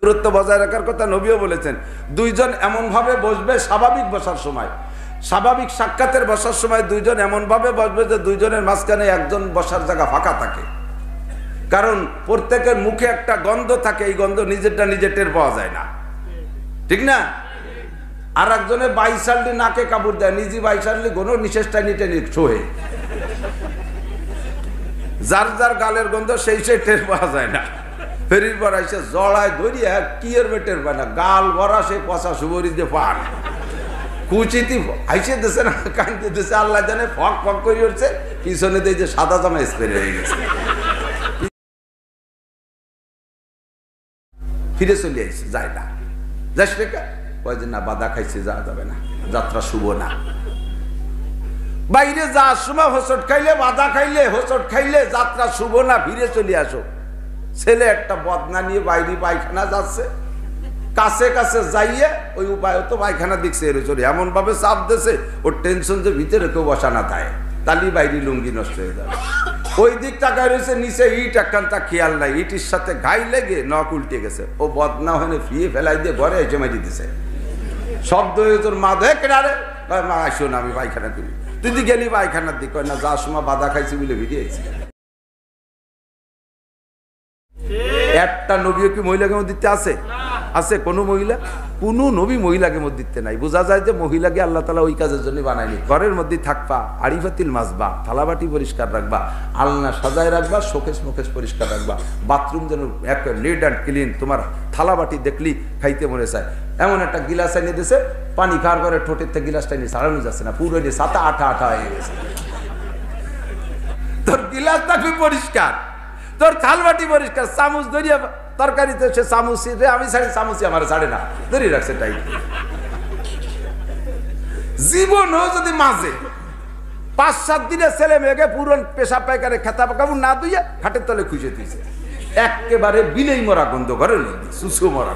দূরত্ব বজায় রাখার কথা নবীও বলেছেন। দুইজন এমন ভাবে বসবে স্বাভাবিক বসার সময়, স্বাভাবিক সাক্ষাতের বসার সময় দুইজন এমন ভাবে বসবে যে দুইজনের মাঝখানে একজন বসার জায়গা ফাঁকা থাকে। কারণ প্রত্যেকের মুখে একটা গন্ধ থাকে, এই গন্ধ নিজেরটা নিজে টের পাওয়া যায় না, ঠিক না? আর একজনে 22 সালটি নাকে কাপড় দেয়, নিজে 22 সালটি কোনো নিঃশ্বাসটা নিতে শোয়ে, যার যার গালের গন্ধ সেই টের পাওয়া যায় না। ফেরির পর এসে জড়ায় ধরিয়া কি এর টের পায় না, গাল ভরা সেই পচা সুবরি যে পান কুচিতি আইসে দিছে না, কান্দে দিছে, আল্লাহ জানে ফক ফক করে উঠছে, পিছনে দিয়ে যে সাদা জামা স্প্রে হয়ে গেছে, ফিরে চলে আইছে, যায় না। যাস রেখা কয় যে না, বাধা খাইছে, যাওয়া যাবে না, যাত্রা শুভ না। বাইরে যাওয়ার সময় হোঁচট খাইলে, বাধা খাইলে, হোঁচট খাইলে যাত্রা শুভ না, ফিরে চলে আসো। ছেলে একটা বদনা নিয়ে বাইরে পায়খানা যাচ্ছে, কাছে কাছে যাইয়ে ওই উপায় তো পায়খানা দিচ্ছে, এমন ভাবে চাপ দিছে ওর টেনশন যে ভিতরে কেউ বসা না থাকে, তালি বাইরে লুঙ্গি নষ্ট হয়ে যাবে। ওই দিক তাকায় রয়েছে, নিচে ইট একখান, তা খেয়াল নাই, ইটির সাথে ঘাই লেগে নখ উল্টে গেছে। ও বদনা হয়ে ফিয়ে ফেলাই দিয়ে ঘরে এসে মারি দিছে। শব্দ হয়ে তোর মা দেখে রে, মা আসো না, আমি পায়খানা করি। তুই গেলি পায়খানার দিক, না যার সময় বাধা খাইছি বলে বেরিয়েছি। একটা নবীও কি মহিলাকে মধ্যে আছে? আছে কোনো মহিলা? কোনো নবী মহিলাকে মধ্যে নাই। বোঝা যায় যে মহিলাকে আল্লাহ তাআলা ওই কাজের জন্য বানায়নি। ঘরের মধ্যে থাকবা, আড়িফাতিল মাজবা, থালাবাটি পরিষ্কার রাখবা, আলনা সাজায় রাখবা, শোকেস মুকেশ পরিষ্কার রাখবা, বাথরুম যেন এক নিট অ্যান্ড ক্লিন। তোমার থালাবাটি দেখলি খাইতে মনে চায়। এমন একটা গিলাস এনে দিয়েছে, পানি খাওয়ার পরে ঠোঁটের থেকে গিলাসটা নিয়ে সারানো যাচ্ছে না, পুরো নিয়ে সাতা আঠা আঠা হয়ে গেছে। তোর গিলাস থাকবে পরিষ্কার, তোর থালবাটি পরিষ্কার, চামচ ধরিয়া তরকারিতে সে চামচ রে, আমি ছাড়ি চামচি আমার ছাড়ে না, ধরিয়ে রাখছে টাইট। জীবনও যদি মাঝে 5-7 দিনে ছেলে মেয়েকে পুরন পেশাব পায়খানে খেতা কাপড় না ধুইয়া খাটের তলে খুঁজে দিয়েছে, একেবারে বিলেই মরা গন্ধ, ঘরের মধ্যে সুসু মরা।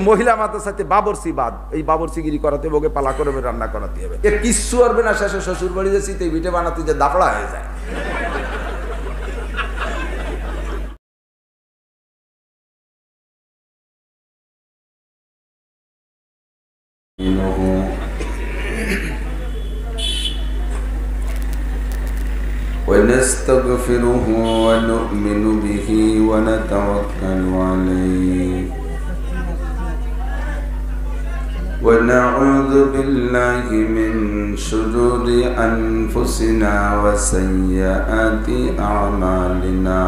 মহিলা মাতার সাথে বাবরসি বাদ, এই বাবরসিগিরি করাতে হবে, ওকে পালা করে রান্না করাতে হবে, এ কিচ্ছু পারবে না। শেষে শ্বশুর বাড়ি যে শীতে পিঠে বানাতে যে দাপড়া হয়ে যায়। ونستغفره ونؤمن به ونتوكل عليه ونعوذ بالله من شرور أنفسنا وسيئات أعمالنا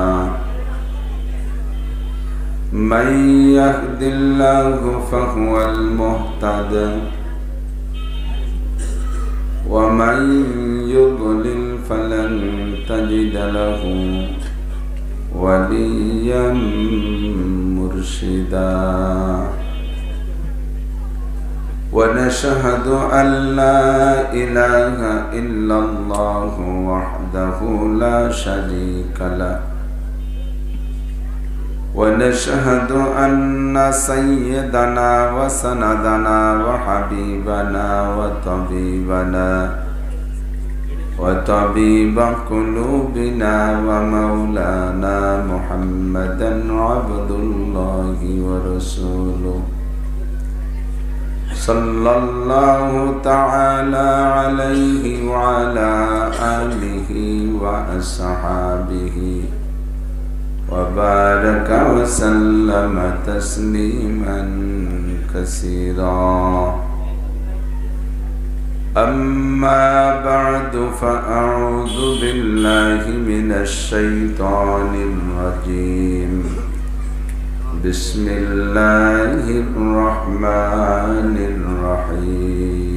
من يهد الله فهو المهتد ومن يضلل فلن تجد له وليا مرشدا ونشهد أن لا إله إلا الله وحده لا شريك له ونشهد أن سيدنا وسندنا وحبيبنا وطبيب قلوبنا ومولانا محمدا عبد الله ورسوله صلى الله تعالى عليه وعلى آله وأصحابه وبارك وسلم تسليما كثيرا أما بعد فأعوذ بالله من الشيطان الرجيم بسم الله الرحمن الرحيم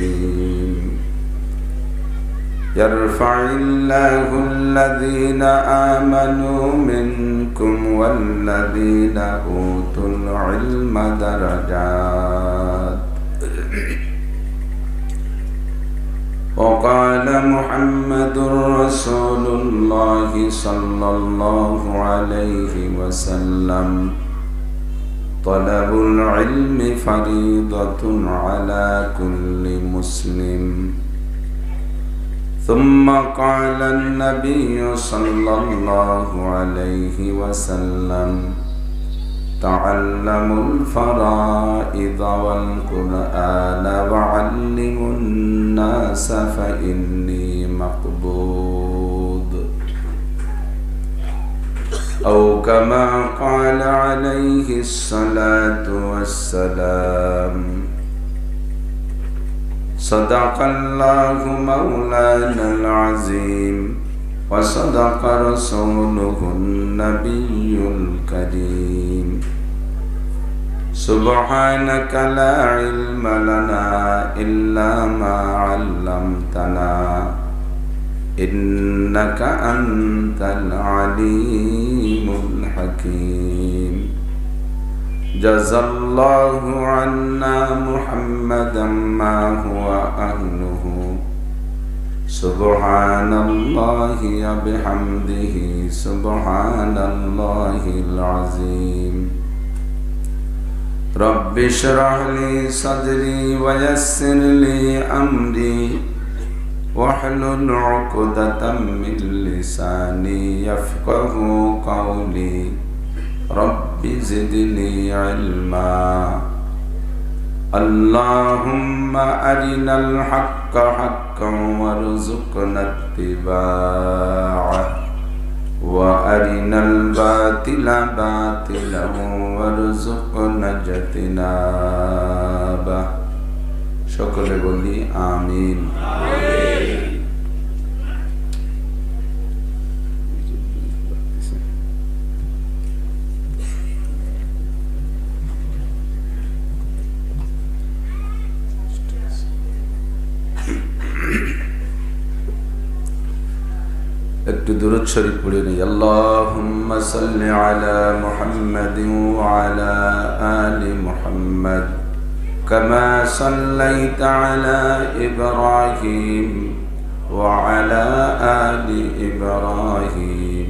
يرفع الله الذين آمنوا منكم والذين أوتوا العلم درجات وقال محمد رسول الله صلى الله عليه وسلم طلب العلم فريضة على كل مسلم ثم قال النبي صلى الله عليه وسلم تعلموا الفرائض والقرآن وعلموا الناس فإني مقبوض أو كما قال عليه الصلاة والسلام صدق الله مولانا العظيم وصدق رسوله النبي الكريم سبحانك لا علم لنا إلا ما علمتنا إنك أنت العليم الحكيم جزى الله عنا محمدا ما هو أهله سبحان الله وبحمده سبحان الله العظيم رب اشرح لي صدري ويسر لي أمري واحلل عقدة من لساني يفقه قولي رب زدني علما اللهم أرنا الحق حقا وارزقنا اتباعه وأرنا الباطل باطلا وارزقنا اجتنابه সকলে বলি আমিন। একটু দুরূদ শরীফ পড়ে নেই। আল্লাহুম্মা সাল্লি আলা মুহাম্মাদিন ওয়া আলা আলি মুহাম্মাদ কামা সাল্লাইতা আলা ইব্রাহিম ওয়া আলা আলি ইব্রাহিম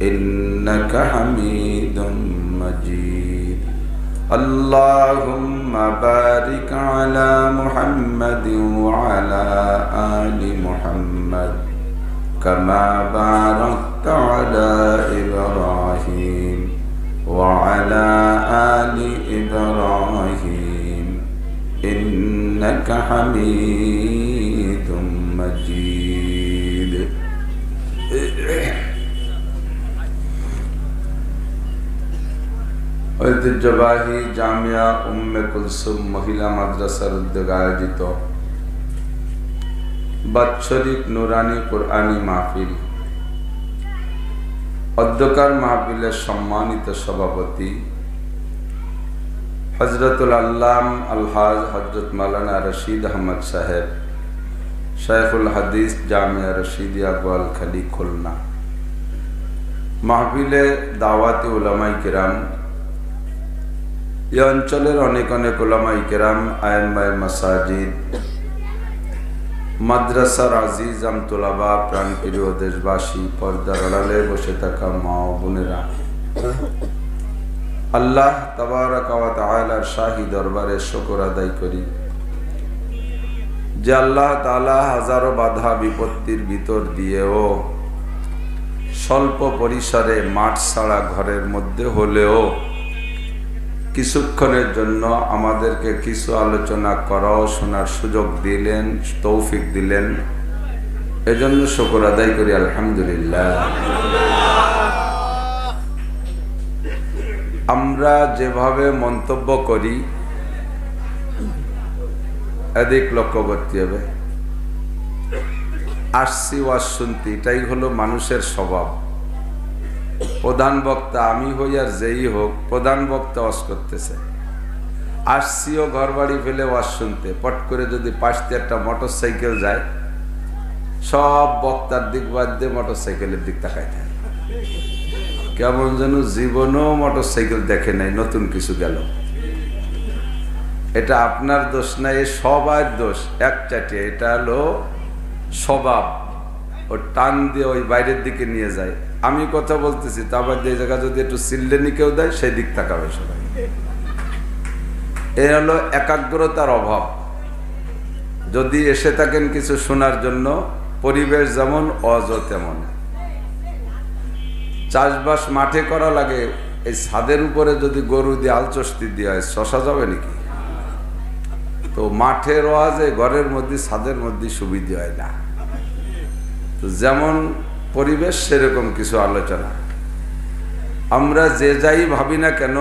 ইন্নাকা হামিদুম মাজিদ। আল্লাহুম্মা বারিক আলা মুহাম্মাদিন ওয়া আলা আলি মুহাম্মাদ كما باركت على إبراهيم وعلى آل إبراهيم إنك حميد مجيد। ঐতিহ্যবাহী জামিয়া উম্মে কুলসুম মহিলা মাদ্রাসার উদ্যোগে আয়োজিত বাৎসরিক নুরানি কোরআনী মাহফিল, অধ্যকার মাহফিলের সম্মানিত সভাপতি হযরতুল আল্লাম আলহাজ হযরত মাওলানা রশিদ আহমদ সাহেব, শাইখুল হাদিস জামিয়া রশিদিয়া গোয়ালখালী খুলনা। মাহফিলে দাওয়াতে উলামায়ে কিরাম, এই অঞ্চলের অনেক অনেক উলামায়ে কিরাম, আইম্মায়ে মাসাজিদ, মাদ্রাসার আজিজ আমতুলাবা, প্রাণপ্রিয় দেশবাসী, পর্দার আড়ালে বসে থাকা মা ও বোনেরা, আল্লাহ তাবারাকা ওয়া তাআলার শাহী দরবারে শুকর আদায় করি যে আল্লাহ তাআলা হাজারো বাধা বিপত্তির ভিতর দিয়েও স্বল্প পরিসরে মাঠ ছাড়া ঘরের মধ্যে হলেও কিছুক্ষণের জন্য আমাদেরকে কিছু আলোচনা করাও শোনার সুযোগ দিলেন, তৌফিক দিলেন। এজন্য শুকর আদায় করি আলহামদুলিল্লাহ। আমরা যেভাবে মন্তব্য করি এদিক লক্ষ্য করতে হবে। আসছি ওয়াজ শুনতে, এটাই হলো মানুষের স্বভাব। প্রধান বক্তা আমি হই আর যেই হোক, প্রধান বক্তা ওয়াজ করতেছে, আসছিও ঘর বাড়ি ফেলে ওয়াজ শুনতে, পট করে যদি পাশ দিয়ে একটা মোটর সাইকেল যায়, সব বক্তার দিক বাদ দিয়ে মোটর সাইকেলের দিক তাকায় থাকে, কেমন যেন জীবনেও মোটর সাইকেল দেখে নাই, নতুন কিছু গেল। এটা আপনার দোষ না, এ সবার দোষ এক চাটিয়ে। এটা হলো স্বভাব, ও টান দিয়ে ওই বাইরের দিকে নিয়ে যায়। আমি কথা বলতেছি, তারপর যে জায়গা যদি একটু সিল্লেনি কেউ দেয়, সেই দিক তাকাবে সবাই। এ হলো একাগ্রতার অভাব। যদি এসে থাকেন কিছু শোনার জন্য, পরিবেশ যেমন অজ তেমন। চাষবাস মাঠে করা লাগে, এই ছাদের উপরে যদি গরু দিয়ে আলচষ্টি দেওয়া হয় শশা যাবে নাকি? তো মাঠের ওয়াজে ঘরের মধ্যে ছাদের মধ্যে সুবিধা হয় না। তো যেমন পরিবেশ সেরকম কিছু আলোচনা। আমরা যে যাই ভাবি না কেন,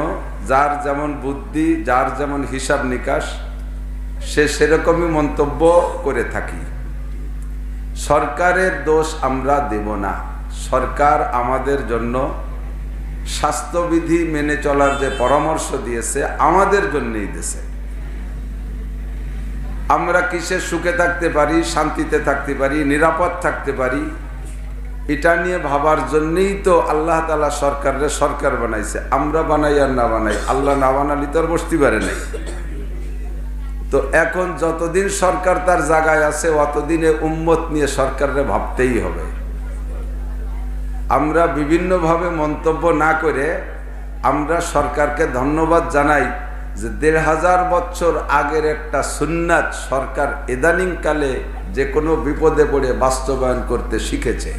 যার যেমন বুদ্ধি, যার যেমন হিসাব নিকাশ, সে সেরকমই মন্তব্য করে থাকি। সরকারের দোষ আমরা দেব না। সরকার আমাদের জন্য স্বাস্থ্যবিধি মেনে চলার যে পরামর্শ দিয়েছে আমাদের জন্যই দিয়েছে। আমরা কিসে সুখে থাকতে পারি, শান্তিতে থাকতে পারি, নিরাপদ থাকতে পারি, এটা নিয়ে ভাবার জন্যই তো আল্লাহ তাআলা সরকারের সরকার বানাইছে। আমরা বানাই আর না বানাই, আল্লাহ না বানালি তো আর বসতে পারে নাই। তো এখন যতদিন সরকার তার জায়গায় আছে অতদিনে উম্মত নিয়ে সরকারে ভাবতেই হবে। আমরা বিভিন্নভাবে মন্তব্য না করে আমরা সরকারকে ধন্যবাদ জানাই যে ১৫০০ বছর আগের একটা সুন্নাত সরকার ইদানিং কালে যে কোনো বিপদে পড়ে বাস্তবায়ন করতে শিখেছে।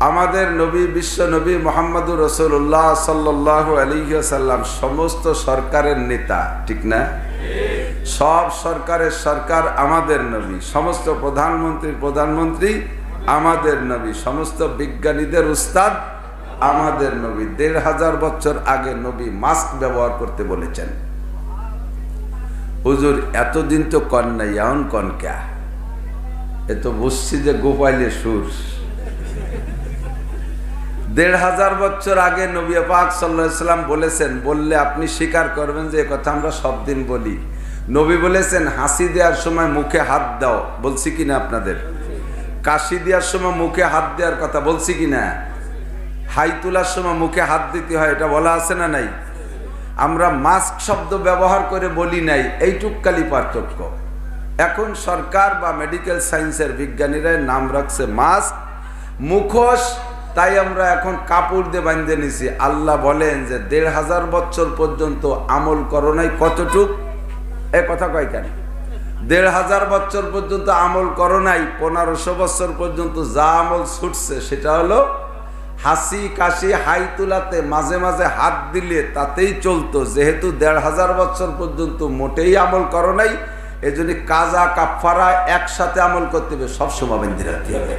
আমাদের নবী, বিশ্ব নবী মুহাম্মদুর রাসূলুল্লাহ সাল্লাল্লাহু আলাইহি ওয়াসাল্লাম সমস্ত সরকারের নেতা, ঠিক না? সব সরকারের সরকার আমাদের নবী, সমস্ত প্রধানমন্ত্রী আমাদের নবী, সমস্ত বিজ্ঞানীদের উস্তাদ আমাদের নবী। ১৫০০ বছর আগে নবী মাস্ক ব্যবহার করতে বলেছেন। হুজুর এতদিন তো কন নাই, এখন কন কে? এ তো বুঝছি যে গোপাইলে সুর। ১৫০০ বছর আগে নবী পাক সাল্লাল্লাহু আলাইহি ওয়াসাল্লাম বলেছেন, বললে আপনি স্বীকার করবেন যে কথা আমরা সব দিন বলি। নবী বলেছেন হাসি দেওয়ার সময় মুখে হাত দাও, বলছি কিনা আপনাদের? কাশি দেওয়ার সময় মুখে হাত দেওয়ার কথা বলছি কিনা? হাই তোলার সময় মুখে হাত দিতে হয়, এটা বলা আছে না নাই? আমরা মাস্ক শব্দ ব্যবহার করে বলি নাই, এইটুকালি পার্থক্য। এখন সরকার বা মেডিকেল সায়েন্সের বিজ্ঞানীরা নাম রাখছে মাস্ক, মুখোশ, তাই আমরা এখন কাপড় দিয়ে বাঁধে নিছি। আল্লাহ বলেন যে ১৫০০ বছর পর্যন্ত আমল করো নাই, কতটুক? এ কথা কয় কেন? ১৫০০ বছর পর্যন্ত আমল করো নাই, ১৫০০ বছর পর্যন্ত যা আমল ছুটছে সেটা হলো হাসি কাশি হাই তুলাতে মাঝে মাঝে হাত দিলে তাতেই চলতো। যেহেতু ১৫০০ বছর পর্যন্ত মোটেই আমল করো নাই, এজন্য কাজা কাফারা একসাথে আমল করতে হবে, সবসময় বেঁধে রাখতে হবে।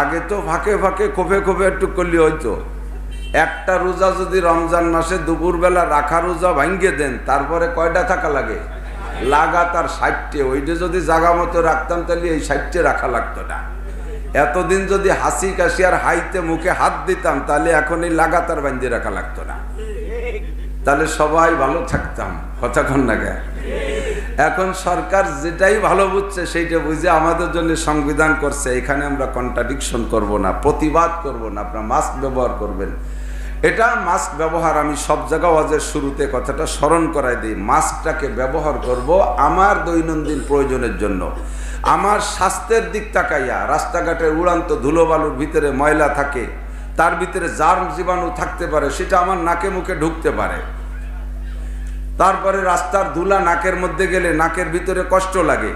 আগে তো ফাঁকে ফাঁকে খোপে খোপে একটু করলে হয়তো। একটা রোজা যদি রমজান মাসে দুপুরবেলা রাখা রোজা ভাঙ্গে দেন, তারপরে কয়টা থাকা লাগে? লাগাতার ৬০টে। ওইটা যদি জাগা মতো রাখতাম তাহলে এই ৬০টে রাখা লাগতো না। এতদিন যদি হাসি কাশি আর হাইতে মুখে হাত দিতাম তাহলে এখন এই লাগাতার বাঁধে রাখা লাগতো না, তাহলে সবাই ভালো থাকতাম। কতক্ষণ লাগে? এখন সরকার যেটাই ভালো বুঝছে সেইটা বুঝে আমাদের জন্য সংবিধান করছে। এখানে আমরা কন্ট্রাডিকশন করব না, প্রতিবাদ করব না। আপনারা মাস্ক ব্যবহার করবেন, এটা মাস্ক ব্যবহার। আমি সব জায়গা ওয়াজের শুরুতে কথাটা স্মরণ করাই দিই, মাস্কটাকে ব্যবহার করব আমার দৈনন্দিন প্রয়োজনের জন্য। আমার স্বাস্থ্যের দিক তাকাইয়া, রাস্তাঘাটের উড়ান্ত ধুলোবালুর ভিতরে ময়লা থাকে, তার ভিতরে জার্ম জীবাণু থাকতে পারে, সেটা আমার নাকে মুখে ঢুকতে পারে। তারপরে রাস্তার ধুলা নাকের মধ্যে গেলে নাকের ভিতরে কষ্ট লাগে,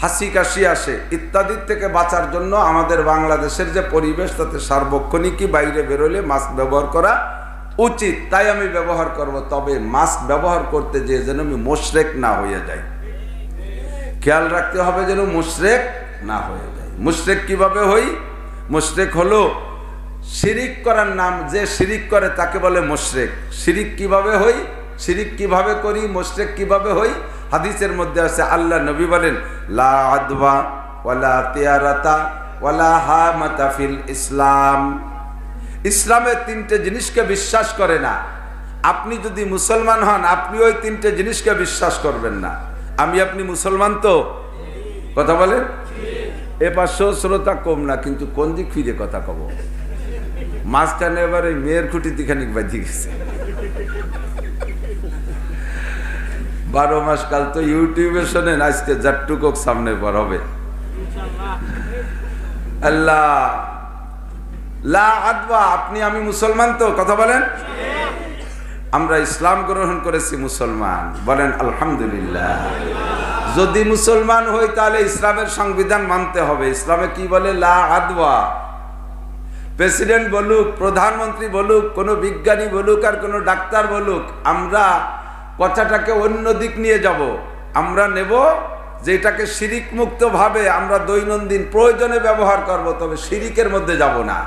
হাসি কাশি আসে, ইত্যাদির থেকে বাঁচার জন্য আমাদের বাংলাদেশের যে পরিবেশ তাতে সার্বক্ষণিকই বাইরে বেরোলে মাস্ক ব্যবহার করা উচিত। তাই আমি ব্যবহার করব, তবে মাস্ক ব্যবহার করতে যেয়ে যেন আমি মুশরিক না হয়ে যাই। খেয়াল রাখতে হবে যেন মুশরিক না হয়ে যায়। মুশরিক কিভাবে হই? মুশরিক হলো শিরিক করার নাম, যে শিরিক করে তাকে বলে মুশরিক। শিরিক কিভাবে হই, শিরিক কিভাবে করি, মুশরিক কিভাবে হই? হাদিসের মধ্যে আছে, আল্লাহ নবী বলেন, লা আদওয়া ওয়ালা তিয়ারাতা ওয়ালা হামাতা ফিল ইসলাম। ইসলামের তিনটে জিনিসকে বিশ্বাস করে না। আপনি যদি মুসলমান হন, আপনি ওই তিনটে জিনিসকে বিশ্বাস করবেন না। আমি আপনি মুসলমান তো? কথা বলেন। এ পাশেও শ্রোতা কম না, কিন্তু কোন দিক ফিরে কথা কব? মাঝখানে এবার এই মেয়ের খুঁটি দিখানিক বাজি গেছে। 12 মাস কাল তো ইউটিউবে শোনেন, আজকে জাট্টুকক সামনে পর হবে। আল্লাহ লা আদওয়া, আপনি আমি মুসলমান তো? কথা বলেন। আমরা ইসলাম গ্রহণ করেছি, মুসলমান। বলেন আলহামদুলিল্লাহ। যদি মুসলমান হই তাহলে ইসলামের সংবিধান মানতে হবে। ইসলামে কি বলে? লা আদওয়া। প্রেসিডেন্ট বলুক, প্রধানমন্ত্রী বলুক, কোনো বিজ্ঞানী বলুক আর কোনো ডাক্তার বলুক, আমরা কথাটাকে অন্য দিক নিয়ে যাব। আমরা নেব যেটাকে শিরিক মুক্ত ভাবে আমরা দৈনন্দিন প্রয়োজনে ব্যবহার করব, তবে শিরিকের মধ্যে যাব না।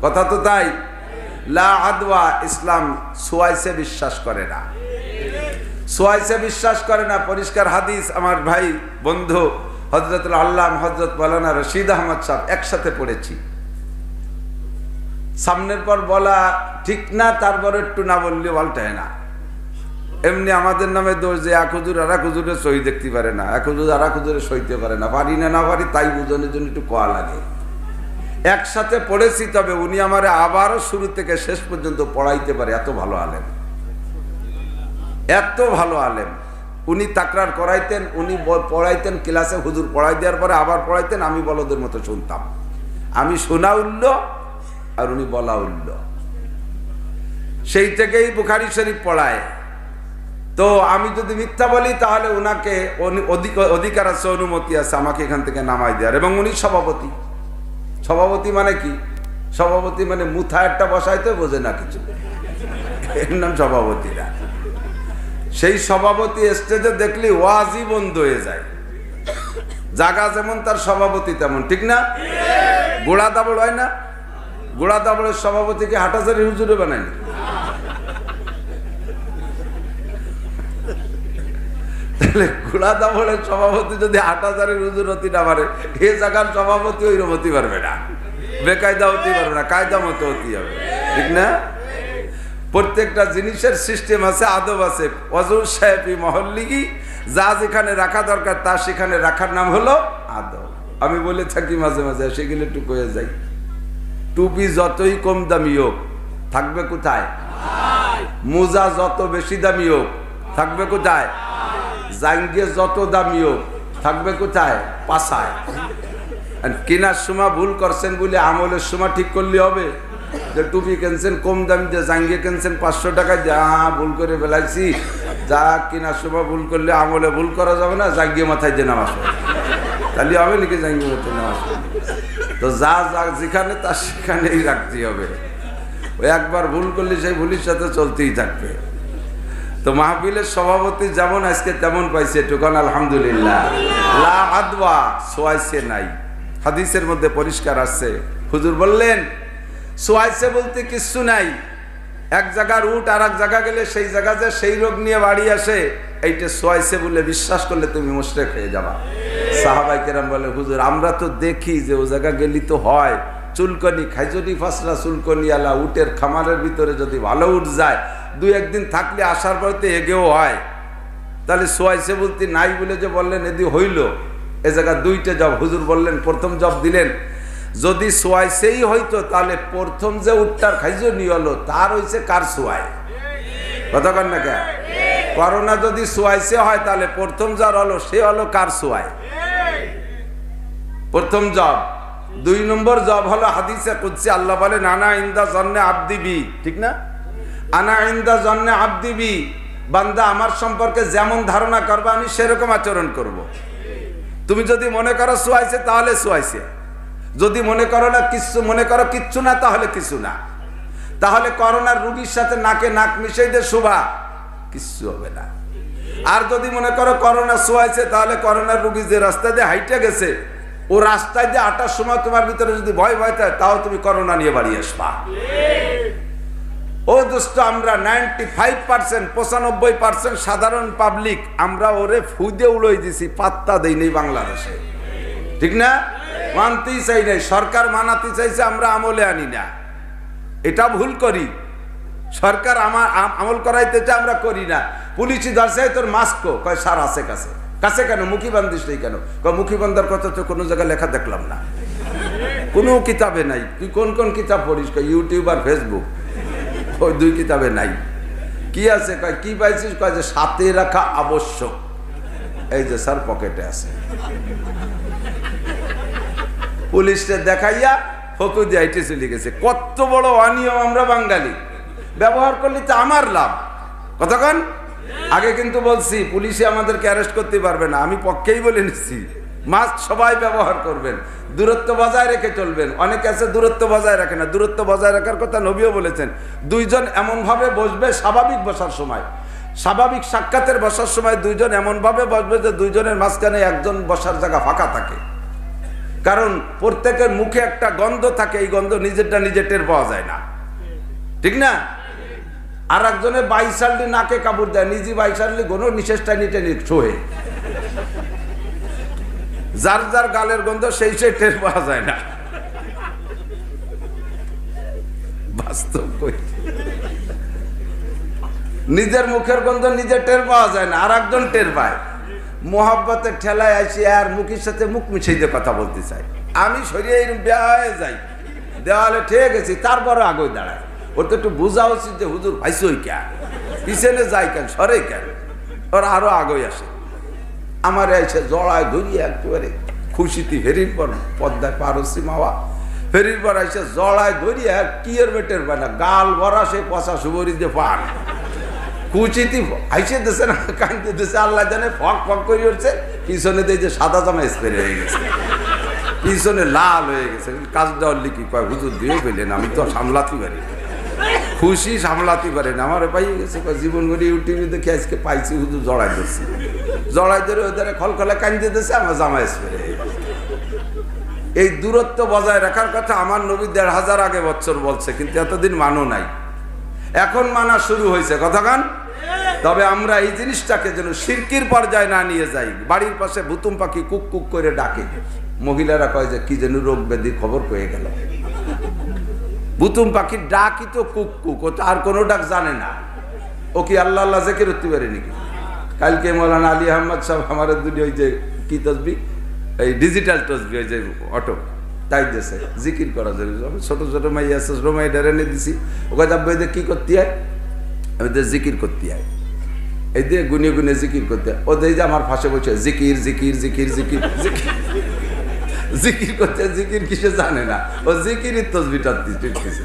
কথা তো তাই। লা আদওয়া, ইসলাম সোয়াইসে বিশ্বাস করে না, সোয়াইসে বিশ্বাস করে না। পরিষ্কার হাদিস। আমার ভাই বন্ধু হযরতুল আল্লামা হযরত মাওলানা রশিদ আহমদ সাহেব একসাথে পড়েছি। সামনের পর বলা ঠিক না, তারপর একটু না বললে পাল্টায় না। এমনি আমাদের নামে দোষ যে এক হুজুর আর এক হুজুরের সই দেখতে পারে না, এক হুজুর আর এক হুজুরের সইতে পারে না। পারি না না পারি তাই বুঝনের জন্য একটু কোয়া লাগে। একসাথে পড়েছি, তবে উনি আমার আবারও শুরু থেকে শেষ পর্যন্ত পড়াইতে পারে, এত ভালো আলেম, এত ভালো আলেম। উনি তাকরার করাইতেন, উনি পড়াইতেন ক্লাসে, হুজুর পড়াই দেওয়ার পরে আবার পড়াইতেন, আমি বলদের মতো শুনতাম। আমি শোনা উঠল আর উনি বলা উঠল। সেই থেকেই বুখারী শরীফ পড়ায়। তো আমি যদি মিথ্যা বলি তাহলে উনাকে অধিকার আছে, অনুমতি আছে আমাকে এখান থেকে নামাই দেওয়ার। এবং উনি সভাপতি। সভাপতি মানে কি? সভাপতি মানে মুথা একটা বসাইতে বোঝে না কিছু, এর নাম সভাপতিরা। সেই সভাপতি স্টেজে দেখলে ওয়াজই বন্ধ হয়ে যায়। জায়গা যেমন তার সভাপতি তেমন, ঠিক না? গোড়া দাবড় হয় না? গোড়া দাবড়ের সভাপতিকে হাটাজারি হুজুরে বানায়নি। তাহলে গোড়া দাবড়ের সভাপতি যদি হাটাজারি হুজুর হতে না পারে, এ জায়গার সভাপতি ওইরকম হতে পারবে না, বেকায়দা হতে পারবে না, কায়দা মতো হতে হবে, ঠিক না? প্রত্যেকটা জিনিসের সিস্টেম আছে, আদব আছে। ওয়াজুর সাহেবী মহল্লিগি, যা যেখানে রাখা দরকার তা সেখানে রাখার নাম হলো আদব। আমি বলে থাকি মাঝে মাঝে, সেগুলো একটু কয়ে যাই। টুপি যতই কম দামি হোক থাকবে কোথায়? মোজা যত বেশি দামি হোক থাকবে কোথায়? জাঙ্গিয়ে যত দামি হোক থাকবে কোথায়? পাছায়। কেনার সময় ভুল করছেন বলে আমলের সময় ঠিক করলে হবে? যে টুপি কিনছেন কম দামি, যে জাঙ্গিয়ে কিনছেন 500 টাকায়, যা ভুল করে বেলাইছি, যা কেনার সময় ভুল করলে আমলে ভুল করা যাবে না, জাঙ্গিয়ে মাথায় যে নামাজ পড়ে তাহলে হবে নাকি? জাঙ্গিয়ে মাথায় নামাজ পড়ে তো যা যা যেখানে তা সেখানেই রাখতে হবে। ওই একবার ভুল করলে সেই ভুলের সাথে চলতেই থাকবে। তো মাহফিলের সভাপতি যেমন আজকে তেমন পাইছে, টুকান আলহামদুলিল্লাহ। লা আদওয়া, সোয়াইসে নাই। হাদিসের মধ্যে পরিষ্কার আছে, হুজুর বললেন সোয়াইসে বলতে কিচ্ছু নাই। এক জায়গার উট আর এক জায়গা গেলে সেই জায়গা যে সেই রোগ নিয়ে বাড়ি আসে, এইটা সোয়াইসে বলে বিশ্বাস করলে তুমি মুশরিক হয়ে যাবা। সাহাবাই কেরাম বলে, হুজুর আমরা তো দেখি যে ও জায়গা গেলি তো হয়, চুলকনি খাইজনি ফাসলা চুলকনি আলা উটের খামারের ভিতরে যদি ভালো উঠ যায়, 2-1 দিন থাকলে আসার পরে তো এগেও হয়। তাহলে সোয়াইসে বলতে নাই বলে যে বললেন এদি হইল, এ জায়গা 2টা জব। হুজুর বললেন, প্রথম জব দিলেন, যদি সোয়াইসেই হইতো তাহলে প্রথম যে উটটার খাইজনি হলো তার হইছে কার সোয়াই? কথা কন না কে? করোনা যদি সোয়াইসে হয় তাহলে প্রথম যার হলো সে হলো কার সোয়াই? প্রথম জব। 2 নম্বর জব হলো হাদিসে কুদসি, আল্লাহ বলেন আনা ইনদা জন্নে আবদি বি, ঠিক না? আনা ইনদা জন্নে আবদি বি, বান্দা আমার সম্পর্কে যেমন ধারণা করবে আমি সেরকম আচরণ করব। তুমি যদি মনে করো সোয়াইছে তাহলে সোয়াইছে, যদি মনে করো না কিচ্ছু না তাহলে কিছু না। তাহলে করোনার রোগীর সাথে নাকে নাক মিশাই দিয়ে শোভা, কিচ্ছু হবে না। আর যদি মনে করো করোনা সোয়াইছে, তাহলে করোনার রোগী যে রাস্তা দিয়ে হাইটে গেছে, ও রাস্তায় দিয়ে 8টার সময় তোমার ভিতরে যদি ভয় থাকে, তাও তুমি করোনা নিয়ে বাড়ি আসবা। ও দোস্ত, আমরা 95%, 95% সাধারণ পাবলিক আমরা ওরে ফুদে উড়াই দিছি, পাত্তা দেই নেই বাংলাদেশে, ঠিক না? মানতেই চাই নাই, সরকার মানাতে চাইছে, আমরা আমলে আনি না। এটা ভুল করি। সরকার আমার আমল করাইতে চাই, আমরা করি না। পুলিশই ধরছে, তোর মাস্ক কয় সার আছে কাছে, কাছে কেন মুখি বান্ধিস নেই কেন? কয় মুখি বান্ধার কথা তো কোনো জায়গায় লেখা দেখলাম না, কোনো কিতাবে নাই। তুই কোন কোন কিতাব পড়িস? কয় ইউটিউব আর ফেসবুক, ওই 2 কিতাবে নাই। কি আছে? কয় কি পাইছিস? কয় যে সাথে রাখা আবশ্যক। এই যে স্যার পকেটে আছে। পুলিশে দেখাইয়া ফকু দিয়ে আইটে চলে গেছে। কত বড় অনিয়ম আমরা বাঙালি! ব্যবহার করলে তো আমার লাভ। কতক্ষণ আগে কিন্তু বলছি পুলিশে আমাদেরকে অ্যারেস্ট করতে পারবে না, আমি পক্ষেই বলে নিচ্ছি। মাস্ক সবাই ব্যবহার করবেন, দূরত্ব বজায় রেখে চলবেন। অনেকে আছে দূরত্ব বজায় রাখে না। দূরত্ব বজায় রাখার কথা নবীও বলেছেন, দুইজন এমনভাবে বসবে স্বাভাবিক বসার সময়, স্বাভাবিক সাক্ষাতের বসার সময় দুইজন এমনভাবে বসবে যে দুইজনের মাঝখানে একজন বসার জায়গা ফাঁকা থাকে। কারণ প্রত্যেকের মুখে একটা গন্ধ থাকে, এই গন্ধ নিজেরটা নিজে টের পাওয়া যায় না, ঠিক না? আর একজনে 22 সালটি নাকে কাপড় দেয়, নিজে 22 সালটি কোনো নিঃশ্বাসটা নিতে শোহে। যার যার গালের গন্ধ সেই সেই টের পাওয়া যায় না। বাস্তব নিজের মুখের গন্ধ নিজে টের পাওয়া যায় না, আর একজন টের পায়। মোহাব্বতের ঠেলায় আসি আর মুখের সাথে মুখ মিশাইতে কথা বলতে চাই। আমি সরিয়ে বেয়ে যাই, দেওয়ালে ঠেকে গেছি, তারপরে আগে দাঁড়ায়। ওর তো একটু বোঝা উচিত যে হুজুর ভাইসই কেন, পিছনে যাই কেন, সরে কেন, ওরা আরো আগে আসে। আমার এসে জড়ায় ধরিয়ে একেবারে খুশিতে ফেরির পর পদ্মায় পার হচ্ছি মাওয়া, ফেরির পর এসে জড়ায় ধরিয়ে কি এর বেটের পায় না, গাল ভরা সে পচা সুবরি দিয়ে পান কুচিতি হাইসে দিছে না, কাঁদতে দিছে, আল্লাহ জানে ফক ফক করে উঠছে। পিছনে দিয়ে যে সাদা জামা স্প্রে হয়ে গেছে, পিছনে লাল হয়ে গেছে। কাজ দেওয়ার লিখি কয় হুজুর দিয়ে ফেলেন, আমি তো সামলাতে পারি, খুশি সামলাতে পারি না, আমার পাইয়ে গেছে। জীবন করে ইউটিউবে দেখে আজকে পাইছি হুজুর জড়াই ধরছি, জড়াই ধরে ওদের খলখলে কাঁদতে দিছে, আমার জামা স্প্রে হয়ে গেছে। এই দূরত্ব বজায় রাখার কথা আমার নবী 1500 বছর বলছে, কিন্তু এতদিন মানো নাই, এখন মানা শুরু হয়েছে কথাখান। তবে আমরা এই জিনিসটাকে যেন শিরকির পর্যায়ে না নিয়ে যাই। বাড়ির পাশে ভুতুম পাখি কুক কুক করে ডাকে, মহিলারা কয় যে কি যেন রোগ ব্যাধি খবর পেয়ে গেল। ভুতুম পাখির ডাকই তো কুক কুক, ও তো আর কোনো ডাক জানে না। ও কি আল্লাহ আল্লাহ জেকের উঠতে পারে নাকি? কালকে মৌলানা আলী আহমদ সাহেব আমার দুটি ওই যে কি তসবি, এই ডিজিটাল তসবি, ওই যে অটো তাই দিয়েছে জিকির করা যাবে। ছোট ছোট মাই আছে, রোমাই ডেরেনে দিছি, ওকে যাবো এদের কি করতে হয়, ওদের জিকির করতে হয়, এই দিয়ে গুনে গুনে জিকির করতে হয়। ওদের যে আমার ফাঁসে বসে জিকির জিকির জিকির জিকির জিকির জিকির করতে, জিকির কিসে জানে না, ও জিকিরই তসবিটা দিতেছে,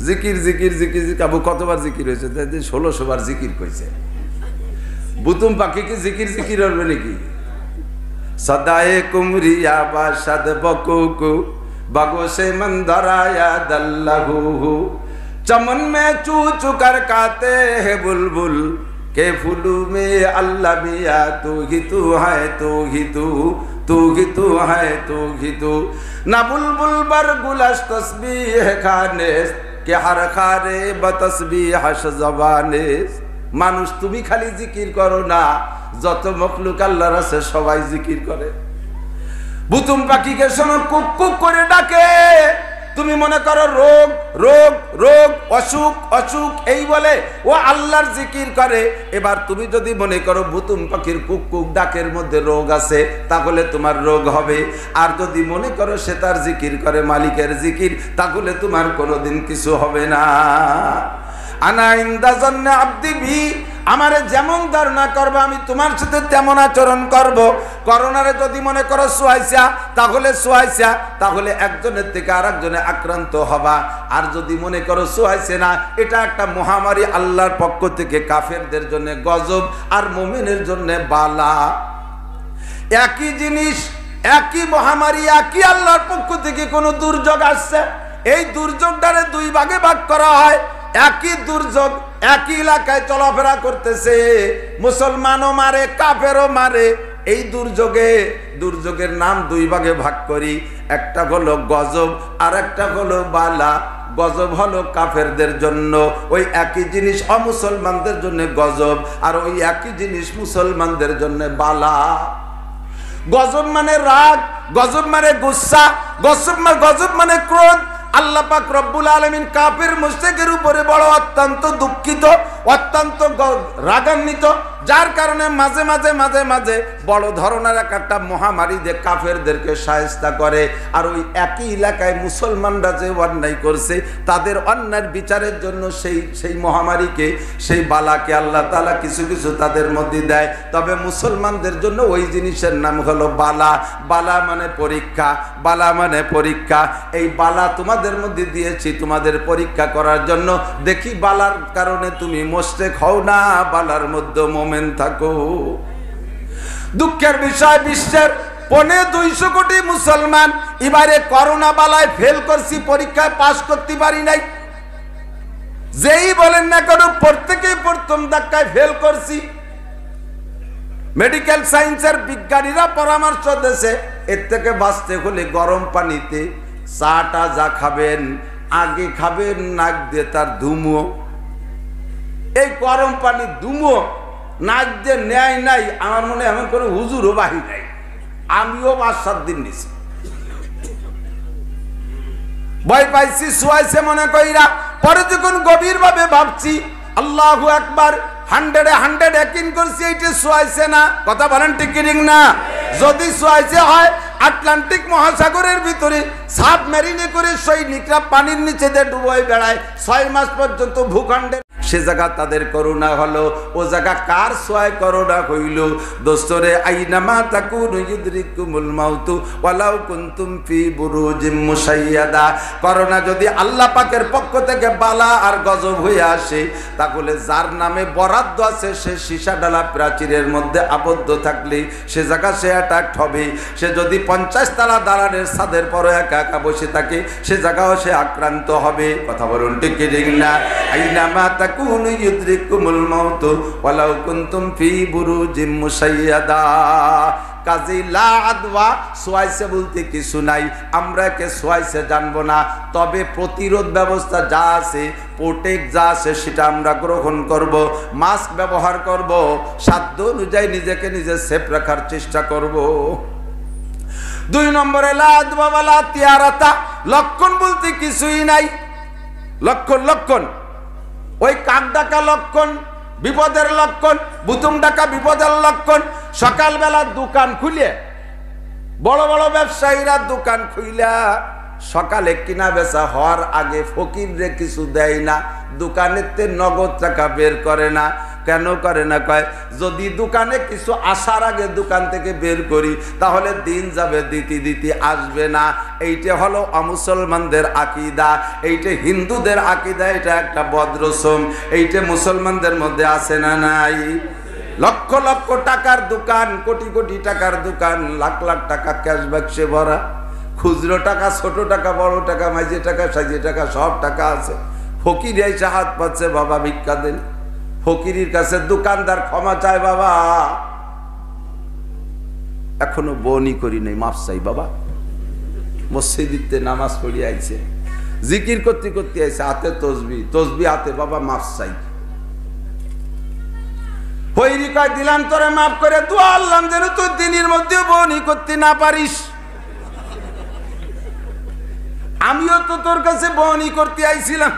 জিকির জিকির জিকির কাবু কতবার জিকির হয়েছে, 1600 বার জিকির কইছে। বুতুম পাখি কি জিকির জিকির হবে নাকি? সদায়ে কুমরিয়া বাসাদ বকুকু বাগো সে মন্দরায়া দল্লাহু चमन में चू चू कर काते है बुलबुल के फूलू में अल्लाह मिया तू ही तू है तू ही तू तू ही तू है तू ही तू ना बुलबुल बर गुलश तस्बीह खाने के हर खारे बतस्बीह हश जबाने। মানুষ তুমি খালি জিকির করো না, যত মখলুক আল্লাহর আছে সবাই জিকির করে। বুতুম পাখিকে শোনো কুক কুক করে ডাকে, তুমি মনে করো রোগ রোগ রোগ অসুখ অসুখ এই বলে ও আল্লাহর জিকির করে। এবার তুমি যদি মনে করো বুতুম পাখির কুক কুক ডাকের মধ্যে রোগ আছে, তাহলে তোমার রোগ হবে। আর যদি মনে করো সে তার জিকির করে মালিকের জিকির, তাহলে তোমার কোনোদিন কিছু হবে না। আনা ইনদা জান্না আব্দি বি, আমারে যেমন ধারণা করবে আমি তোমার সাথে তেমন আচরণ করব। করোনারে যদি মনে করো সোয়াইসা, তাহলে একজনের থেকে আর একজনে আক্রান্ত হবা। আর যদি মনে করো সোয়াইছে না, এটা একটা মহামারী আল্লাহর পক্ষ থেকে কাফেরদের জন্য গজব আর মুমিনের জন্য বালা। একই জিনিস, একই মহামারী, একই আল্লাহর পক্ষ থেকে কোন দুর্যোগ আসছে, এই দুর্যোগটারে দুই ভাগে ভাগ করা হয়। একই দুর্যোগ একই এলাকায় চলাফেরা করতেছে, মুসলমানও মারে কাফেরও মারে। এই দুর্যোগের নাম দুই ভাগে ভাগ করি, একটা হলো গজব আর একটা হলো বালা। গজব হলো কাফেরদের জন্য, ওই একই জিনিস অমুসলমানদের জন্য গজব, আর ওই একই জিনিস মুসলমানদের জন্য বালা। গজব মানে রাগ, গজব মানে গুসা, গজব মানে ক্রোধ। আল্লাহ পাক রব্বুল আলামিন কাফির মুশরিকের উপরে বড় অত্যন্ত দুঃখিত, অত্যন্ত রাগান্বিত, যার কারণে মাঝে মাঝে মাঝে মাঝে বড় ধরনের একটা মহামারী দিয়ে কাফেরদেরকে শায়েস্তা করে। আর ওই একই এলাকায় মুসলমানরা যে অন্যায় করছে তাদের অন্যায়ের বিচারের জন্য সেই মহামারীকে, সেই বালাকে আল্লাহ তাআলা কিছু কিছু তাদের মধ্যে দেয়। তবে মুসলমানদের জন্য ওই জিনিসের নাম হলো বালা। বালা মানে পরীক্ষা, বালা মানে পরীক্ষা। এই বালা তোমাদের মধ্যে দিয়েছি তোমাদের পরীক্ষা করার জন্য, দেখি বালার কারণে তুমি মুশরিক হও না, বালার মধ্যে মুমিন থাকো। দুঃখের বিষয়, বিশ্বের 250 কোটি মুসলমান এবারে করোনা বালায় ফেল করছি, পরীক্ষায় পাস করতে পারি নাই। যেই বলেন না কেন প্রত্যেকেই প্রথম ধাক্কায় ফেল করছি। মেডিকেল সায়েন্সের বিজ্ঞানীরা পরামর্শ দিয়েছে এর থেকে বাঁচতে হলে গরম পানিতে চাটা যা খাবেন আগে খাবেন নাক দিয়ে তার ধুমো। এই গরম পানি ধুমো নাক দিয়ে নেয় নাই, আমার মনে এমন কোনো হুজুরও বাহি নাই, আমিও 5-7 দিন নিছি। ভয় পাইছি, শুয়াইছে মনে কইরা। পরে যখন গভীর ভাবে ভাবছি, আল্লাহু আকবার, 100 একিন করছি এইটা শুয়াইছে না। কথা বলেন ঠিক কি না? যদি শুয়াইছে হয় আটলান্টিক মহাসাগরের ভিতরে সাবমেরিনে করে সৈনিকরা পানির নিচে দিয়ে ডুবোয় বেড়ায় 6 মাস পর্যন্ত ভূখণ্ডের, সে জায়গা তাদের করোনা হলো। ও জায়গা কার সোয়ায় করোনা হইল? দোস্তরে আইনামা তাকুনু ইউদরিকুমুল মাউতু ওয়ালাউ কুনতুম ফি বুরুজিম মুশাইয়াদা। করোনা যদি আল্লাহ পাকের পক্ষ থেকে বালা আর গজব হয়ে আসে, তাহলে যার নামে বরাদ্দ আছে সে সীসা ডালা প্রাচীরের মধ্যে আবদ্ধ থাকলে সে জায়গা সে অ্যাটাক হবে। সে যদি 50 তালা দালানের ছাদের পরে একা একা বসে থাকে, সে জায়গাও সে আক্রান্ত হবে। কথা বলুন ঠিক কি না? আইনামা তাকুনু ইউদরিকুমুল মাউতু ওয়ালাউ কুনতুম ফি বুরুজিম মুশাইয়াদা। কাজী লা আদওয়া, সোয়াইছে বলতে কিছু নাই, আমরা কে সোয়াইছে জানবো না, তবে প্রতিরোধ ব্যবস্থা যা আছে, প্রোটেক্ট যা আছে সেটা আমরা গ্রহণ করব, মাস্ক ব্যবহার করব, সাধ্য অনুযায়ী নিজেকে নিজে সেফ রাখার চেষ্টা করব। 2 নম্বরে লা আদওয়া ওয়ালা তিয়ারাতা, লক্ষণ বলতে কিছুই নাই। লক্ষণ ওই কাক ডাকা লক্ষণ বিপদের লক্ষণ, বুতুম ডাকা বিপদের লক্ষণ। সকালবেলা দোকান খুলে বড় বড় ব্যবসায়ীরা দোকান খুইলা সকালে কিনা বেচা হওয়ার আগে ফকিররে কিছু দেয় না, দোকানেতে নগদ টাকা বের করে না। কেন করে না? কয় যদি দোকানে কিছু আসার আগে দোকান থেকে বের করি তাহলে দিন যাবে, দিতে আসবে না। এইটা হলো অমুসলমানদের আকীদা, এইটা হিন্দুদের আকীদা, এটা একটা বদরসম। এইটা মুসলমানদের মধ্যে আছে না নাই? লক্ষ লক্ষ টাকার দোকান, কোটি কোটি টাকার দোকান, লাখ লাখ টাকা ক্যাশ বাক্সে ভরা, খুচরো টাকা, ছোট টাকা, বড় টাকা, মাঝে টাকা, সাইজে টাকা, সব টাকা আছে। ফকির এসে হাত পাচ্ছে, বাবা ভিক্ষা দেন। ফকিরের কাছে দোকানদার ক্ষমা চায়, বাবা এখনো বনি করি নাই, মাফ চাই বাবা। মসজিদে নামাজ পড়ি আইছে, জিকির করতে করতে আইছে, হাতে তসবি হাতে, বাবা মাফ চাই। ফকির কয় দিলাম তোরে মাফ করে, দোয়া আল্লাহ যেন তুই দিনের মধ্যে বনি করতে না পারিস। আমিও তো তোর কাছে বনি করতে আইছিলাম,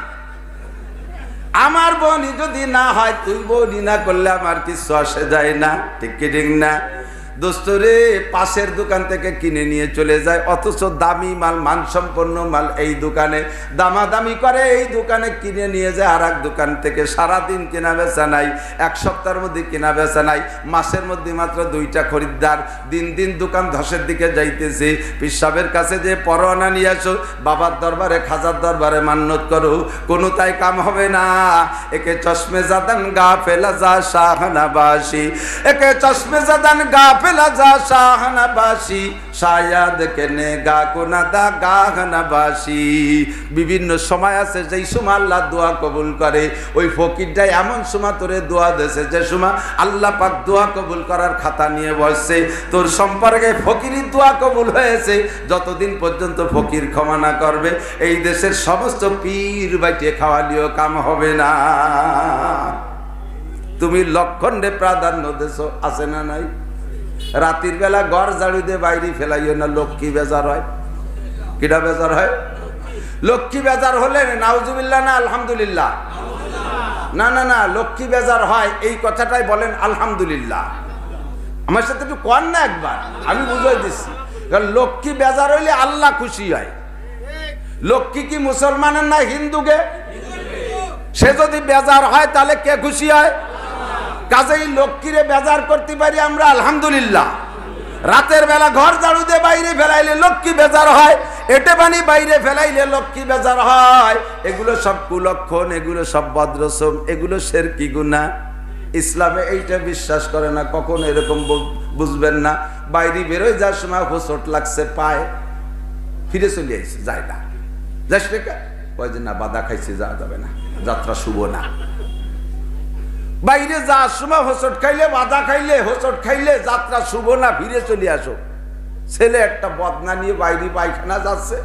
আমার বনি যদি না হয়, তুই বনি না করলে আমার কিছু আসে যায় না। ঠিক কি ঠিক না? দোস্তরে পাশের দোকান থেকে কিনে নিয়ে চলে যায়, অথচ দামি মাল, মানসম্পন্ন মাল এই দোকানে দামাদামি করে, এই দোকানে কিনে নিয়ে যায় আর এক দোকান থেকে। সারাদিন কেনা বেচা নাই, 1 সপ্তাহের মধ্যে কেনা বেচা নাই, মাসের মধ্যে মাত্র 2টা খরিদ্দার। দিন দিন দোকান ধসের দিকে যাইতেছে। পিসাবের কাছে যে পরোয়ানা নিয়ে আসো, বাবার দরবারে, খাজার দরবারে মান্নত করো, কোনো তাই কাম হবে না। একে চশমে জাদান গা ফেলা যা শাহনাবাসী, একে চশমে জাদান গা ফেলা যা শাহনাবাসী, শায়াদ কেনে গা কোনাদা গাহনাবাসী। বিভিন্ন সময় আছে যেই সময় আল্লাহ দোয়া কবুল করে। ওই ফকিরটাই এমন সময় তোরে দোয়া দেছে যে সময় আল্লাহ পাক দোয়া কবুল করার খাতা নিয়ে বসছে। তোর সম্পর্কে ফকিরের দোয়া কবুল হয়েছে, যতদিন পর্যন্ত ফকির ক্ষমা না করবে এই দেশের সমস্ত পীর বাইটে খাওয়ালিও কাম হবে না। তুমি লক্ষণে প্রাধান্য দেছো, আছে না নাই? রাতের বেলা ঘর ঝাড়ু দিয়ে বাইরে ফেলাইও না, লক্ষ্মী বেজার হয়। কিটা বেজার হয়? লক্ষ্মী বেজার হলে নাউজুবিল্লাহ না আলহামদুলিল্লাহ? না না না, লক্ষ্মী বেজার হয় এই কথাটাই বলেন আলহামদুলিল্লাহ। আমার সাথে একটু কর না একবার, আমি বুঝাই দিচ্ছি। কারণ লক্ষ্মী বেজার হইলে আল্লাহ খুশি হয়। লক্ষ্মী কি মুসলমানের না হিন্দুকে? সে যদি বেজার হয় তাহলে কে খুশি হয়? কাজেই লক্ষ্মীরে বেজার করতে পারি আমরা আলহামদুলিল্লাহ। রাতের বেলা ঘর ঝাড়ু দিয়ে বাইরে ফেলাইলে লক্ষ্মী বেজার হয়, এটে পানি বাইরে ফেলাইলে লক্ষ্মী বেজার হয়। এগুলো সব কুলক্ষণ, এগুলো সব বদরসম, এগুলো শিরকি গুনাহ। ইসলামে এইটা বিশ্বাস করে না, কখনো এরকম বুঝবেন না। বাইরে বেরোয় যাওয়ার সময় হোঁচট লাগছে পায়ে, ফিরে চলে আইছে, যায় না। যাস রেখা কয় যে না, বাধা খাইছে, যাওয়া যাবে না, যাত্রা শুভ না। বাইরে যাওয়ার সময় হোঁচট খাইলে, বাধা খাইলে, হোঁচট খাইলে যাত্রা শুভ না, ফিরে চলে আসো। ছেলে একটা বদনা নিয়ে বাইরে পায়খানা যাচ্ছে,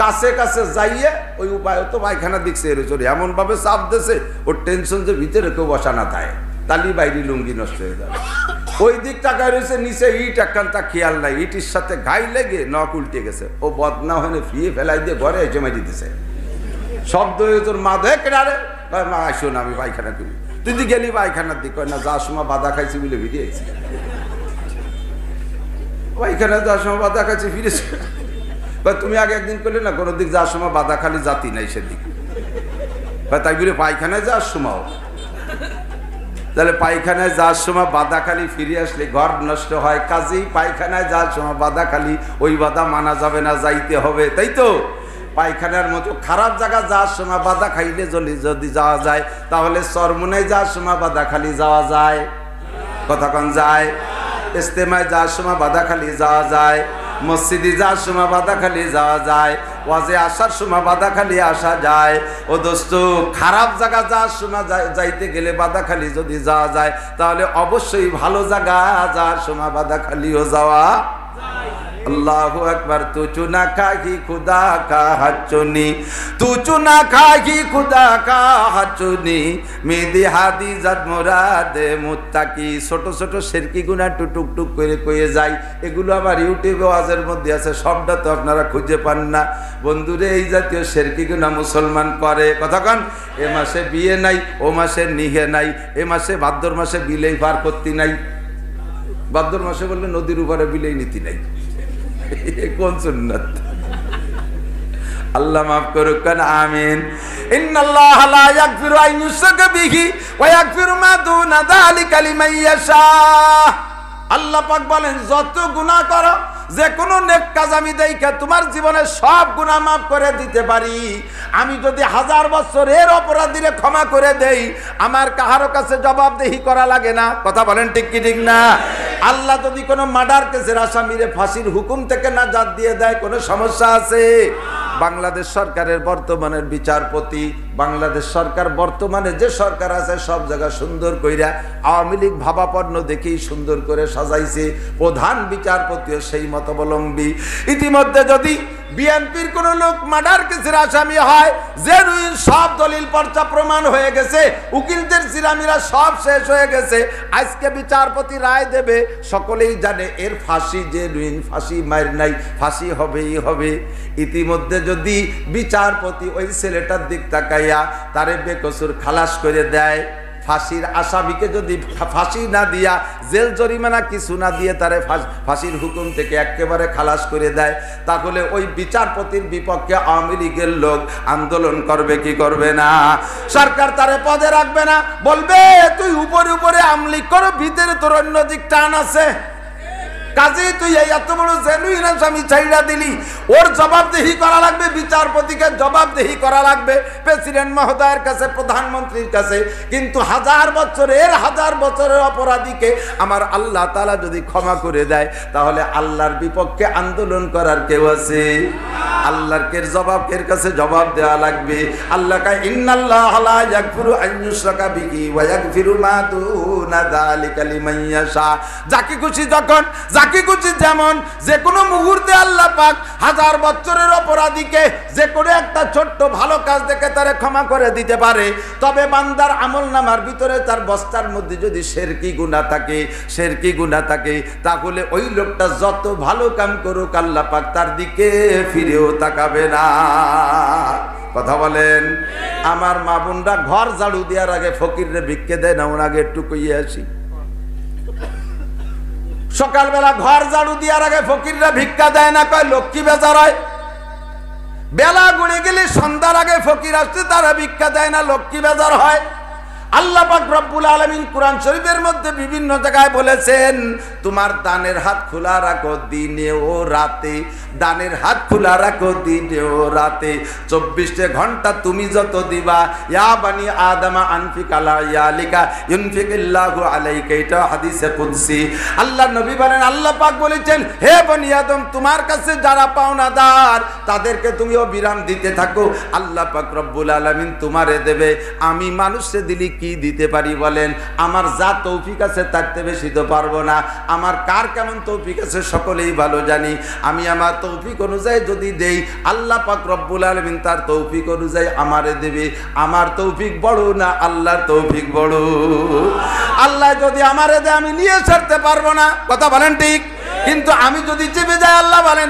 কাছে কাছে যাইয়ে ওই উপায় তো পায়খানা দিচ্ছে, এর চলে এমন ভাবে চাপ দিছে, ওর টেনশন যে ভিতরে কেউ বসা না থাকে, তালি বাইরে লুঙ্গি নষ্ট হয়ে যাবে। ওই দিক টাকায় রয়েছে, নিচে ইট একখানটা খেয়াল নাই, ইটির সাথে ঘাই লেগে নখ উল্টে গেছে। ও বদনা হয়ে ফিয়ে ফেলাই দিয়ে ঘরে এসে মারি দিতেছে। শব্দ তোর মা দেখে রে, মা আসো না, আমি পায়খানা করি। তুই তুই গেলি পায়খানার দিক, না যাওয়ার সময় বাধা খাইছি বলে ফিরিয়েছি, পায়খানা যাওয়ার সময় বাধা খাইছি ফিরেছি। তুমি আগে একদিন করলে না, কোনো দিক যাওয়ার সময় বাধা খালি জাতি নাই সেদিক, তাই বলে পায়খানায় যাওয়ার সময়, তাহলে পায়খানায় যাওয়ার সময় বাধা খালি ফিরে আসলে ঘর নষ্ট হয়। কাজেই পায়খানায় যাওয়ার সময় বাধা খালি, ওই বাধা মানা যাবে না, যাইতে হবে, তাই তো। পায়খানার মতো খারাপ জায়গা যাওয়ার সময় বাধা খাইলে যদি যাওয়া যায়, তাহলে চরমোনায় যাওয়ার সময় বাধা খালি যাওয়া যায়, কতক্ষণ যায়। ইস্তেমায় যাওয়ার সময় বাধা খালি যাওয়া যায়, মসজিদে যাওয়ার সময় বাধা খালি যাওয়া যায়, ওয়াজে আসার সময় বাধা খালি আসা যায়। ও দোস্ত, খারাপ জায়গা যাওয়ার সময় যাইতে গেলে বাধা খালি যদি যাওয়া যায়, তাহলে অবশ্যই ভালো জায়গা যাওয়ার সময় বাধা খালিও যাওয়া। अल्लाहु अकबर। तू चुना खाही खुदा का हचुनी, तू चुना खाही खुदा का हचुनी, मेदी हादी जात मुरादे मुत्ताकी। ছোট ছোট শিরকি গুনাহ টুক টুক করে কয়ে যায়, এগুলো আবার ইউটিউবে ওয়াজের মধ্যে আছে, সবটা তো আপনারা খুঁজে পান না। বন্ধুরে, এই জাতীয় শিরকি গুনাহ মুসলমান করে, কতক্ষণ এ মাসে বিয়ে নাই, ও মাসে নিহে নাই, এ মাসে ভাদ্র মাসে বিলেই পার করতে নাই। ভাদ্র মাসে বললে নদীর উপরে বিলেই নীতি নাই, কোন সুন্নাত? আল্লাহ মাফ করুক, আমিন। ইন্নাল্লাহ লা ইয়াগফিরু আন ইউশরাকা বিহি ওয়া ইয়াগফিরু মা দুনা যালিকা লিমান ইয়াশা। আল্লাহ পাক বলেন, যত গুনাহ করো, যে কোনো নেক কাজ আমি দেইখা তোমার জীবনের সব গুনাহ মাফ করে দিতে পারি। আমি যদি 1000 বছরের অপরাধীরে ক্ষমা করে দেই, আমার কাহারো কাছে জবাবদিহি করা লাগে না। কথা বলেন ঠিক কি ঠিক না? আল্লাহ যদি কোনো মার্ডার কেসের আসামিরে ফাঁসির হুকুম থেকে নাজাত দিয়ে দেয়, কোনো সমস্যা আছে? বাংলাদেশ সরকারের বর্তমানের বিচারপতি, বাংলাদেশ সরকার বর্তমানে যে সরকার আছে, সব জায়গা সুন্দর কইরা আওয়ামী লীগ ভাবাপন্ন দেখেই সুন্দর করে সাজাইছে। প্রধান বিচারপতিও সেই মতাবলম্বী। ইতিমধ্যে যদি বিএনপির কোন লোক মার্ডার কেসের আসামি হয়, জেনুইন সব দলিল পর্চা প্রমাণ হয়ে গেছে, উকিলদের জিরামিরা সব শেষ হয়ে গেছে, আজকে বিচারপতি রায় দেবে, সকলেই জানে এর ফাঁসি জেনুইন, ফাঁসি মার নাই, ফাঁসি হবেই হবে। ইতিমধ্যে যদি বিচারপতি ওই ছেলেটার দিক তাকাইয়া তারে বেকসুর খালাস করে দেয়, ফাঁসির আসামিকে যদি ফাঁসি না দিয়া, জেল জরিমানা কিছু না দিয়ে তারে ফাঁসির হুকুম থেকে একেবারে খালাস করে দেয়, তাহলে ওই বিচারপতির বিপক্ষে আওয়ামী লীগের লোক আন্দোলন করবে কি করবে না? সরকার তারে পদে রাখবে না, বলবে তুই উপরে উপরে আওয়ামী লীগ করো, ভিতরে তোর অন্য দিক টান আছে। কাজেই তুই এই এত বড় জেনুইন আসামি ছাইড়া দিলি, ওর জবাবদিহি করা লাগবে, বিচারপতিকে জবাবদিহি করা লাগবে প্রেসিডেন্ট মহোদয়ের কাছে, প্রধানমন্ত্রীর কাছে। কিন্তু 1000 বছরের অপরাধীকে আমার আল্লাহ তাআলা যদি ক্ষমা করে দেয়, তাহলে আল্লাহর বিপক্ষে আন্দোলন করার কেউ আছে? আল্লাহর জবাবের কাছে জবাব দেওয়া লাগবে। আল্লাহ কয়, ইন্নাল্লাহা লা ইয়াগফিরু আন ইউশরাকা বিহি ওয়া ইয়াগফিরু মা দুনা যালিকা লিমান ইয়াশা। যাকে খুশি যখন, যাকে খুশি যেমন, যে কোনো মুহূর্তে আল্লাহ পাক 1000 বছরের অপরাধীকে যে কোনো একটা ছোট্ট ভালো কাজ দেখে তারে ক্ষমা করে দিতে পারে। তবে বান্দার আমলনামার ভিতরে তার বস্তার মধ্যে যদি শিরকি গুনাহ থাকে, তাহলে ওই লোকটা যত ভালো কাম করুক, আল্লাহ পাক তার দিকে ফিরেও তাকাবে না। কথা বলেন? আমার মা বোনরা ঘর ঝাড়ু দেওয়ার আগে ফকিররে ভিক্ষে দেয় না, ওর আগে একটু কইয়ে আসি। সকালবেলা ঘর ঝাড়ু দেওয়ার আগে ফকিররা ভিক্ষা দেয় না, কয় লক্ষ্মী বেজার হয়। বেলা গুড়ে গেলে সন্ধ্যার আগে ফকির আসছে, তারা ভিক্ষা দেয় না, লক্ষ্মী বেজার হয়। আল্লাহ পাক রব্বুল আলামিন কোরআন শরীফের মধ্যে বিভিন্ন জায়গায় বলেছেন, তোমার দানের হাত খোলা রাখো দিনে ও রাতে, দানের হাত খোলা রাখো দিনে ও রাতে, 24 ঘন্টা তুমি যত দিবা। ইয়া বানি আদমা আনফিক আলা ইয়ালিকা ইউনফিকিল্লাহু আলাইকা, এটা হাদিসে কুদসি। আল্লাহ নবী বলেন, আল্লাহ পাক বলেছেন, হে বনি আদম, তোমার কাছে যারা পাওনাদার তাদেরকে তুমি অবিরাম দিতে থাকো, আল্লাহ পাক রব্বুল আলামিন তোমারে দেবে। আমি মানুষে দিলি কি দিতে পারি বলেন? আমার যা তৌফিক আছে তার থেকে বেশি তো পারবো না। আমার কার কেমন তৌফিক আছে সকলেই ভালো জানি। আমি আমার তৌফিক অনুযায়ী যদি দেই, আল্লাহ পাক রব্বুল আলামিন তার তৌফিক অনুযায়ী আমারে দেবে। আমার তৌফিক বড় না আল্লাহর তৌফিক বড়? আল্লাহ যদি আমারে দেয় আমি নিয়ে ছাড়তে পারবো না, কথা বলেন ঠিক? কিন্তু আমি যদি চেপে যাই, আল্লাহ বলেন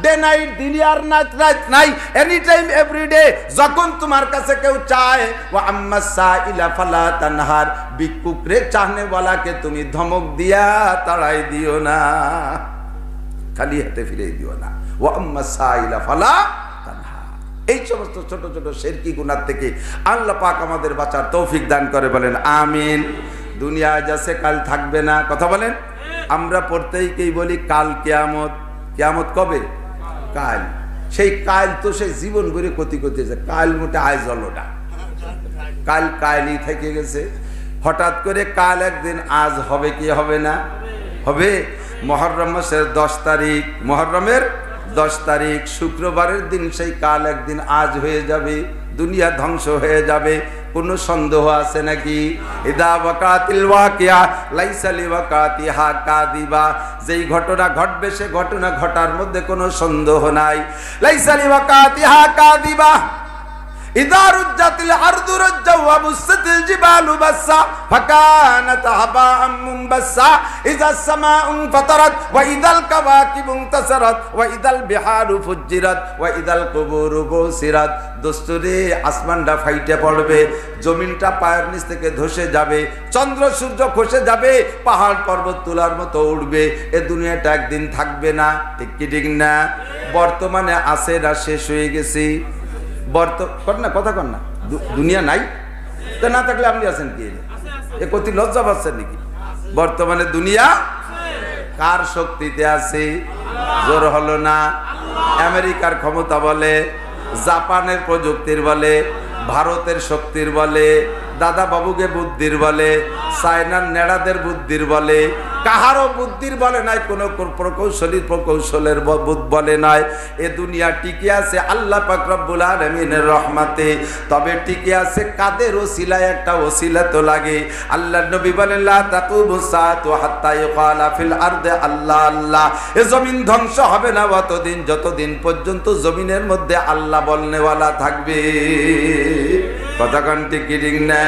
ডে নাইট, দিন আর রাত নাই, এনি টাইম এভরি ডে, যখন তোমার কাছে কেউ চায়, ও আম্মা সাইলা ফালা তানহার, ভিক্ষুকরে চাহনেওয়ালাকে তুমি ধমক দিয়া তাড়াই দিও না, খালি হাতে ফিরে দিও না। ও আম্মা সাইলা ফালা তানহার। এই সমস্ত ছোট ছোট শিরকি গুনাহ থেকে আল্লাহ পাক আমাদের বাঁচার তৌফিক দান করে, বলেন আমিন। দুনিয়া যাচ্ছে কাল থাকবে না, কথা বলেন। আমরা প্রত্যেকেই বলি কাল কিয়ামত। কিয়ামত কবে? কাল। সেই কাল তো সেই জীবন ভরে ক্ষতি করতেছে, কাল মোটে আজ হলো না, কাল কালই থেকে গেছে। হঠাৎ করে কাল একদিন আজ হবে কি হবে না? হবে। মুহররম মাসের 10 তারিখ, মুহররমের 10 তারিখ শুক্রবারের দিন সেই কাল একদিন আজ হয়ে যাবে, দুনিয়া ধ্বংস হয়ে যাবে। কোন সন্দেহ আছে নাকি? ইদা ওয়াকাতিল ওয়াকিয়া লাইসা লিওয়াকাতিহা কাযিবা, যেই ঘটনা ঘটবে সে ঘটনা ঘটার মধ্যে কোনো সন্দেহ নাই। লাইসা লিওয়াকাতিহা কাযিবা, ইদা রুজ্জাতিল আরদু রাজ্জা ওয়া বুসাতিল জিবালু বাসসা ফাকানাত হাবাআম মুনবাসসা, ইযাস সামাউ ফাতারাত ওয়া ইযাল কাওয়াকিবু ইনতাসারাত ওয়া ইযাল বিহারু ফুজ্জিরাত ওয়া ইযাল কুবুরু বুসিরাত। দোস্তরে, আসমানটা ফাইটে পড়বে, জমিনটা পায়ের নিচ থেকে ধসে যাবে, চন্দ্র সূর্য খসে যাবে, পাহাড় পর্বত তুলার মতো উঠবে। এ দুনিয়াটা একদিন থাকবে না, ঠিক কি ঠিক না? বর্তমানে আছে না শেষ হয়ে গেছে? কথা কর না, দুনিয়া নাই তো, না থাকলে আপনি আছেন কি? এ কতি লজ্জা পাচ্ছেন নাকি? বর্তমানে দুনিয়া কার শক্তিতে আছে? জোর হলো না? আমেরিকার ক্ষমতা বলে, জাপানের প্রযুক্তির বলে, ভারতের শক্তির বলে, দাদা বাবুকে বুদ্ধির বলে, চায়নার নেড়াদের বুদ্ধির বলে, কাহারও বুদ্ধির বলে নাই, কোন প্রকৌশলের বলে নাই। এ দুনিয়া টিকে আছে আল্লাহ পাক রব্বুল আলামিনের রহমতে। তবে টিকে আছে কাদের ওসিলায়? একটা ওসিলা তো লাগে। আল্লাহর নবী বলেন, লা তাকুমু সাআতু হাত্তা ইউকালা ফিল আরদি আল্লাহ আল্লাহ। এ জমিন ধ্বংস হবে না অতদিন যতদিন পর্যন্ত জমিনের মধ্যে আল্লাহ বলনেওয়ালা থাকবে। কথা কান্তি কিরিং না?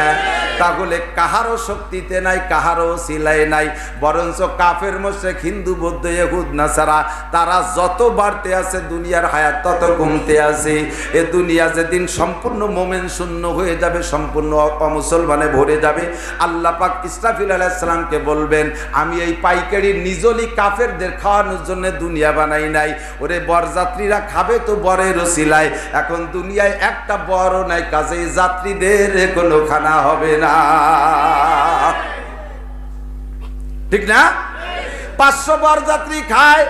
তাহলে কাহারও শক্তিতে নাই, কাহারও সিলাই নাই, বরঞ্চ কাফের মুশরিক হিন্দু বৌদ্ধ ইহুদ নাসারা তারা যত বাড়তে আছে দুনিয়ার হায়াত তত কমতে আছে। এ দুনিয়া যেদিন সম্পূর্ণ মোমেন শূন্য হয়ে যাবে, সম্পূর্ণ অমুসলমানে ভরে যাবে, আল্লাহ পাক ইসরাফিল আলাইহিস সালামকে বলবেন, আমি এই পাইকারি নিজলি কাফেরদের খাওয়ানোর জন্য দুনিয়া বানাই নাই। ওরে বরযাত্রীরা খাবে তো বরের ওসিলায়, এখন দুনিয়ায় একটা বরও নাই, কাজেই যাত্রীদের কোনো খানা হবে না, ঠিক না? 500 বরযাত্রী খায়,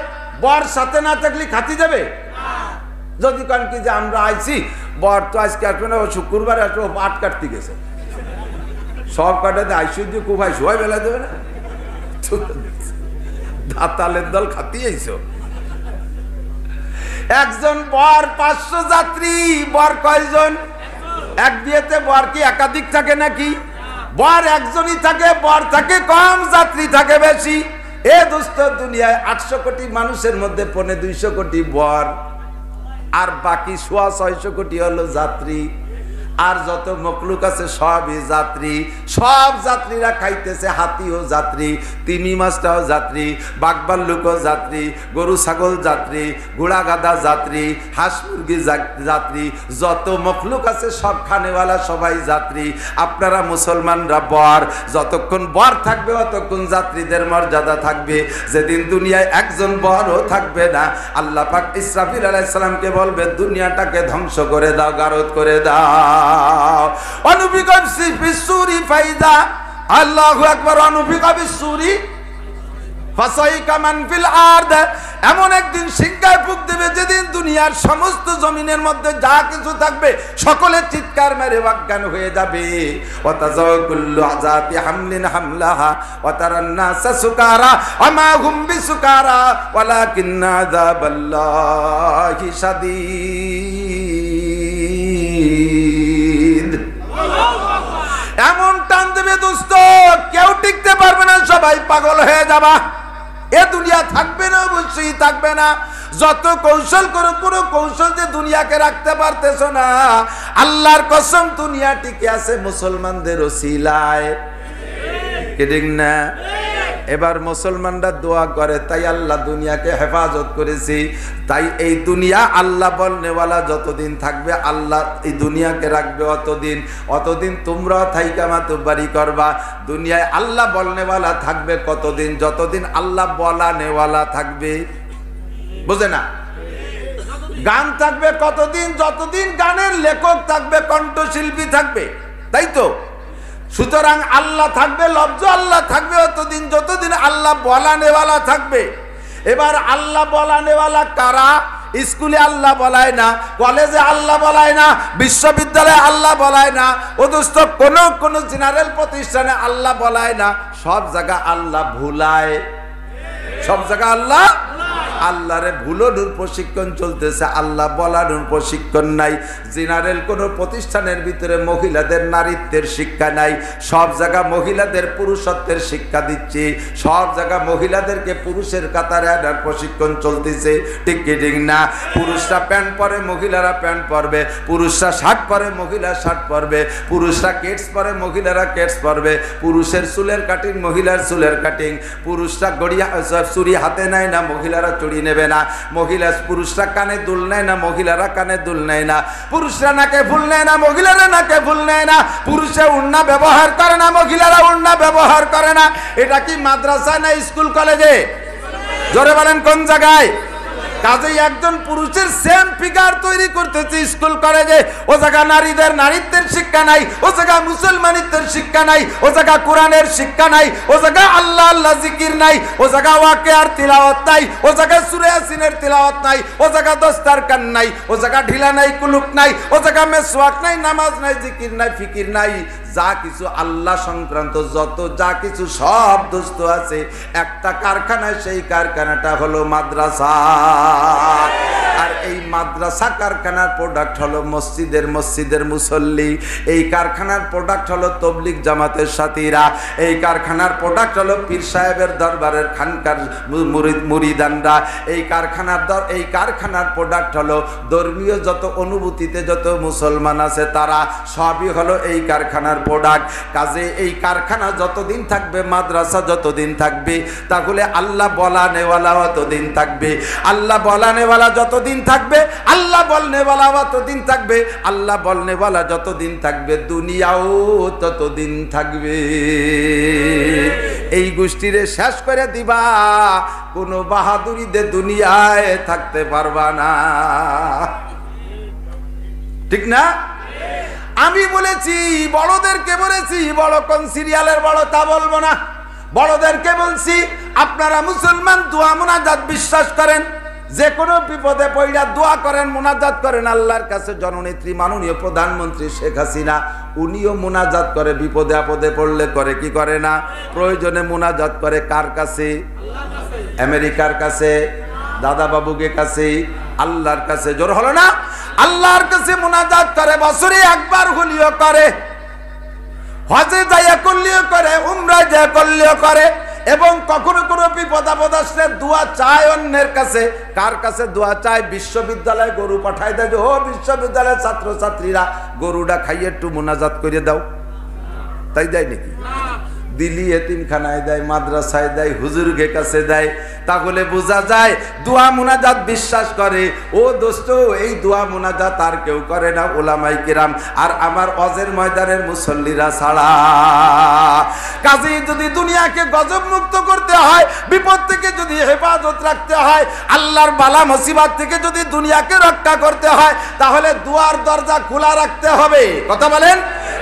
বর সাথে না থাকলে খাতি যাবে? যদি কারণ কি যে আমরা আইছি, বর তো আজকে আসবে না, শুক্রবার আসবে, পাট কাটতে গেছে, সব কাটাতে আইসুর্য খুব হয়, সবাই বেলা দেবে না, দাতালের দল খাতি আইছো। একজন বর 500 যাত্রী, বর কয়জন? এক বিয়েতে বর কি একাধিক থাকে নাকি? বর একজনই থাকে, বর থাকে কম, যাত্রী থাকে বেশি। এ দোস্ত, দুনিয়ায় 800 কোটি মানুষের মধ্যে 250 কোটি বর, আর বাকি 600 কোটি হলো যাত্রী। আর যত মখলুক আছে সবই যাত্রী। সব যাত্রীরা খাইতেছে, হাতিও যাত্রী, তিমি মাছটাও যাত্রী, বাঘবাল্লুকও যাত্রী, গরু ছাগল যাত্রী, ঘোড়া গাধা যাত্রী, হাঁস মুরগি যাত্রী, যত মখলুক আছে সব খানেওয়ালা সবাই যাত্রী। আপনারা মুসলমানরা বর, যতক্ষণ বর থাকবে অতক্ষণ যাত্রীদের মর্যাদা থাকবে। যেদিন দুনিয়ায় একজন বরও থাকবে না, আল্লাহ পাক ইসরাফিল আলাইহিস সালামকে বলবে, দুনিয়াটাকে ধ্বংস করে দাও, গারদ করে দাও। অনুফিকা ফিসসুরি ফাইদা আল্লাহু আকবার অনুফিকা ফিসসুরি ফাসাইকা মান ফিল আরদ এমন একদিন সিংহায় ফুঁক দেবে যেদিন দুনিয়ার সমস্ত জমিনের মধ্যে যা কিছু থাকবে সকলে চিৎকার মেরে অজ্ঞান হয়ে যাবে ওয়াতাযাউ কুল্লু আযাতি হামলিন হামলাহা ওয়া তারান নাসা সুকারা ওয়া মা হুম বিসুকারা ওয়ালাকিন্না আযাবাল্লাহি শাদীদ এমন টান দেবে দোস্ত কেউ টিকতে পারবে না সবাই পাগল হয়ে যাবা এ দুনিয়া থাকবে না অবশ্যই থাকবে না যত কৌশল করো কোনো কৌশল যে দুনিয়াকে রাখতে পারতেছো না আল্লাহর কসম দুনিয়া টিকে আছে মুসলমানদের ওসিলায় ঠিক না এবার মুসলমানরা দোয়া করে তাই আল্লাহ দুনিয়াকে হেফাজত করেছি তাই এই দুনিয়া আল্লাহ বলনেওয়ালা যতদিন থাকবে আল্লাহ এই দুনিয়াকে রাখবে অতদিন তোমরা থাইকা মাতব্বারি করবা দুনিয়ায় আল্লাহ বলনেওয়ালা থাকবে কতদিন যতদিন আল্লাহ বলা নেওয়ালা থাকবে বুঝে না গান থাকবে কতদিন যতদিন গানের লেখক থাকবে কণ্ঠশিল্পী থাকবে তাই তো সুতরাং আল্লাহ থাকবে লফজ আল্লাহ থাকবে অতদিন যতদিন আল্লাহ বলানেওয়ালা থাকবে এবার আল্লাহ বলানেওয়ালা কারা স্কুলে আল্লাহ বলায় না কলেজে আল্লাহ বলায় না বিশ্ববিদ্যালয়ে আল্লাহ বলায় না ও দোস্ত কোন জেনারেল প্রতিষ্ঠানে আল্লাহ বলায় না সব জায়গা আল্লাহ ভুলায় সব জায়গা আল্লাহরে ভুলানোর প্রশিক্ষণ চলতেছে আল্লাহ বলানোর প্রশিক্ষণ নাই জেনারেল কোন প্রতিষ্ঠানের ভিতরে মহিলাদের নারীত্বের শিক্ষা নাই সব জায়গা মহিলাদের পুরুষত্বের শিক্ষা দিচ্ছে সব জায়গা মহিলাদেরকে পুরুষের কাতারে আনার প্রশিক্ষণ চলতেছে ঠিক কি ঠিক না পুরুষরা প্যান্ট পরে মহিলারা প্যান্ট পরবে পুরুষরা শার্ট পরে মহিলা শার্ট পরবে পুরুষরা কেটস পরে মহিলারা কেটস পরবে পুরুষের চুলের কাটিং মহিলার চুলের কাটিং পুরুষরা গড়িয়া চুরি হাতে নেয় না মহিলারা চুরি নেবে না মহিলা পুরুষরা কানে দুল নেয় না মহিলারা কানে দুল নেয় না পুরুষরা নাকে ফুল নেয় না মহিলারা নাকে ফুল নেয় না পুরুষে উন্না ব্যবহার করে না মহিলারা উন্না ব্যবহার করে না এটা কি মাদ্রাসা না স্কুল কলেজে জোরে বলেন কোন জায়গায় কাজেই একজন পুরুষের সেম ফিগার তৈরি করতেছে স্কুল কলেজে ও জায়গা নারীদের নারীত্বের শিক্ষা নাই ও জায়গা মুসলমানিত্বের শিক্ষা নাই ও জায়গা কোরআনের শিক্ষা নাই ও জায়গা আল্লাহ আল্লাহ জিকির নাই ও জায়গা ওয়াকিয়ার তিলাওয়াত নাই ও জায়গা সূরা ইয়াসিনের তিলাওয়াত নাই ও জায়গা দস্তারখান নাই ও জায়গা ঢিলা নাই কুলুক নাই ও জায়গা মেসওয়াক নাই নামাজ নাই জিকির নাই ফিকির নাই যা কিছু আল্লাহ সংক্রান্ত যত যা কিছু সব দোস্ত আছে একটা কারখানা সেই কারখানাটা হলো মাদ্রাসা আর এই মাদ্রাসা কারখানার প্রোডাক্ট হলো মসজিদের মুসল্লি এই কারখানার প্রোডাক্ট হলো তবলিগ জামাতের সাথীরা এই কারখানার প্রোডাক্ট হলো পীর সাহেবের দরবারের খানকার মুরিদানরা এই কারখানার প্রোডাক্ট হলো ধর্মীয় যত অনুভূতিতে যত মুসলমান আছে তারা সবই হলো এই কারখানার প্রোডাক্ট কাজে এই কারখানা যতদিন থাকবে মাদ্রাসা যতদিন থাকবে তাহলে আল্লাহ বলা নেওয়ালা ততদিন থাকবে আল্লাহ বলা নেওয়ালা যতদিন থাকবে আল্লাহ বলনেওয়ালা ততদিন থাকবে আল্লাহ বলনেওয়ালা যতদিন থাকবে দুনিয়াও ততদিন থাকবে এই গোষ্ঠীরে শেষ করে দিবা কোনো বাহাদুরিতে দুনিয়ায় থাকতে পারবা না ঠিক না আমি বলেছি বড়দেরকে বলেছি বড় কোন সিরিয়ালের বড় তা বলবো না বড়দেরকে বলছি আপনারা মুসলমান দোয়া মুনাজাত বিশ্বাস করেন যে কোনো বিপদে পড়িয়া দোয়া করেন মুনাজাত করেন আল্লাহর কাছে জননেত্রী মাননীয় প্রধানমন্ত্রী শেখ হাসিনা উনিও মুনাজাত করে বিপদে আপদে পড়লে করে কি করে না প্রয়োজনে মুনাজাত করে কার কাছে আমেরিকার কাছে দাদা বাবুকে কাছে আল্লাহর কাছে জোর হলো না আল্লাহর কাছে মুনাজাত করে বছরে একবার হলিও করে হজে যাইয়া করলেও করে উমরায় যাইয়া করলেও করে এবং কখনো কোনো বিপদ আপদ আসলে দোয়া চায় অন্যের কাছে কার কাছে দোয়া চায় বিশ্ববিদ্যালয়ে গরু পাঠায় দেয় যে ও বিশ্ববিদ্যালয়ের ছাত্রছাত্রীরা গরুটা খাইয়ে একটু মুনাজাত করে দাও তাই দেয় নাকি দিলি এতিমখানায় দেয়, মাদ্রাসায় দেয়, হুজুরকে কাছে দেয়, তাহলে বোঝা যায় দোয়া মুনাজাত বিশ্বাস করে। ও দোস্ত, এই দোয়া মুনাজাত আর কেউ করে না, ওলামাই কিরাম আর আমার অজের ময়দানের মুসল্লিরা ছাড়া। কাজেই যদি দুনিয়াকে গজব মুক্ত করতে হয়, বিপদ থেকে যদি হেফাজত রাখতে হয়, আল্লাহর বালা মুসিবত থেকে যদি দুনিয়াকে রক্ষা করতে হয়, তাহলে দুয়ার দরজা খোলা রাখতে হবে। কথা বলেন,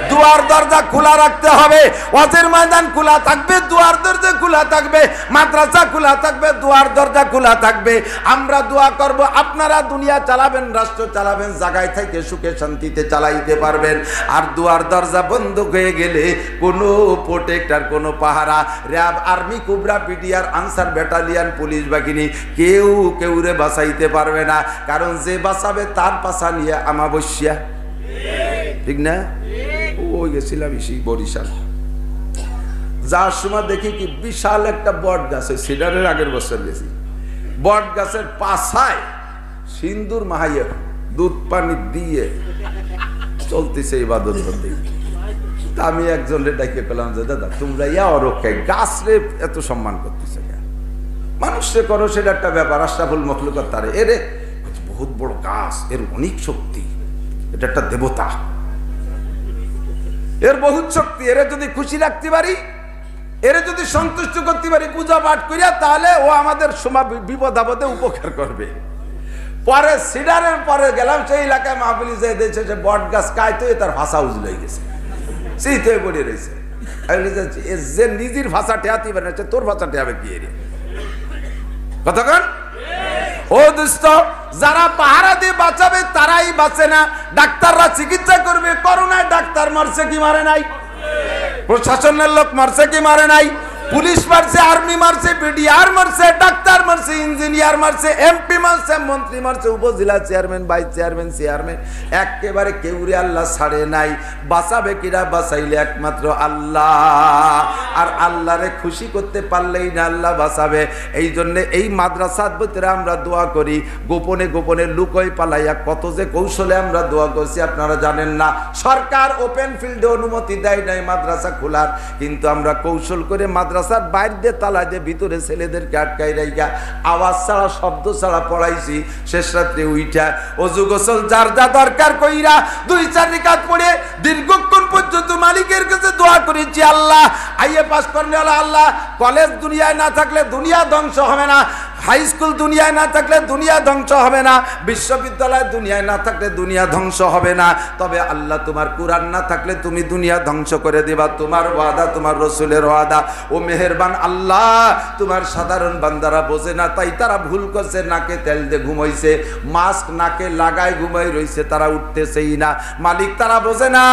দুয়ার দরজা খোলা রাখতে হবে। ওয়াজের ময়দান খোলা থাকবে, দুয়ার দরজা খোলা থাকবে, মাদ্রাসা খোলা থাকবে, দুয়ার দরজা খোলা থাকবে। আমরা দোয়া করব, আপনারা দুনিয়া চালাবেন, রাষ্ট্র চালাবেন, জায়গায় থেকে সুখে শান্তিতে চালাইতে পারবেন। আর দুয়ার দরজা বন্ধ হয়ে গেলে কোনো প্রোটেক্টর, কোনো পাহারা, র্যাব, আর্মি, কুবরা, পিটিআর, আনসার ব্যাটালিয়ান, পুলিশ বাহিনী কেউ কেউরে বাঁচাইতে পারবে না। কারণ যে বাঁচাবে তার পাশা নিয়ে আমাবস্যা, ঠিক না? ওই গেছিলাম বরিশাল, যার সময় দেখি কি বিশাল একটা বট গাছ, ওই সিডারের আগের বছর গেছি, বট গাছের পাশায় সিন্দুর মাহাইয়ে দুধ পানি দিয়ে চলতেছে ইবাদত বন্দি। তা আমি একজনরে ডাকে পেলাম যে দাদা তোমরা ইয়া অরক্ষায় গাছ রে এত সম্মান করতেছে কেন? মানুষে করো সেটা একটা ব্যাপার, আশরাফুল মখলুকাত তারে এরে বহুত বড় গাছ, এর অনেক শক্তি, এটা একটা দেবতা, এর বহুত শক্তি, এর যদি খুশি রাখতে পারি, এর যদি সন্তুষ্ট করতে পারি পূজা পাঠ করিয়া, তাহলে ও আমাদের সময় বিপদ আপদে উপকার করবে। পরে সিডারের পরে গেলাম সেই এলাকায়, মাহফিলি যে দিয়েছে সে বট গাছ কায়তো তার ভাষা উজল হয়ে গেছে, শীত হয়ে পড়ে রয়েছে। যে নিজের ভাষা ঠেয়াতে পারে না, তোর ভাষা ঠেয়াবে কি এর কতক্ষণ? ও দোস্ত, যারা পাহারা দিয়ে বাঁচাবে তারাই বাঁচে না। ডাক্তাররা চিকিৎসা করবে, করোনায় ডাক্তার মারছে কি মারে নাই? প্রশাসনের লোক মারছে কি মারে নাই? পুলিশ মারছে, আর্মি মারছে, বিডিআর মারছে, ডাক্তার মারছে, ইঞ্জিনিয়ার মারছে, এমপি মারছে, মন্ত্রী মারছে, উপজেলা চেয়ারম্যান, ভাইস চেয়ারম্যান, চেয়ারম্যান, একেবারে কেউরে আল্লাহ ছাড়ে নাই। বাঁচাবে কিরা? বাঁচাইলে একমাত্র আল্লাহ। আর আল্লাহরে খুশি করতে পারলেই না আল্লাহ বাঁচাবে। এই জন্য এই মাদ্রাসার ভিতরে আমরা দোয়া করি, গোপনে গোপনে লুকোয় পালাইয়া কত যে কৌশলে আমরা দোয়া করছি আপনারা জানেন না। সরকার ওপেন ফিল্ডে অনুমতি দেয় নাই মাদ্রাসা খোলার, কিন্তু আমরা কৌশল করে মাদ্রাসার বাইরে দিয়ে তালা দিয়ে ভিতরে ছেলেদেরকে আটকাই রাইগা আওয়াজ ছাড়া, শব্দ ছাড়া পড়াইছি। শেষ রাত্রে উইঠা অজু গোসল যার যা দরকার কইরা 2-4 রাকাত পড়ে দীর্ঘক্ষণ পর্যন্ত মালিকের কাছে দোয়া করেছি, আল্লাহ আইএ পাস করলে আল্লাহ, কলেজ দুনিয়ায় না থাকলে দুনিয়া ধ্বংস হবে না, হাই স্কুল দুনিয়ায় না থাকলে দুনিয়া ধ্বংস হবে না, বিশ্ববিদ্যালয় দুনিয়ায় না থাকলে দুনিয়া ধ্বংস হবে না। তবে আল্লাহ তোমার কুরআন না থাকলে তুমি দুনিয়া ধ্বংস করে দিবা। তোমার ওয়াদা, তোমার রসুলের ওয়াদা। ও মেহেরবান আল্লাহ, তোমার সাধারণ বান্দারা বোঝে না, তাই তারা ভুল করছে, নাকে তেল দিয়ে ঘুমাইছে, মাস্ক নাকে লাগায় ঘুমাই রইছে, তারা উঠতেছেই না। মালিক তারা বোঝে না,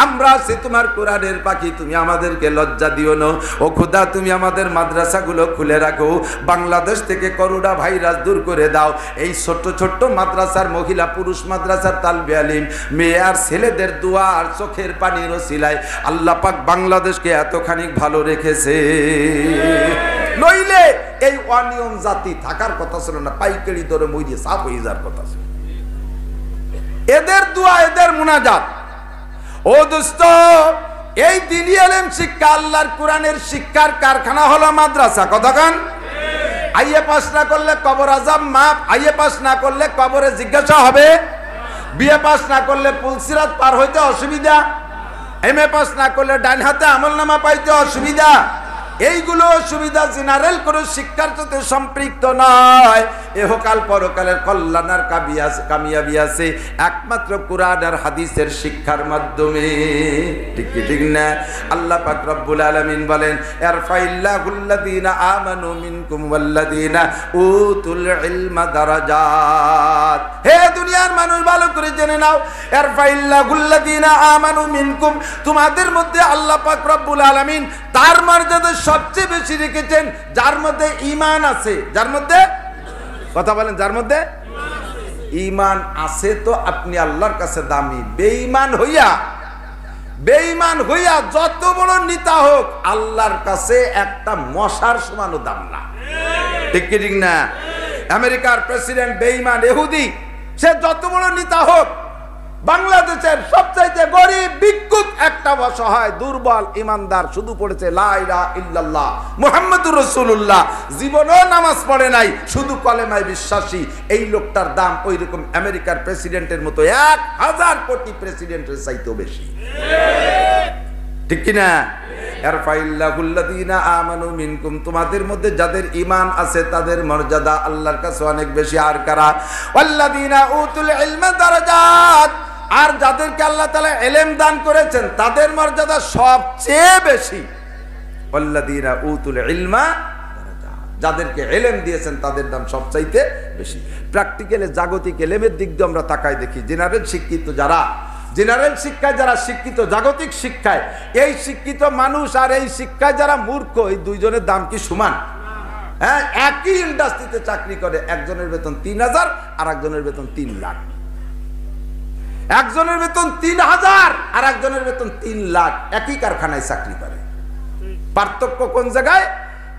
আমরা আছি তোমার কোরআনের পাখি, তুমি আমাদেরকে লজ্জা দিও না। ও খোদা, তুমি আমাদের মাদ্রাসাগুলো খুলে রাখো, বাংলাদেশ থেকে করোনা ভাইরাস দূর করে দাও। এই ছোট্ট ছোট্ট মাদ্রাসার মহিলা পুরুষ মাদ্রাসার তালবে আলিম, মেয়ে আর ছেলেদের দোয়া আর চোখের পানির ওসিলায় আল্লাহ পাক বাংলাদেশকে এতখানি ভালো রেখেছে। নইলে এই অনিয়ম জাতি থাকার কথা ছিল না, পাইকারি দরে মইয়ে সাফ হয়ে যাওয়ার কথা ছিল। এদের দোয়া, এদের মুনাজাত। ও দোস্ত, এই দ্বীনি ইলম শিক্ষা, আল্লাহর কোরআনের শিক্ষার কারখানা হলো মাদ্রাসা। কতক্ষণ? আইএ পাস না করলে কবর আযাব মাপ, আইএ পাস না করলে কবরে জিজ্ঞাসা হবে, বিএ পাস না করলে পুলসিরাত পার হইতে অসুবিধা, এমএ পাস না করলে ডাইন হাতে আমলনামা পাইতে অসুবিধা। এইগুলো সুবিধা জেনারেল করে শিক্ষার সাথে সম্পৃক্ত নয়। এহকাল পরকালের কল্যাণ আর কামিয়াবি আছে একমাত্র কোরআন আর হাদিসের শিক্ষার মাধ্যমে। ঠিক কি ঠিক না? আল্লাহ পাক রব্বুল আলামিন বলেন, ইরফাইল্লাহুল্লাযীনা আমানু মিনকুম ওয়াল্লাযীনা উতুল ইলমা দারাজাত। হে দুনিয়ার মানুষ, ভালো করে জেনে নাও, ইরফাইল্লাহুল্লাযীনা আমানু মিনকুম, তোমাদের মধ্যে আল্লাহ পাক রব্বুল আলামিন তার মর্যাদা সবচেয়ে বেশি রেখেছেন যার মধ্যে ঈমান আছে। যার মধ্যে, কথা বলেন, যার মধ্যে ঈমান আছে, তো আপনি আল্লাহর কাছে দামি। বেঈমান হইয়া যত বড় নেতা হোক, আল্লাহর কাছে একটা মশার সমানও দাম না। ঠিক কি ঠিক না? আমেরিকার প্রেসিডেন্ট বেঈমান ইহুদি, সে যত বড় নেতা হোক, বাংলাদেশের সবচাইতে গরিব ভিক্ষুক একটা অসহায় দুর্বল ইমানদার শুধু পড়েছে লা ইলাহা ইল্লাল্লাহ মুহাম্মাদুর রাসূলুল্লাহ, জীবনেও নামাজ পড়ে নাই, শুধু কলেমায় বিশ্বাসী। এই লোকটার দাম ওই রকম আমেরিকার প্রেসিডেন্টের মতো 1000 কোটি প্রেসিডেন্টের চাইতেও বেশি, ঠিক কিনা? তোমাদের মধ্যে যাদের ঈমান আছে তাদের মর্যাদা আল্লাহর কাছে অনেক বেশি। আর কারা? ওয়াল্লাযীনা উতুল ইলমা দারাজাত, আর যাদেরকে আল্লাহ তাআলা ইলম দান করেছেন তাদের মর্যাদা সবচেয়ে বেশি। ওয়াল্লাযীনা উতুল ইলমা দারাজাত, যাদেরকে ইলম দিয়েছেন তাদের দাম সবচাইতে বেশি। প্র্যাকটিক্যালি জাগতিক ইলমের দিক দিয়ে আমরা তাকাই দেখি, জেনারেল শিক্ষিত যারা, জেনারেল শিক্ষায় যারা শিক্ষিত, জাগতিক শিক্ষায় এই শিক্ষিত মানুষ আর এই শিক্ষায় যারা মূর্খ, এই দুইজনের দাম কি সমান? হ্যাঁ, একই ইন্ডাস্ট্রিতে চাকরি করে, একজনের বেতন 3000 আর একজনের বেতন 3 লাখ। একজনের বেতন 3000 আর একজনের বেতন 3 লাখ, একই কারখানায় চাকরি করে। পার্থক্য কোন জায়গায়?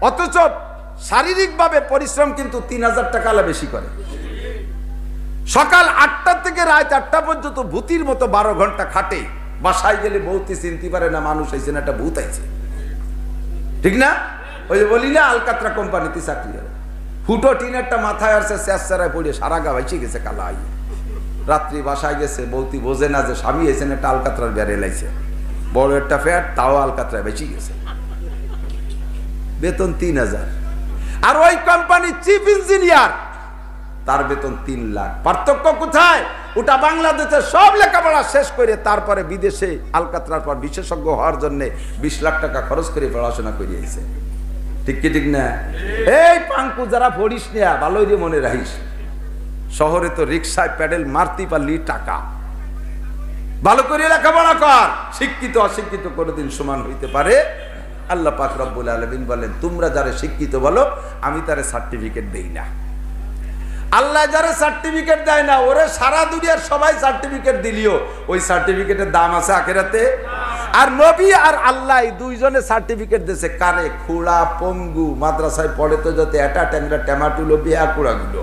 অথচ শারীরিকভাবে পরিশ্রম কিন্তু 3000 টাকা বেশি করে। সকাল 8টা থেকে রাত 8টা পর্যন্ত ভূতির মতো 12 ঘন্টা খাটে, বাসায় গেলে বউতি চিনতে পারে না মানুষ আইছে না একটা ভূত আইছে, ঠিক না? ওই যে বলি না আলকাতরা কোম্পানিতে চাকরি করে, ফুটো টিনেরটা মাথায় আসছে, শেষরায় পড়ে সারা গা বাইছে গেছে কালা আই। রাত্রি বাসায় গেছে, বউতি বোঝে না যে স্বামী এসেন একটা আলকাতরার বেড়ে লাইছে, বড় একটা ফ্যাট, তাও আলকাতরায় বেঁচে গেছে, বেতন 3000। আর ওই কোম্পানির চিফ ইঞ্জিনিয়ার, তার বেতন 3 লাখ। পার্থক্য কোথায়? ওটা বাংলাদেশের সব লেখাপড়া শেষ করে তারপরে বিদেশে আলকাতরার পর বিশেষজ্ঞ হওয়ার জন্য 20 লাখ টাকা খরচ করে পড়াশোনা করিয়েছে, ঠিক কি ঠিক না? এই পাঙ্কু যারা পড়িস না ভালোই রে মনে রাখিস, শহরে তো রিক্সায় প্যাডেল মারতে পারলি টাকা। ভালো করে লেখাপড়া কর, শিক্ষিত অশিক্ষিত কোনোদিন সমান হইতে পারে। আল্লাহ পাক রব্বুল আলামিন বলেন, তোমরা যারা শিক্ষিত বলো আমি তারে সার্টিফিকেট দেই না। আল্লাহ যারা সার্টিফিকেট দেয় না, ওরে সারা দুনিয়ার সবাই সার্টিফিকেট দিলিও ওই সার্টিফিকেটের দাম আছে আখিরাতে। আর নবী আর আল্লাহ দুইজনে সার্টিফিকেট দিয়েছে কারে? খুড়া পঙ্গু, মাদ্রাসায় পড়ে তো যত এটা ট্যাংরা ট্যামাটুলো বিয়া কুড়াগুলো,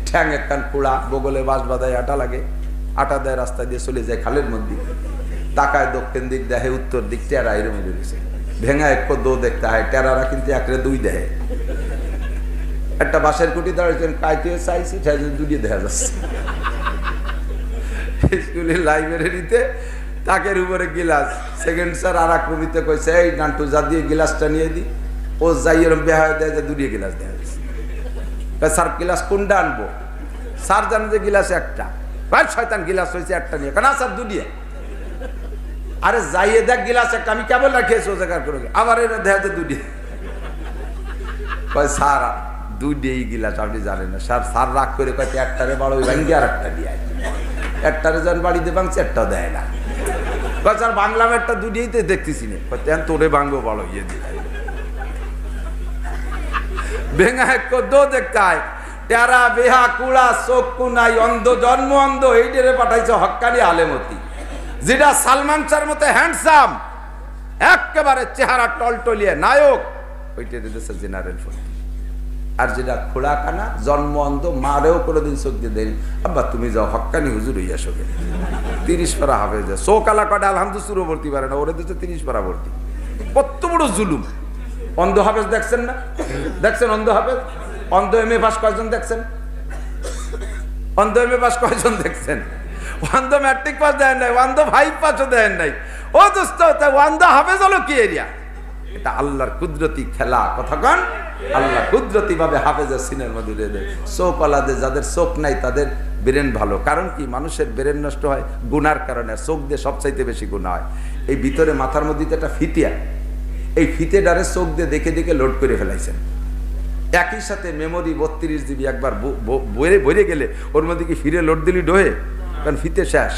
ঠ্যাং একখান কুড়া, বগলে বাঁশ বাঁধায় আটা লাগে, আটা দেয় রাস্তা দিয়ে চলে যায় খালের মধ্যে, তাকায় দক্ষিণ দিক দেখে, উত্তর দিক টেরা এরম গেছে, ভেঙা এক দো দেখতে হয়, টেরারা কিন্তু একরে 2 দেয়। একটা বাঁশের কুটি দাঁড়িয়েছেন, কাইতে চাইছি দুটিয়ে দেখা যাচ্ছে। স্কুলের লাইব্রেরিতে তাকের উপরে গিলাস, সেকেন্ড স্যার আর এক রুমিতে কইছে, এই নান্টু যা দিয়ে গিলাসটা নিয়ে দিই, ও যাই এরম বেহা দেয় যে 2 গিলাস দেখা যাচ্ছে। স্যার গিলাস কোনটা আনবো? স্যার জানে যে গিলাস একটা, ভাই শয়তান গিলাস হয়েছে একটা নিয়ে, কেন স্যার 2। আরে যাইয়ে দেখ গিলাস একটা, আমি কেবল রাখিয়েছি ও জায়গার করে, আবার এর দেখা যায় 2। কয় স্যার 2 গিলাস আপনি জানেন না স্যার। স্যার রাগ করে কয় একটারে বড় ওই ভাঙ্গি আর একটা দিয়ে, একটারে যান বাড়িতে ভাঙছে, একটাও দেয় না। কয় স্যার বাংলাম একটা 2 তো দেখতেছি না, তোরে ভাঙবো বড় ইয়ে দিয়ে ভেঙা এক দো দেখতে হয়, টেরা বেহা কুড়া চক্ষু নাই, অন্ধ জন্ম অন্ধ, এই ডেরে পাঠাইছে হক্কানি আলেমতি, যেটা সালমান শাহর মতো হ্যান্ডসাম, একেবারে চেহারা টলটলিয়ে নায়ক, ওইটা দিতেছে জেনারেল ফোন। আর যেটা খোড়া কানা, জন্ম অন্ধ, মারেও কোনোদিন চোখ দিয়ে দেয়নি, আব্বা তুমি যাও হক্কানি হুজুর হইয়া শোকে, 30 পারা হবে যায়, চোকালা কটা আলহামদুলিল্লাহ ভর্তি পারে না, ওরে দিচ্ছে 30 পারা ভর্তি। কত বড় জুলুম! অন্ধ হাফেজ দেখছেন না? দেখছেন অন্ধ হাফেজ? অন্ধ এম এ পাস কয়জন দেখছেন? অন্ধ এম এ পাস কয়জন দেখছেন? অন্ধ ম্যাট্রিক পাস দেন নাই, অন্ধ 5 পাসও দেন নাই। ও দোস্ত, অন্ধ হাফেজ হলো কি এরিয়া? এটা আল্লাহর কুদরতি খেলা, কথা কন। আল্লাহ কুদরতি ভাবে হাফেজের সিনের মধ্যে দেয়। চোখ আলাদা, যাদের চোখ নাই তাদের ব্রেন ভালো। কারণ কি? মানুষের ব্রেন নষ্ট হয় গুনার কারণে, চোখ দিয়ে সবচাইতে বেশি গুনাহ হয়। এই ভিতরে মাথার মধ্যে একটা ফিতিয়া, এই ফিতেডারে চোখ দিয়ে দেখে দেখে লোড করে ফেলাইছেন। একই সাথে মেমোরি 32 GB একবার বইরে গেলে ওর মধ্যে কি ফিরে লোড দিলি ডোহে? কারণ ফিতে শেষ।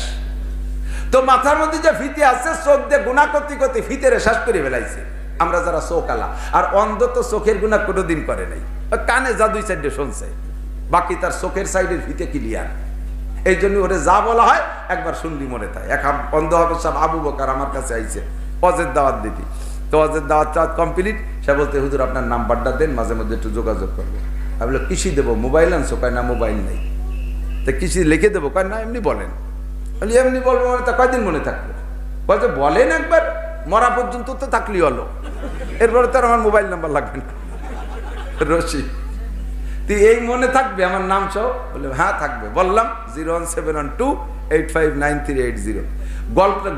তো মাথার মধ্যে যে ফিতে আছে, চোখ দিয়ে গুনাহ করতে করতে ফিতেরে শেষ করে ফেলাইছে। আমরা যারা চোখ আলা, আর অন্ধ তো চোখের গুনাহ কোনোদিন করে নাই, কানে যা 2 সাইডে শুনছে, বাকি তার চোখের সাইডের ফিতে ক্লিয়ার। এই জন্য ওরে যা বলা হয় একবার শুনলি মনে থাকে। এক অন্ধ হবে সব আবু বকর আমার কাছে আইছে ওয়াজের দাওয়াত দিতে, তো ওয়াজের দাওয়াত কমপ্লিট, সে বলতে হুজুর আপনার নাম্বারটা দেন, মাঝে মধ্যে একটু যোগাযোগ করবো। আমি বললাম কৃষি দেবো, মোবাইল আনছো? কয় না মোবাইল নেই। তো কৃষি লিখে দেবো? কয় না এমনি বলেন। বলি এমনি বলবো মানে তা কয়দিন মনে থাকবে? বলছে বলেন একবার, মরা পর্যন্ত তো থাকলেই হলো, এরপরে তো আর আমার মোবাইল নাম্বার লাগবে না। রশি তুই এই মনে থাকবে আমার নাম সহ? বলে হ্যাঁ থাকবে। বললাম 01712859380।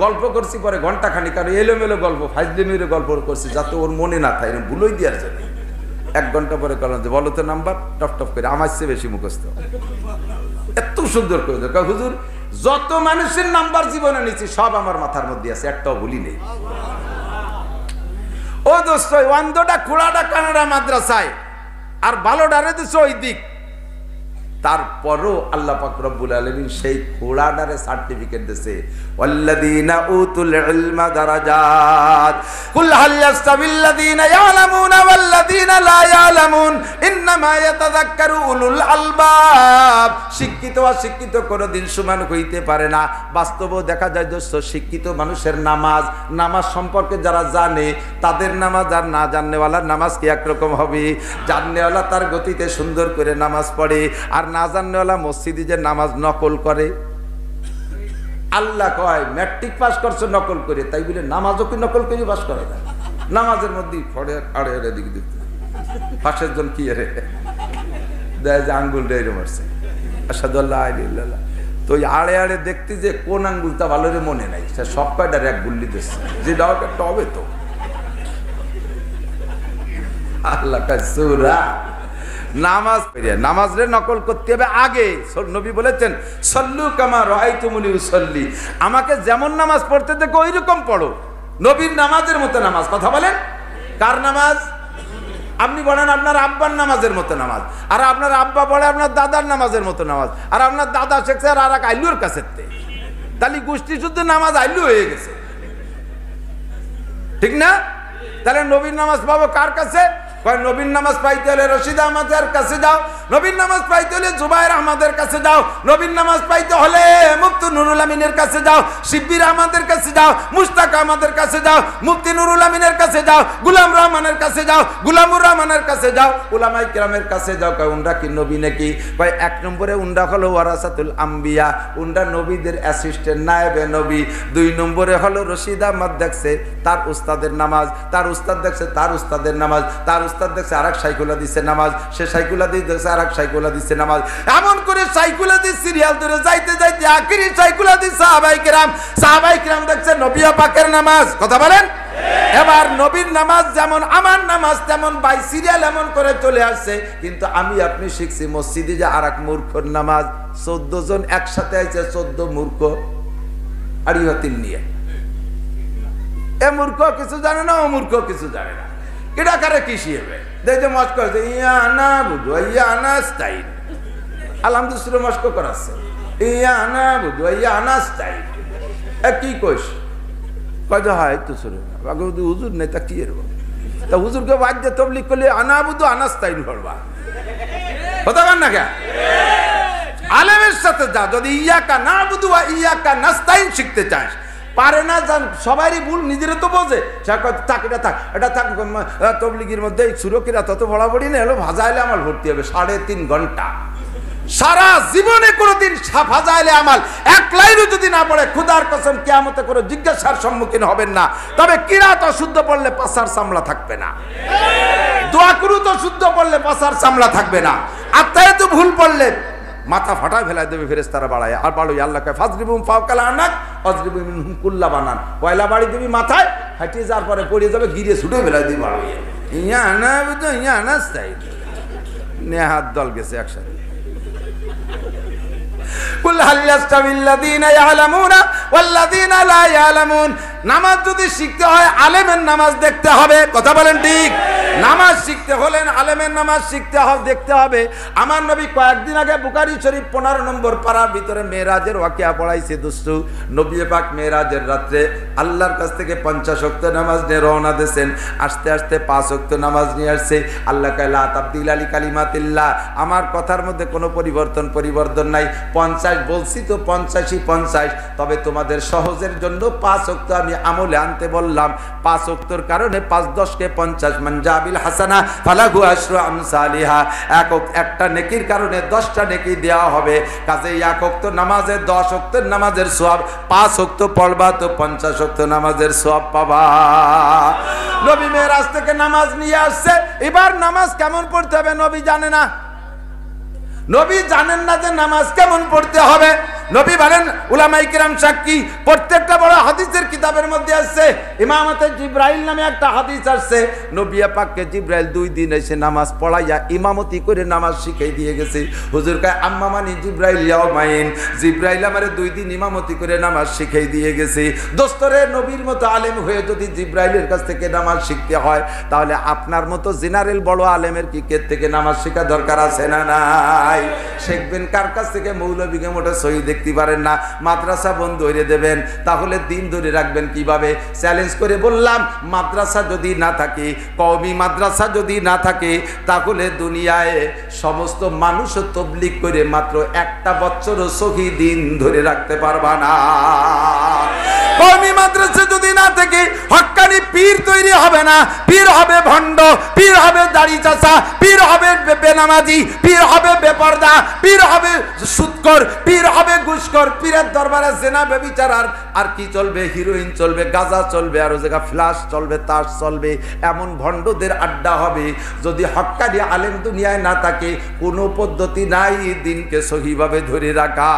গল্প করছি পরে ঘন্টা খানিক, আর এলোমেলো গল্প ফাইজলিমেলো গল্প করছি যাতে ওর মনে না থাকে, ভুলোই দেওয়ার জন্য। 1 ঘন্টা পরে করলাম যে বলো তো নাম্বার, টপ টপ করে আমার চেয়ে বেশি মুখস্থ, এত সুন্দর করে দেখ। হুজুর যত মানুষের নাম্বার জীবনে নিচ্ছি সব আমার মাথার মধ্যে আছে, একটাও ভুলি নেই। ও দোস্ত, অন্ধটা খোড়াটা কানাডা মাদ্রাসায় আর ভালোডারে দিচ্ছে ওই দিক, তারপরও আল্লাহ পাক রব্বুল আলামিন সেই খোড়াডারে সার্টিফিকেট দিয়েছে, ওয়াল্লাযীনা উতুল ইলমা দারাজাত কুল হাল ইয়াস্তাবিল্লাযীনা ইয়ালামুনা ওয়াল্লাযীনা লা ইয়ালামুন ইন্নামা ইয়াতাযাক্কারু উলুল আলবাব। শিক্ষিত আর শিক্ষিত কোনোদিন সমান হইতে পারে না। বাস্তবেও দেখা যায় দোস্ত, শিক্ষিত মানুষের নামাজ সম্পর্কে যারা জানে তাদের নামাজ আর না জাননেওয়ালার নামাজ কি একরকম হবে? জাননেওয়ালা তার গতিতে সুন্দর করে নামাজ পড়ে, আর না জাননেওয়ালা মসজিদে যে নামাজ নকল করে। আল্লাহ কয় ম্যাট্রিক পাস করছে নকল করে, তাই বলে নামাজও কি নকল করে পাস করে না? নামাজের মধ্যে আড়ে আড়ে দিকে দেখতে পাশের জন কি রে দেয় যে আঙ্গুল ডেরে মারছে, আশহাদু আল্লা ইলাহা ইল্লাল্লাহ। তো ওই আড়ে আড়ে দেখতে যে কোন আঙ্গুলটা ভালো রে মনে নাই, সে সব কয়টার এক গুল্লি দিচ্ছে, যে ডাউট একটা হবে তো। আল্লাহ কয় সূরা নামাজ রে নকল করতে হবে আগে। নবী বলেছেন সল্লু কামা রাআইতুমুনি উসাল্লি, আমাকে যেমন নামাজ পড়তে দেখো ওই রকম পড়ো। নবীর নামাজের মতো নামাজ। কথা বলেন, কার নামাজ? আপনি বলেন আপনার আব্বার নামাজের মতো নামাজ, আর আপনার আব্বা বলে আপনার দাদার নামাজের মতো নামাজ, আর আপনার দাদা শেখছে আর এক আইলুর কাছে, তাহলে গোষ্ঠী শুদ্ধ নামাজ আইলু হয়ে গেছে, ঠিক না? তাহলে নবীর নামাজ পাবো কার কাছে? নবীর নামাজ পাইতে হলে রশিদ আহমদের কাছে যাও, নবীর নামাজ পাইতে হলে জুবাইর আহমদের কাছে যাও, নবীর নামাজ পাইতে হলে মুফতি নুরুল আমিনের কাছে যাও, শিব্বির আহমদের কাছে যাও, মুশতাক আহমদের কাছে যাও, মুফতি নুরুল আমিনের কাছে যাও, গুলাম রহমানের কাছে যাও, গুলামুর রহমানের কাছে যাও, উলামায়ে কিরামের কাছে যাও। কয় উনরা কি নবী নাকি? কয় 1 নম্বরে উনরা হলো ওয়ারাসাতুল আম্বিয়া, উনরা নবীদের অ্যাসিস্ট্যান্ট, নায়েবে নবী। 2 নম্বরে হলো রশিদ আহমদ দেখছে তার উস্তাদের নামাজ, তার উস্তাদ দেখছে তার উস্তাদের নামাজ, তার উস্তাদ দেখছে আরেক সাইকুল হাদিসের নামাজ, সে সাইকুল হাদিস দেখছে আরেক সাইকুল হাদিসের নামাজ। এমন করে সাইকুল হাদিস সিরিয়াল ধরে যাইতে যাইতে আখিরি সাইকুল হাদিস সাহাবায়ে কিরাম দেখছে নবী পাকের নামাজ। কথা বলেন। এবার নবীর নামাজ যেমন আমার নামাজ তেমন বাই সিরিয়াল এমন করে চলে আসছে, কিন্তু আমি আপনি শিখছি মসজিদে যে আরেক মূর্খর নামাজ। 14 জন একসাথে আইছে, 14 মূর্খ আড়িয়াতিল নিয়ে। এ মূর্খ কিছু জানে না, ও মূর্খ কিছু জানে না, এটা কারে কি শিখবে? দেখতে মস্ক করেছে, ইয়া না বুঝো ইয়া না স্টাইল। আলহামদুলিল্লাহ মস্ক করাচ্ছে, ইয়া না বুঝো ইয়া না স্টাইল। কি কইস? কয় হয় তো শুরু হুজুর নেই তা কি এরব? তা হুজুরকে বাদ দিয়ে তবলিগ করলে আনা বুধু আনা স্টাইল করবা। কথা বল না কে? আলেমের সাথে যা, যদি ইয়াকা না বুধু ইয়াকা নাস্তাইন শিখতে চাস, পারে না জান, সবারই ভুল, নিজেরা তো বোঝে। থাক এটা থাক, এটা থাক, তবলিগের মধ্যে সুরকিরা তত বড়াবড়ি না, এলো ভাজা এলে আমার ভর্তি হবে 3.5 ঘন্টা। সারা জীবনে কোনোদিন ভাজা এলে আমাল 1 লাইনও যদি না পড়ে, খুদার কসম কিয়ামতে করে জিজ্ঞাসার সম্মুখীন হবেন না। তবে কিরাত অশুদ্ধ পড়লে পাছার চামড়া থাকবে না, দোয়া কুরুত অশুদ্ধ পড়লে পাছার চামড়া থাকবে না, আত্মায়াত ভুল পড়লে মাথা ফাটায় ফেলায় দেবে ফেরেশতারা বাড়ায়। আর বাড়ুই আল্লাহ কয় ফাজরিবুম ফাওকাল আনাক ওয়াজরিবু মিনহুম কুল্লা বানান। পয়লা বাড়ি দিবি মাথায়, হাঁটিয়ে যাওয়ার পরে পড়ে যাবে, গিরে ছুটে ফেলায় দিবি বাড়ুই। ইয়া না বুঝো ইয়া না স্টাইল নেহাত দল গেছে একসাথে। কুল হাল ইয়াস্তাবিল্লাযীনা ইয়ালামুনা ওয়াল্লাযীনা লা ইয়ালামুন। নামাজ যদি শিখতে হয় আলেমের নামাজ দেখতে হবে। কথা বলেন ঠিক? নামাজ শিখতে হলে আলেমের নামাজ শিখতে হবে, দেখতে হবে। আমার নবী কয়েকদিন আগে বুখারী শরীফ 15 নম্বর পারার ভিতরে মেরাজের ওয়াকিয়া পড়াইছে। দোস্ত, নবী পাক মেরাজের রাত্রে আল্লাহর কাছ থেকে 50 ওয়াক্ত নামাজ নিয়ে রওনা দিয়েছেন। আস্তে আস্তে 5 ওয়াক্ত নামাজ নিয়ে আসছে। আল্লাহ কয় লা তাবদিলা লিকালিমাতিল্লাহ, আমার কথার মধ্যে কোনো পরিবর্তন নাই। 50 বলছি তো 50ই 50, তবে তোমাদের সহজের জন্য 5 ওয়াক্ত আমি আমলে আনতে বললাম। 5 ওয়াক্তের কারণে 5-10 = 50, মান জাবিল হাসানা ফালাহু আশরু আমসালিহা। একটা নেকির কারণে 10টা নেকি দেওয়া হবে। কাজেই 1 ওয়াক্ত নামাজে 10 ওয়াক্তের নামাজের সওয়াব, 5 ওয়াক্ত পড়বা তো 50 ওয়াক্ত নামাজের সওয়াব পাবা। নবী মেরাজ থেকে নামাজ নিয়ে আসছে, এবার নামাজ কেমন পড়তে হবে নবী জানে না। নবী জানেন না যে নামাজ কেমন পড়তে হবে। নবী বলেন, উলামায়ে কিরাম সাক্ষী, প্রত্যেকটা বড় হাদিসের কিতাবের মধ্যে আছে, ইমামতে জিবরাইল নামে একটা হাদিস আছে। নবী পাককে জিবরাইল 2 দিন এসে নামাজ পড়াইয়া ইমামতি করে নামাজ শিখিয়ে দিয়ে গেছে। হুজুর কয়, আম্মা মানি জিবরাইল ইয়াউমাইন, জিবরাইল আমারে 2 দিন ইমামতি করে নামাজ শিখিয়ে দিয়ে গেছে। দোস্তরে, নবীর মতো আলেম হয়ে যদি জিবরাইলের কাছ থেকে নামাজ শিখতে হয়, তাহলে আপনার মতো জেনারেল বড় আলেমের কি কে থেকে নামাজ শেখা দরকার আছে না নাই? শিখবেন কার কাছ থেকে? মৌলবীকে মোটে সহি দেখতে পারেন না, মাদ্রাসা বন্ধ করে দেবেন, তাহলে দিন ধরে রাখবেন কিভাবে? চ্যালেঞ্জ করে বললাম, মাদ্রাসা যদি না থাকে, কওমি মাদ্রাসা যদি না থাকে, তাহলে দুনিয়ায় সমস্ত মানুষ তাবলীগ করে মাত্র 1টা বছরও সহি দিন ধরে রাখতে পারবা না। কওমি মাদ্রাসা যদি না থাকে, হক্কানি পীর তৈরি হবে না। পীর হবে ভণ্ড, পীর হবে দাড়ি চাচা, পীর হবে বেনামাজি, পীর হবে বেপরদা, পীর হবে সুদখোর, পীর হবে ঘুষখোর। পীরের দরবারে জেনা ব্যভিচার আর কি চলবে? হিরোইন চলবে, গাঁজা চলবে, আর জায়গা ফ্লাশ চলবে, তাস চলবে। এমন ভণ্ডদের আড্ডা হবে। যদি হক্কানি আলেম দুনিয়ায় না থাকে, কোনো পদ্ধতি নাই দিনকে সহিভাবে ধরে রাখা।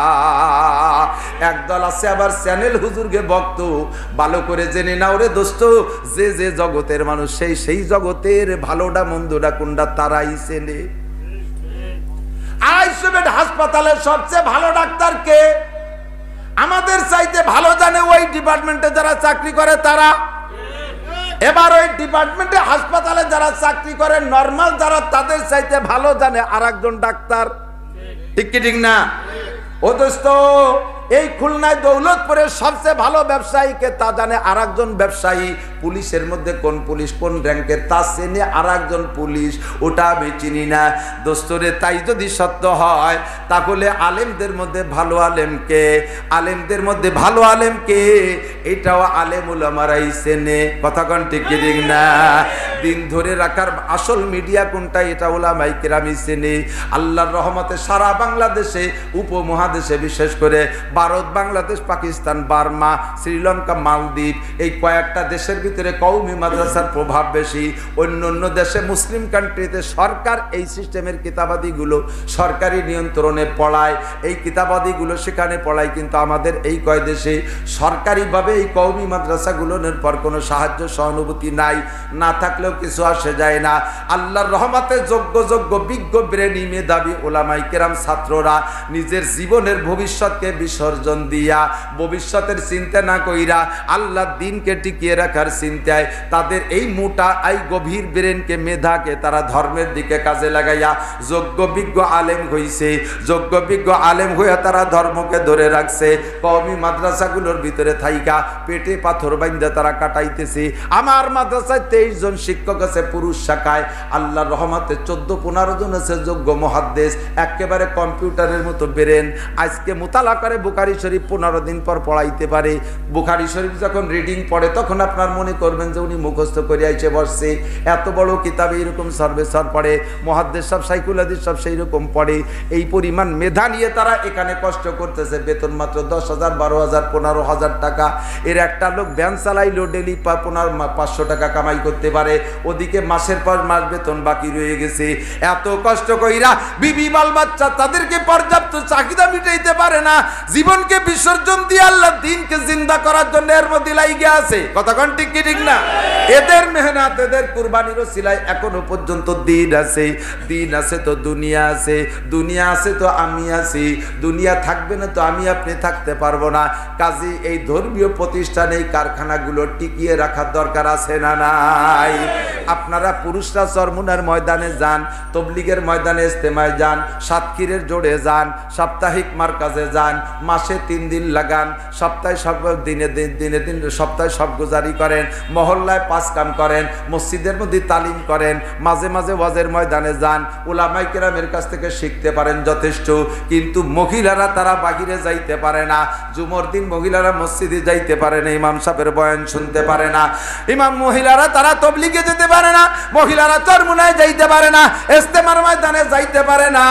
একদল আছে আবার চ্যানেল হুজুরকে ভক্ত, ভালো করে জেনে নাও রে দোস্ত, যে যে জগতের মানুষ সেই জগতের ভালোটা মন্দটা কোনটা তারাই চেনে। আইসোবেট হাসপাতালের সবচেয়ে ভালো ডাক্তার কে? আমাদের চাইতে ভালো জানে ওই ডিপার্টমেন্টে যারা চাকরি করে তারা। এবার ওই ডিপার্টমেন্টে হাসপাতালে যারা চাকরি করে নরমাল যারা, তাদের চাইতে ভালো জানে আরেকজন ডাক্তার। ঠিক কি ঠিক না? ও দোস্ত, এই খুলনায় দৌলতপুরের সবচেয়ে ভালো ব্যবসায়ীকে তা জানে আরেকজন ব্যবসায়ী। পুলিশের মধ্যে কোন পুলিশ কোন র্যাঙ্কের তা চেনে আরেকজন পুলিশ, ওটা আমি চিনি না। দোস্তরে, তাই যদি সত্য হয়, তাহলে আলেমদের মধ্যে ভালো আলেমকে, আলেমদের মধ্যে ভালো আলেমকে এটাও আলেম উলামারাই চেনে। কথা কোন ঠিক কি ঠিক না? দিন ধরে রাখার আসল মিডিয়া কোনটা, এটা উলামায়ে কেরামই চেনে। আল্লাহর রহমতে সারা বাংলাদেশে, উপমহাদেশে বিশেষ করে ভারত, বাংলাদেশ, পাকিস্তান, বার্মা, শ্রীলঙ্কা, মালদ্বীপ, এই কয়েকটা দেশের ভিতরে কওমি মাদ্রাসার প্রভাব বেশি। অন্য দেশে মুসলিম কান্ট্রিতে সরকার এই সিস্টেমের কিতাবাদিগুলো সরকারি নিয়ন্ত্রণে পড়ায়, এই কিতাবাদিগুলো সেখানে পড়ায়। কিন্তু আমাদের এই কয় দেশে সরকারিভাবে এই কওমি মাদ্রাসাগুলোর পর কোনো সাহায্য সহানুভূতি নাই। না থাকলেও কিছু আসে যায় না। আল্লাহর রহমতে যোগ্য বিজ্ঞ ব্রেনি মেধাবী উলামায়ে কেরাম ছাত্ররা নিজের জীবনের ভবিষ্যৎকে বিসর্জন দিয়া, ভবিষ্যতের চিন্তা না কইরা আল্লাহর দ্বীনকে টিকিয়ে রাখার চিন্তায় তাদের এই মোটা এই গভীর ব্রেনকে, মেধাকে তারা ধর্মের দিকে কাজে লাগাইয়া যোগ্য বিজ্ঞ আলেম হইছে। যোগ্য বিজ্ঞ আলেম হইয়া তারা ধর্মকে ধরে রাখছে। কওমি মাদ্রাসাগুলোর ভিতরে থাইকা পেটে পাথর বাইন্ধা তারা কাটাইতেছে। আমার মাদ্রাসায় 23 জন শিক্ষক আছে পুরুষ শাখায়। আল্লাহর রহমতে 14-15 জন আছে যোগ্য মুহাদ্দিস, একেবারে কম্পিউটারের মতো ব্রেন। আজকে মুতালা করে বুখারী শরীফ 15 দিন পর পড়াইতে পারে। বুখারী শরীফ যখন রিডিং পড়ে, তখন আপনার মনে করবেন যে উনি মুখস্থ করে আইসে বসছে। এত বড় কিতাবে এরকম সর্বেসর পড়ে, মুহাদ্দিস সব, সাইকুল হাদিস সব সেই রকম পড়ে। এই পরিমাণ মেধা নিয়ে তারা এখানে কষ্ট করতেছে। বেতন মাত্র 10,000, 12,000, 15,000 টাকা। এর একটা লোক ভ্যান চালাইলেও ডেলি 500 টাকা কামাই করতে পারে। ওদিকে মাসের পর মাস বেতন বাকি রয়ে গেছে। এত কষ্ট কইরা বিবি বাল বাচ্চা তাদেরকে পর্যাপ্ত চাহিদা মিটাইতে পারে না। জীবনকে বিসর্জন দিয়ে আল্লাহ দ্বীনকে জিন্দা করার জন্য এর মধ্যে লাইগা আছে। কথা কোন ঠিক কি ঠিক না? এদের মেহনত, এদের কুরবানির ওসিলায় এখনো পর্যন্ত দিন আছে। দিন আছে তো দুনিয়া আছে, দুনিয়া আছে তো আমি আছি। দুনিয়া থাকবে না তো আমি আপনি থাকতে পারবো না। কাজী এই ধর্মীয় প্রতিষ্ঠান, এই কারখানাগুলো টিকিয়ে রাখার দরকার আছে না নাই? আপনারা পুরুষরা চরমুনার ময়দানে যান, তবলিগের ময়দানে ইস্তেমায় যান, সাতক্ষীরের জোড়ে যান, সাপ্তাহিক মার্কাজে যান, মাসে 3 দিন লাগান, সপ্তাহে সপ্তাহে সব গুজারি করেন, মহল্লায় 5 কাম করেন, মসজিদের মধ্যে তালিম করেন, মাঝে মাঝে ওয়াজের ময়দানে যান, উলামায়ে কেরামের কাছ থেকে শিখতে পারেন যথেষ্ট। কিন্তু মহিলারা তারা বাহিরে যাইতে পারে না। জুমার দিন মহিলারা মসজিদে যাইতে পারে না, ইমাম সাহেবের বয়ান শুনতে পারে না, মহিলারা তারা তবলিগে যেতে পারে না, মহিলারা চরমুনায় যাইতে পারে না, ইস্তেমার ময়দানে যাইতে পারে না।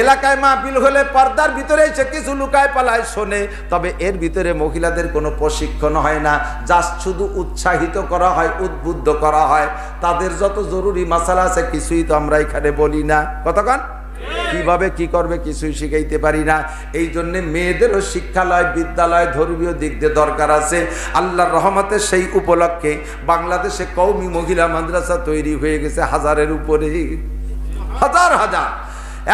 এলাকায় মাহফিল হলে পর্দার ভিতরে এসে কিছু লুকায় পালায় শোনে, তবে এর ভিতরে মহিলাদের কোনো প্রশিক্ষণ হয় না, জাস্ট শুধু উৎসাহিত করা হয়, উদ্বুদ্ধ করা হয়। তাদের যত জরুরি মাসালা আছে কিছুই তো আমরা এখানে বলি না। কতক্ষণ কিভাবে কি করবে কিছুই শিখাইতে পারি না। এই জন্য মেয়েদেরও শিক্ষালয়, বিদ্যালয়, ধর্মীয় দিক দিয়ে দরকার আছে। আল্লাহর রহমতে সেই উপলক্ষে বাংলাদেশে কওমি মহিলা মাদ্রাসা তৈরি হয়ে গেছে 1000-এর উপরে, হাজার হাজার।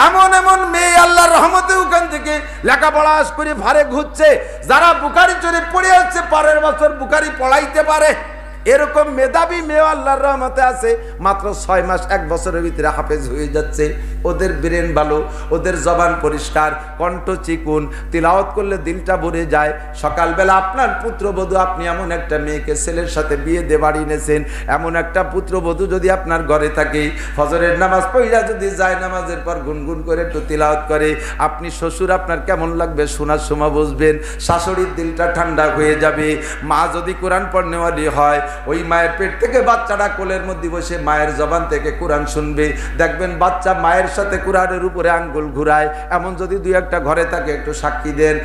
এমন এমন মেয়ে আল্লাহর রহমতে ওখান থেকে লেখাপড়া করে ভারে ঘুরছে, যারা বুখারী শরীফ পড়ে যাচ্ছে পরের বছর বুখারী পড়াইতে পারে। এরকম মেধাবী মেয়ে আল্লাহর রহমতে আছে, মাত্র 6 মাস 1 বছরের ভিতরে হাফেজ হয়ে যাচ্ছে। ওদের ব্রেন ভালো, ওদের জবান পরিষ্কার, কণ্ঠ চিকুন, তিলাওয়াত করলে দিলটা ভরে যায়। সকালবেলা আপনার পুত্রবধূ, আপনি এমন একটা মেয়েকে ছেলের সাথে বিয়ে দিয়ে বাড়ি এনেছেন, এমন একটা পুত্রবধূ যদি আপনার ঘরে থাকে, ফজরের নামাজ পড়া যদি যায়, নামাজের পর গুনগুন করে একটু তিলাওয়াত করে, আপনি শ্বশুর আপনার কেমন লাগবে শোনার সময় বুঝবেন, শাশুড়ির দিলটা ঠান্ডা হয়ে যাবে। মা যদি কোরআন পড়নেওয়ালি হয়, ওই মায়ের পেট থেকে বাচ্চাটা কোলের মধ্যে বসে মায়ের জবান থেকে কোরআন শুনবে, দেখবেন বাচ্চা মায়ের সাথে কোরআনের উপরে আঙ্গুল ঘুরায়। এমন যদি 2-1টা ঘরে থাকে একটু সাক্ষী দেন,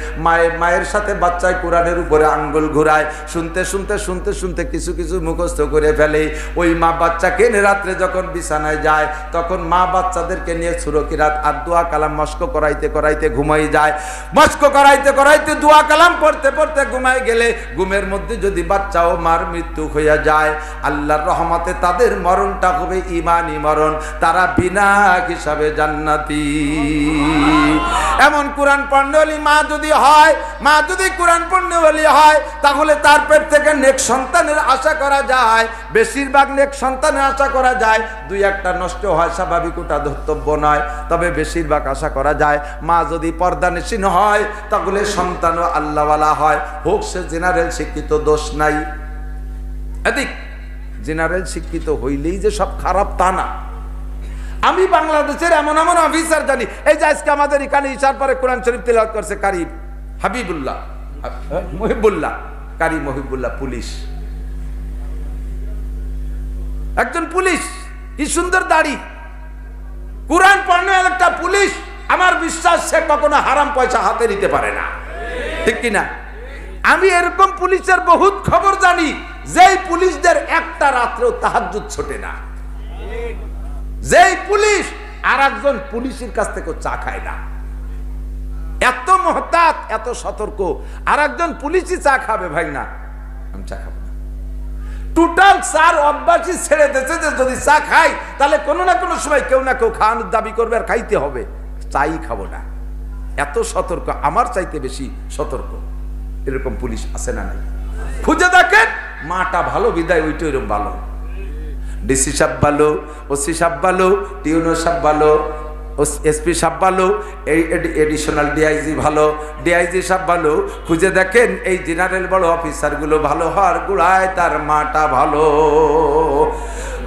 মায়ের সাথে বাচ্চায় কোরআনের উপরে আঙ্গুল ঘুরায়, শুনতে শুনতে শুনতে শুনতে কিছু কিছু মুখস্থ করে ফেলে। ওই মা বাচ্চাকে নিয়ে রাত্রে যখন বিছানায় যায়, তখন মা বাচ্চাদেরকে নিয়ে সূরা কিরাত আর দোয়া কালাম মস্ক করাইতে করাইতে ঘুমাই যায়। মস্ক করাইতে করাইতে দোয়া কালাম পড়তে পড়তে ঘুমাই গেলে, ঘুমের মধ্যে যদি বাচ্চা ও মার মৃত্যু হইয়া যায়, আল্লাহর রহমতে তাদের মরণটা হবে ঈমানি মরণ, তারা বিনা হিসাবে জান্নাতি। এমন কোরআন পড়নেওয়ালি মা যদি হয়, মা যদি কোরআন পড়নেওয়ালি হয়, তাহলে তার পেট থেকে নেক সন্তানের আশা করা যায়। বেশিরভাগ নেক সন্তানের আশা করা যায়, 2-1টা নষ্ট হয় স্বাভাবিক, ওটা ধর্তব্য নয়, তবে বেশিরভাগ আশা করা যায়। মা যদি পর্দানিশীন হয়, তাহলে সন্তানও আল্লাহওয়ালা হয়, হোক সে জেনারেল শিক্ষিত, দোষ নাই। এদিক জেনারেল শিক্ষিত হইলেই যে সব খারাপ তা না। আমি বাংলাদেশের এমন এমন অফিসার জানি, এই যে আজকে আমাদের এখানে ইশার পরে কোরআন শরীফ তেলাওয়াত করছে কারি হাবিবুল্লাহ, মহিবুল্লাহ, কারি মহিবুল্লাহ, পুলিশ, একজন পুলিশ, কি সুন্দর দাড়ি, কোরআন পড়নে একটা পুলিশ। আমার বিশ্বাস সে কখনো হারাম পয়সা হাতে নিতে পারে না, ঠিক কিনা? আমি এরকম পুলিশের বহুত খবর জানি, যেই পুলিশদের একটা রাত্রেও তাহাজ্জুদ ছোটে না, যেই পুলিশ আর একজন পুলিশের কাছ থেকে চা খায় না, এত মুহতাত, এত সতর্ক। আর একজন পুলিশই চা খাবে, ভাই না আমি চা খাবো না, টোটাল 4 অভ্যাসই ছেড়ে দিয়েছে যে যদি চা খাই তাহলে কোনো না কোনো সময় কেউ না কেউ খাওয়ানোর দাবি করবে আর খাইতে হবে, চাই খাবো না। এত সতর্ক, আমার চাইতে বেশি সতর্ক। এরকম পুলিশ আছে না নাই? খুঁজে দেখেন। মাটা ভালো বিদায় ওইটা এরকম ভালো, ডিসি সাহেব ভালো, ওসি সাহেব ভালো, টিউনো সাহেব ভালো, এসপি সাহেব ভালো, এই এডিশনাল ডিআইজি ভালো, ডিআইজি সাহেব ভালো। খুঁজে দেখেন এই জেনারেল বড় অফিসারগুলো ভালো হওয়ার গুড়ায় তার মাটা ভালো।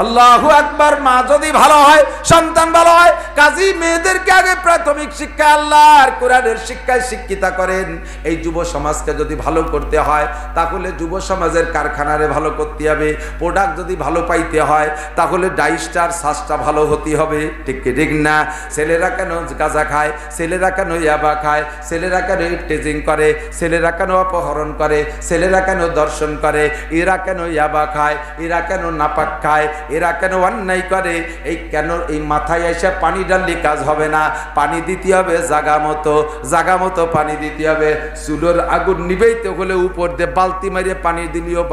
আল্লাহু আকবার। মা যদি ভালো হয়, সন্তান ভালো হয়। কাজী মেয়েদেরকে আগে প্রাথমিক শিক্ষা আল্লাহর কোরআনের শিক্ষায় শিক্ষিতা করেন। এই যুব সমাজকে যদি ভালো করতে হয়, তাহলে যুব সমাজের কারখানারে ভালো করতে হবে। প্রোডাক্ট যদি ভালো পাইতে হয়, তাহলে ডাইস্টার শ্বাসটা ভালো হতে হবে, ঠিক ঠিক না? ছেলেরা কেন গাঁজা খায়, ছেলেরা কেন ইয়াবা খায়, ছেলেরা কেন টেজিং করে, ছেলেরা কেন অপহরণ করে, ছেলেরা কেন দর্শন করে, এরা কেন ইয়াবা খায়, এরা কেন নাপাক খায়, এরা কেন অন্যায় করে? এই কেন এই মাথায় এসে পানি ডাললে কাজ হবে না। পানি দিতে হবে জাগা মতো, জাগা মতো পানি দিতে হবে। চুলোর আগুন নিবেইতে হলে উপর দিয়ে বালতি মারিয়ে পানি দিলেও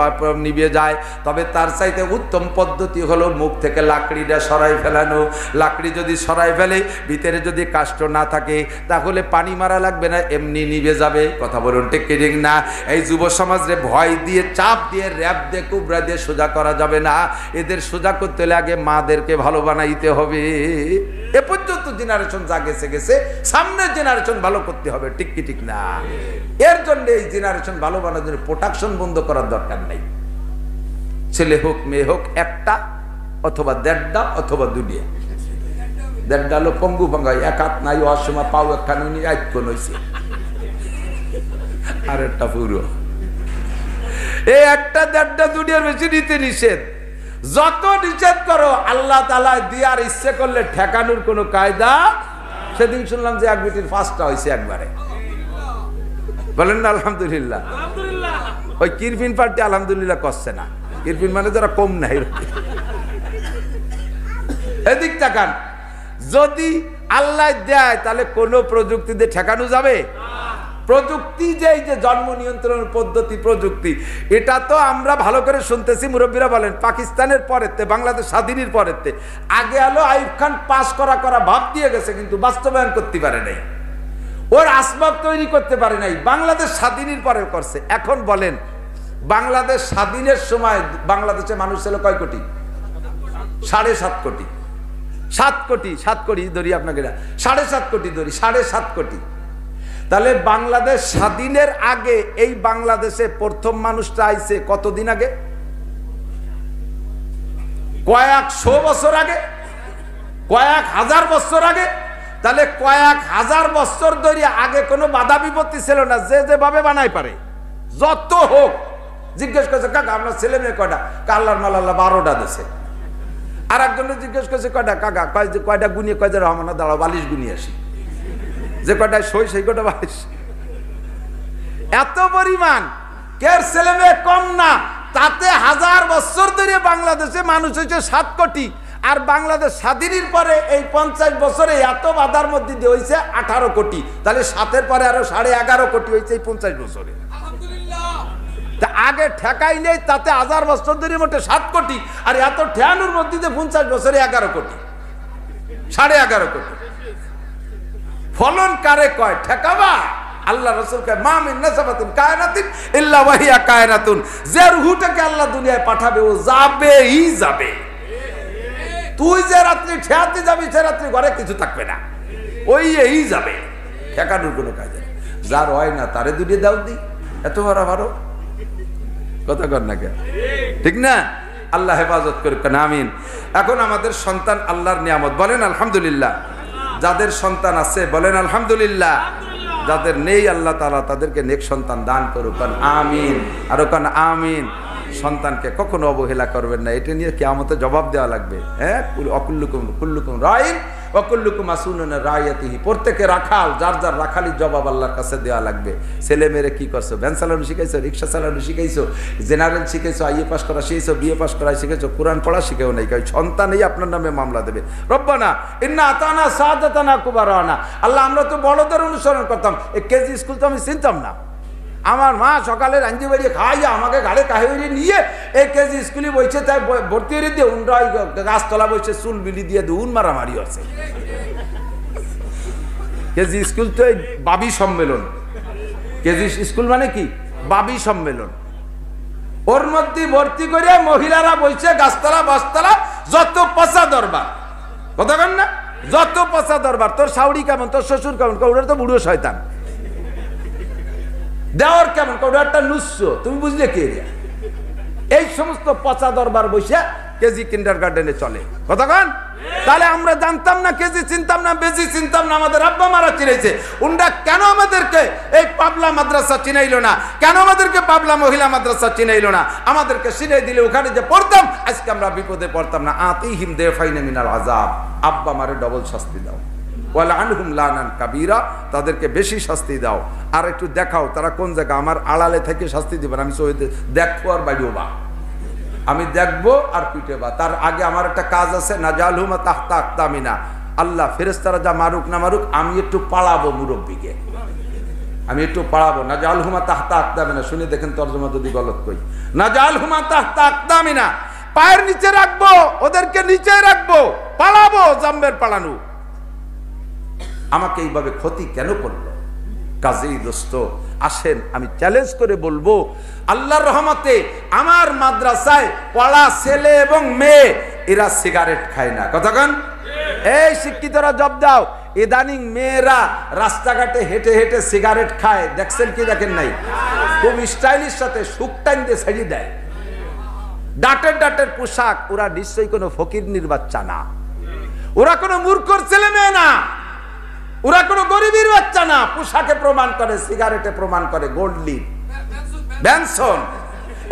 নিভে যায়। তবে তার চাইতে উত্তম পদ্ধতি হলো মুখ থেকে লাকড়িটা সরাই ফেলানো। লাকড়ি যদি সরাই ফেলে, ভিতরে যদি কাষ্ঠ না থাকে, তাহলে পানি মারা লাগবে না, এমনি নিভে যাবে। কথা বলুন ঠিক ঠিক না? এই যুব সমাজে ভয় দিয়ে, চাপ দিয়ে, র‍্যাব দিয়ে, কুবরা দিয়ে সোজা করা যাবে না। এদের সোজা করতে হলে আগে মাদেরকে ভালো বানাইতে হবে। এ পর্যন্ত জেনারেশন যা গেছে গেছে, সামনের জেনারেশন ভালো করতে হবে, ঠিক কি ঠিক না? এর জন্য এই জেনারেশন ভালো বানানোর জন্য প্রোডাকশন বন্ধ করার দরকার নাই। ছেলে হোক মেয়ে হোক, একটা অথবা দেড়টা অথবা দুটিয়া। দেড়টা হলো পঙ্গু ভাঙ্গাই, এক হাত নাই, অসময় পাও একখানে নিয়ে আইকন হয়েছে, আর একটা পুরো। এই একটা দেড়টা দুটিয়ার বেশি নিতে নিষেধ। যত নিষেধ করো আল্লাহ তাআলা দিয়ার ইচ্ছে করলে ঠেকানোর কোনো কায়দা। সেদিন শুনলাম যে এক বেটির 5টা হয়েছে একবারে, বলেন না আলহামদুলিল্লাহ। ওই কিরপিন পার্টি আলহামদুলিল্লাহ করছে না, কিরপিন মানে যারা কম নাই। এদিক তাকান, যদি আল্লাহ দেয় তাহলে কোন প্রযুক্তি দিয়ে ঠেকানো যাবে? প্রযুক্তি যে এই যে জন্ম নিয়ন্ত্রণ পদ্ধতি প্রযুক্তি, এটা তো আমরা ভালো করে শুনতেছি, মুরব্বীরা বলেন পাকিস্তানের পরেতে, বাংলাদেশ স্বাধীনের পরেতে। আগে আলো আইয়ুব খান পাস করা ভাব দিয়ে গেছে, কিন্তু বাস্তবায়ন করতে পারে নাই, ওর আসবাব তৈরি করতে পারে নাই। বাংলাদেশ স্বাধীনের পরে করছে। এখন বলেন, বাংলাদেশ স্বাধীনের সময় বাংলাদেশে মানুষ ছিল কয় কোটি? 7.5 কোটি। 7 কোটি ধরি আপনাকে, 7.5 কোটি ধরি, 7.5 কোটি। তাহলে বাংলাদেশ স্বাধীনের আগে এই বাংলাদেশে প্রথম মানুষটা আইছে কতদিন আগে? কয়েকশো বছর আগে, কয়েক হাজার বছর আগে। তাহলে কয়েক হাজার বছর ধরে আগে কোনো বাধা বিপত্তি ছিল না, যে যেভাবে বানাই পারে, যত হোক। জিজ্ঞেস করছে কাকা আপনার ছেলে মেয়ে কয়টা? আল্লাহর মাল আল্লাহ 12টা দিছে। আর একজনে জিজ্ঞেস করছে কয়টা? কাকা কয়টা গুনিয়ে কয় যে রহমানা দাঁড়াও 42 গুনিয়ে আসি, যে কয়টায় সই সেই কটা 22। এত পরিমাণ কের ছেলে মেয়ে কম না। তাতে হাজার বছর ধরে বাংলাদেশে মানুষ হয়েছে 7 কোটি। আর বাংলাদেশ স্বাধীনের পরে এই 50 বছরে এত বাধার মধ্যে দিয়ে হয়েছে 18 কোটি। তাহলে 7-এর পরে আরো 11.5 কোটি হয়েছে এই 50 বছরে। তা আগে ঠেকাই নেই, তাতে হাজার বছর ধরে মোটে 7 কোটি, আর এত ঠেয়ানোর মধ্যে 50 বছরে 11 কোটি, 11.5 কোটি। ফলন কারে কয়? ঠেকাবা। আল্লাহ রাসূল কয় মা মিন নাসাবাতিন কায়নাতিন ইল্লা ওয়াহিয়া কায়নাতুন। যে রূহটাকে আল্লাহ দুনিয়ায় পাঠাবে ও যাবেই যাবে। তুই যে রাত্রি ঠেয়াতে যাবি, সে রাত্রি ঘরে কিছু থাকবে না, ওই এই যাবে, ঠেকানোর কোনো কাজ নেই। যার হয় না তারে দুনিয়া দাও দি, এত ভালো কথা কর না কেন? ঠিক না? আল্লাহ হেফাজত করুক, আমিন। এখন আমাদের সন্তান আল্লাহর নিয়ামত, বলেন আলহামদুলিল্লাহ। যাদের সন্তান আছে বলেন আলহামদুলিল্লাহ, যাদের নেই আল্লাহ তাআলা তাদেরকে নেক সন্তান দান করুক, আমিন। আরো কান আমিন। সন্তানকে কখনো অবহেলা করবেন না, এটা নিয়ে কিয়ামতে জবাব দেওয়া লাগবে। হ্যাঁ, কুল্লুকুম রাইন ওয়া কুল্লুকুম মাসউলুন আন রাইয়াতিহি। প্রত্যেকে রাখাল, যার যার রাখালির জবাব আল্লাহর কাছে দেওয়া লাগবে। ছেলে মেয়েরে কি করছো? ভ্যান চালানো শিখাইছো, রিক্সা চালানো শিখাইছো, জেনারেল শিখাইছো, আইএ পাস করা শিখাইছো, বিএ পাস করা শিখাইছো, কোরআন পড়া শিখেও নাই। সন্তানই আপনার নামে মামলা দেবে। রব্বানা ইন্না আতানা সাদাতানা কুবারানা। আল্লাহ আমরা তো বড়দের অনুসরণ করতাম, এই কেজি স্কুল তো আমি চিনতাম না। আমার মা সকালে রাঞ্জি বেরিয়ে খাইয়া আমাকে গাড়ি কাহিয়ে নিয়ে এই কেজি স্কুলে বইছে, তাই ভর্তি হয়ে দিয়ে উনরা গাছতলা বসে চুল বিলি দিয়ে উন মারামারি আছে। কেজি স্কুল তো এই বাবি সম্মেলন। কেজি স্কুল মানে কি? বাবি সম্মেলন। ওর মধ্যে ভর্তি করে মহিলারা বইছে গাছতলা বাসতলা, যত পচা দরবার, কথা বল না, যত পচা দরবার। তোর শাউরি কেমন, তোর শ্বশুর কেমন, ওটা তো বুড়ো শয়তান। দেওয়ার কেমন, একটা নুস্য, তুমি বুঝলে কি? এই সমস্ত পচা দরবার বসে কেজি কিন্ডারগার্টেনে চলে, কতক্ষণ? তাহলে আমরা জানতাম না, কেজি চিনতাম না, বেজি চিনতাম না, আমাদের আব্বা মারা চিনাইছে। উনরা কেন আমাদেরকে এই পাবলা মাদ্রাসা চিনাইলো না? কেন আমাদেরকে পাবলা মহিলা মাদ্রাসা চিনাইলো না? আমাদেরকে চিনাই দিলে ওখানে যে পড়তাম, আজকে আমরা বিপদে পড়তাম না। আতিহিম দেফাইনা মিনাল আযাব। আব্বা মারে ডবল শাস্তি দাও, ওয়ালা আনহুম লানান কাবীরা, তাদেরকে বেশি শাস্তি দাও। আর একটু দেখাও তারা কোন জায়গা। আমার আড়ালে থেকে শাস্তি দিবেন, আমি সহিতে দেখবো আর বাইরেও বা, আমি দেখবো আর পিটে বা। তার আগে আমার একটা কাজ আছে, নাজালহুমা তাহতা আকতামিনা। আল্লাহ ফেরেশতারা যা মারুক না মারুক, আমি একটু পালাবো মুরব্বীকে, আমি একটু পালাবো। নাজালহুমা তাহতা আকতামিনা, শুনে দেখেন তরজমা যদি গলত কই। নাজালহুমা তাহতা আকতামিনা, পায়ের নিচে রাখবো, ওদেরকে নিচে রাখবো, পালাবো, জাম্বের পালানো। আমাকে এইভাবে ক্ষতি কেন করলো? কাজেই দোস্ত আসেন, আমি চ্যালেঞ্জ করে বলবো, আল্লাহর রহমতে আমার মাদ্রাসায় পড়া ছেলে এবং মেয়ে এরা সিগারেট খায় না। কতক্ষণ এই শিক্ষিতরা জব দাও। ইদানিং মেয়েরা রাস্তাঘাটে হেঁটে হেঁটে সিগারেট খায়, দেখছেন কি দেখেন নাই? খুব স্টাইলিশ সাথে সুখ টাইম দিয়ে ছেড়ে দেয়, ডাটের ডাটের পোশাক। ওরা নিশ্চয়ই কোনো ফকিরনির বাচ্চা না, ওরা কোনো মূর্খর ছেলে মেয়ে না, ওরা কোনো গরিবের বাচ্চা না। পোশাকে প্রমাণ করে, সিগারেটে প্রমাণ করে। গোল্ড লিপ, ব্যানসন,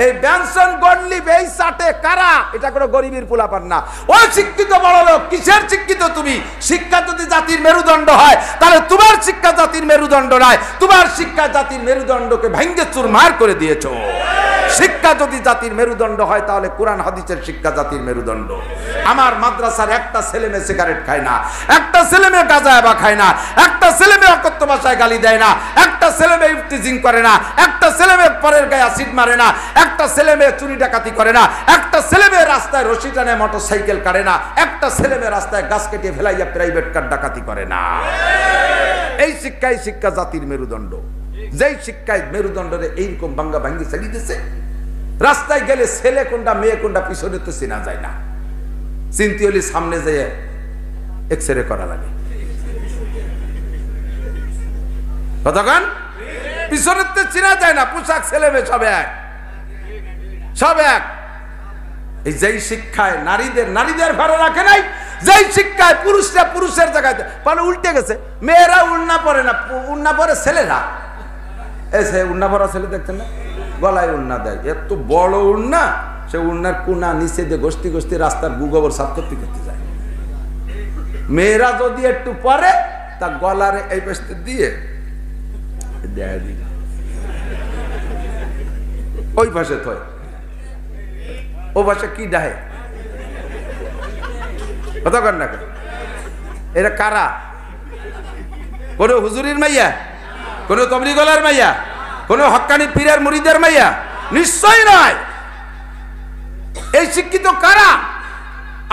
এই ব্যানসন গোল্ড লিপ এই চাটে কারা? এটা কোনো গরিবের পোলাপান না। ওই শিক্ষিত বড় লোক। কিসের শিক্ষিত তুমি? শিক্ষা যদি জাতির মেরুদণ্ড হয় তাহলে তোমার শিক্ষা জাতির মেরুদণ্ড নয়, তোমার শিক্ষা জাতির মেরুদণ্ডকে ভেঙ্গে চুরমার করে দিয়েছো। শিক্ষা যদি জাতির মেরুদণ্ড হয় তাহলে কোরআন হাদিসের শিক্ষা জাতির মেরুদণ্ড। আমার মাদ্রাসার একটা ছেলে মেয়ে সিগারেট খায় না, একটা ছেলে মেয়ে গাঁজা বা খায় না, একটা ছেলে মেয়ে অকথ্য ভাষায় গালি দেয় না, একটা ছেলে মেয়ে ইফটিজিং করে না, একটা ছেলে মেয়ে পরের গায়ে অ্যাসিড মারে না, একটা ছেলে মেয়ে চুরি ডাকাতি করে না, একটা ছেলে মেয়ে রাস্তায় রশি টানে মোটরসাইকেল কাটে না, একটা ছেলে মেয়ে রাস্তায় গাছ কেটে ফেলাইয়া প্রাইভেট কার ডাকাতি করে না। এই শিক্ষা জাতির মেরুদণ্ড। যেই শিক্ষায় মেরুদণ্ডরে এইরকম ভাঙ্গা ভাঙ্গি চালিয়ে দিয়েছে, রাস্তায় গেলে ছেলে কোনটা মেয়ে কোনটা পিছনে তো চেনা যায় না। চিনতে হলে সামনে যেয়ে এক্সরে করা লাগে। কতক্ষণ পিছনে তো চেনা যায় না। পোশাক ছেলে মেয়ে সব এক, সব এক। এই যেই শিক্ষায় নারীদের ঘরে রাখে নাই, যেই শিক্ষায় পুরুষরা পুরুষের জায়গায় মানে উল্টে গেছে। মেয়েরা উড়না পরে না, উড়না পরে ছেলেরা। এসে উড়না পরা ছেলে দেখতেন না, গলায় উড়না দেয়, এত বড় উড়না, সে উড়নার কোনা নিচে দিয়ে গোষ্ঠী গোষ্ঠী রাস্তার গুগবর সাফ করতে করতে যায়। মেয়েরা যদি একটু পরে তা গলারে এই পাশে দিয়ে দেয়, ওই পাশে থয়, ও পাশে কি ডাহে। কতক্ষণ না এরা কারা? কোন হুজুরির মাইয়া, কোন তবলিগলার মাইয়া, কোন হক্কানি পীরের মুরিদের মাইয়া? নিশ্চয় নয়। এই শিক্ষিত কারা?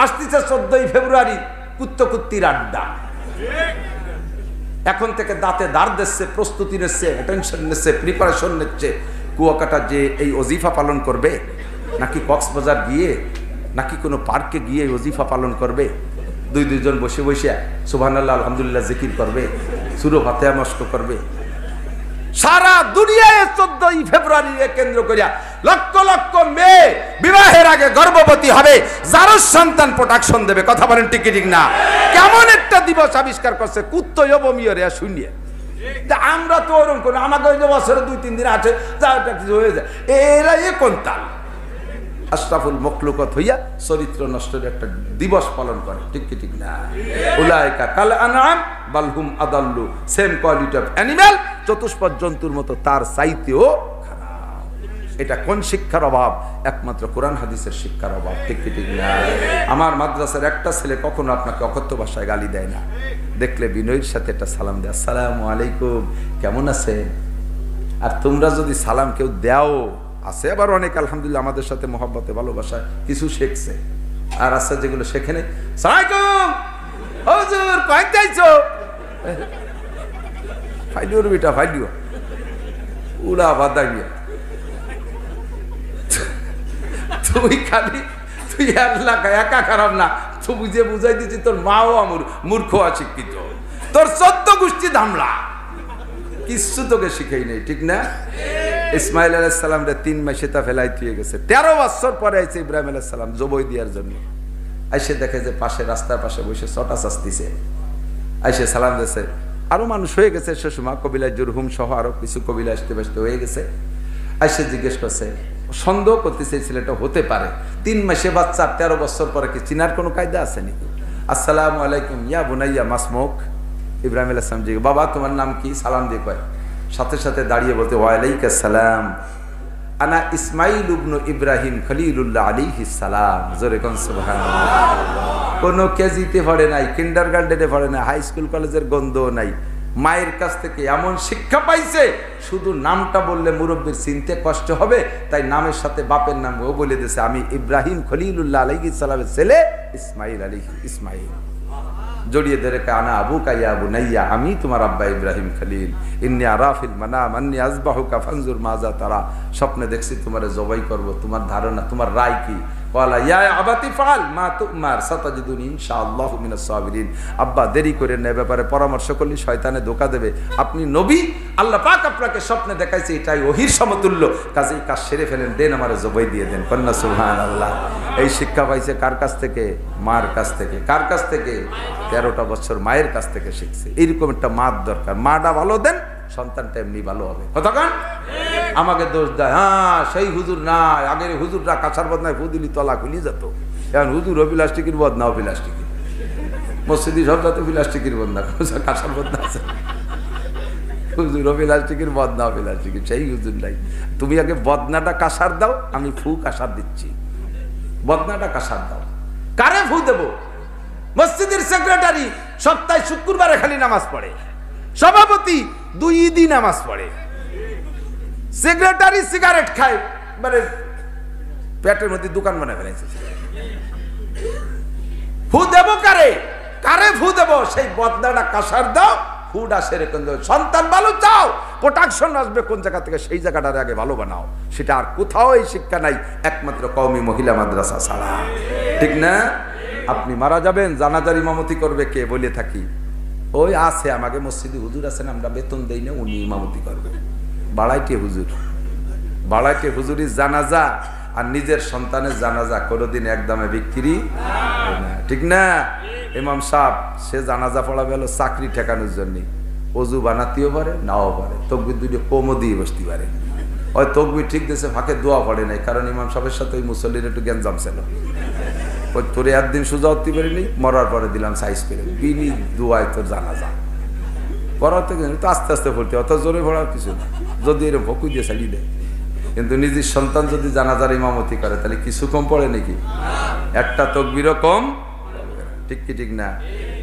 আসতেছে 14ই ফেব্রুয়ারি, কুত্তকুত্তির আড্ডা। এখন থেকে দাঁতে দাঁড় দিচ্ছে, প্রস্তুতি নিচ্ছে, অ্যাটেনশন নিচ্ছে, প্রিপারেশন নিচ্ছে। কুয়াকাটা যে এই ওজিফা পালন করবে, নাকি কক্সবাজার গিয়ে, নাকি কোনো পার্কে গিয়ে ওজিফা পালন করবে, দুইজন বসে বসে সুবহানাল্লাহ আলহামদুলিল্লাহ জিকির করবে, সূরা ফাতিহা মস্ক করবে। সারা দুনিয়ায় 14ই ফেব্রুয়ারিকে কেন্দ্র করিয়া লক্ষ লক্ষ মেয়ে বিবাহের আগে গর্ভবতী হবে, যারও সন্তান প্রোটেকশন দেবে। কথা বলেন ঠিক ঠিক না? কেমন একটা দিবস আবিষ্কার করছে কুত্ত অবমিয় রে শুনিয়ে। আমরা তো ওরকম করি, আমাকে ওই যে বছরে 2-3 দিন আছে যা কিছু হয়ে যায়। এরা এ কোন তাল? আশরাফুল মখলুকত হইয়া চরিত্র নষ্টের একটা দিবস পালন করে। ঠিক কি ঠিক না? উলাইকা কাল আনআম বাল হুম আদাল্লু। সেম কোয়ালিটি অফ অ্যানিমাল, চতুষ্পদ জন্তুর মতো, তার চাইতেও খারাপ। এটা কোন শিক্ষার অভাব? একমাত্র কোরআন হাদিসের শিক্ষার অভাব। ঠিক কি ঠিক না? আমার মাদ্রাসার একটা ছেলে কখনো আপনাকে অকথ্য ভাষায় গালি দেয় না। দেখলে বিনয়ের সাথে একটা সালাম দেয়, আসসালামু আলাইকুম, কেমন আছেন? আর তোমরা যদি সালাম কেউ দাও, আছে আবার অনেক আলহামদুলিল্লাহ আমাদের সাথে মহব্বতে ভালোবাসা কিছু শিখছে, আর আছে যেগুলো সেখানে সালামালাইকুম হুজুর কই যাইছো, ফাইলিওর বেটা ফাইলিও উলা বাদাইয়া। তুই খালি তুই আল্লাহ একা খারাপ না, তুই বুঝে বুঝাই দিচ্ছি তোর মাও আমার মূর্খ অশিক্ষিত, তোর 14 গোষ্ঠী ধামলা, কিচ্ছু তোকে শিখাই নেই। ঠিক না? ইসমাইল আলাইহিস সালাম রে 3 মাসে তা ফেলাই দিয়ে গেছে। 13 বছর পরে আইছে ইব্রাহিম আলাইহিস সালাম জবই দেওয়ার জন্য। আইসে দেখে যে পাশে রাস্তার পাশে বসে ছটা চাস্তিছে, আইসে সালাম দিয়েছে। আরো মানুষ হয়ে গেছে সে সময়, কবিলায় জুরহুম সহ আরো কিছু কবিলা আসতে ব্যস্ত হয়ে গেছে। আইসে জিজ্ঞেস করছে, সন্দেহ করতেছে ছেলেটা হতে পারে 3 মাসে বাচ্চা, 13 বছর পরে কি চিনার কোনো কায়দা আছে নাকি? আসসালামু আলাইকুম ইয়া বুনাইয়া মাসমুক। ইব্রাহিম আলাইহিস সালাম জিজ্ঞেস, বাবা তোমার নাম কি? সালাম দিয়ে কয়, সাথে সাথে দাঁড়িয়ে বলতে, ওয়ালাইকুম সালাম, আনা ইসমাইল ইবনু ইব্রাহিম খলিলুল্লাহ আলাইহিস সালাম। জোরে কোন সুবহানাল্লাহ। কোনো কেজিতে পড়ে নাই, কিন্ডারগার্টেনে পড়ে নাই, হাই স্কুল কলেজের গন্ধও নাই। মায়ের কাছ থেকে এমন শিক্ষা পাইছে, শুধু নামটা বললে মুরব্বীর চিনতে কষ্ট হবে, তাই নামের সাথে বাপের নাম ও বলে দিয়েছে, আমি ইব্রাহিম খলিলুল্লাহ আলাইহিস সালামের ছেলে ইসমাইল ইসমাইল। জড়িয়ে ধরে আনা আবু কাইয়া আবু নাইয়া, আমি তোমার আব্বা ইব্রাহিম খলিল। ইন্নী আরাফিল মানাম আন্নী আযবাহুকা ফানজুর মাযা তারা। স্বপ্নে দেখছি তোমারে জবাই করব, তোমার ধারণা, তোমার রায় কি? ওয়ালা ইয়া আবাতি ফাল মা তুমার সাতাজিদুন ইনশাআল্লাহু মিনাস সাবিরিন। আব্বা দেরি করেন না, ব্যাপারে পরামর্শ করলে শয়তানে ধোঁকা দেবে। আপনি নবী, আল্লাহ পাক আপনাকে স্বপ্নে দেখাইছে, এটাই ওহির সমতুল্য, কাজেই কাজ সেরে ফেলেন, দেন আমারে জবাই দিয়ে দেন। কন্যা সুবহানাল্লাহ। এই শিক্ষা পাইছে কার কাছ থেকে? মার কাছ থেকে। কার কাছ থেকে? 13টা বছর মায়ের কাছ থেকে শিখছে। এইরকম একটা মার দরকার। মাটা ভালো দেন, সন্তানটা এমনি ভালো হবে। কতক্ষণ আমাকে দোষ দেয়, হ্যাঁ সেই হুজুর না, আগের হুজুররা কাছার বদনায় ফুদিলি তলা খুলি যেত, এখন হুজুর প্লাস্টিকের বদনাও প্লাস্টিকের, মসজিদি সব যাতে প্লাস্টিকের বদনা, কাছার বদনা আছে, হুজুর প্লাস্টিকের বদনাও প্লাস্টিকের, সেই হুজুর নাই। তুমি আগে বদনাটা কাঁসার দাও, আমি ফু কাঁসার দিচ্ছি। বদনাটা কাঁসার দাও। কারে ফু দেব? মসজিদের সেক্রেটারি সপ্তাহে শুক্রবারে খালি নামাজ পড়ে, সভাপতি 2 ঈদই নামাজ পড়ে, সেক্রেটারি সিগারেট খায়, মানে পেটের মধ্যে দোকান বানায় ফেলেছে। ফু দেব কারে? কারে ফু দেব? সেই বদনাটা কাঁসার দাও, ফুটা সেরে কোন দেব। সন্তান ভালো চাও, প্রোটেকশন আসবে কোন জায়গা থেকে, সেই জায়গাটার আগে ভালো বানাও। সেটা আর কোথাও এই শিক্ষা নাই, একমাত্র কওমি মহিলা মাদ্রাসা ছাড়া। ঠিক না? আপনি মারা যাবেন, জানাজার ইমামতি করবে কে? বলে থাকি ওই আছে আমাকে মসজিদে হুজুর আছেন, আমরা বেতন দেই না, উনি ইমামতি করবে। বাড়াইতে হুজুর, বাড়াইতে হুজুরি জানাজা আর নিজের সন্তানের জানাজা কোনোদিন একদমে বিক্রি হয় না। ঠিক না? ইমাম সাহেব সে জানাজা পড়াবে হলো চাকরি ঠেকানোর জন্য, অজু বানাতেও পারে নাও পারে, তকবির দুটো কমও দিয়ে বসতে পারে। ওই তকবির ঠিক দিয়েছে, ফাঁকে দোয়া পড়ে নাই, কারণ ইমাম সাহেবের সাথে ওই মুসল্লির একটু জ্ঞানজাম ছিল। ওই তোরে একদিন সোজা উঠতে পারিনি, মরার পরে দিলাম সাইজ করে, বিনি দোয়ায় তোর জানাজা পড়াতে তো আস্তে আস্তে পড়তে, অত জোরে পড়ার কিছু না, যদি এরকম ভকুই দিয়ে চালিয়ে দেয়। কিন্তু নিজের সন্তান যদি জানাজার ইমামতি করে তাহলে কিছু কম পড়ে নাকি? একটা তকবিরও কম। ঠিক কি ঠিক না?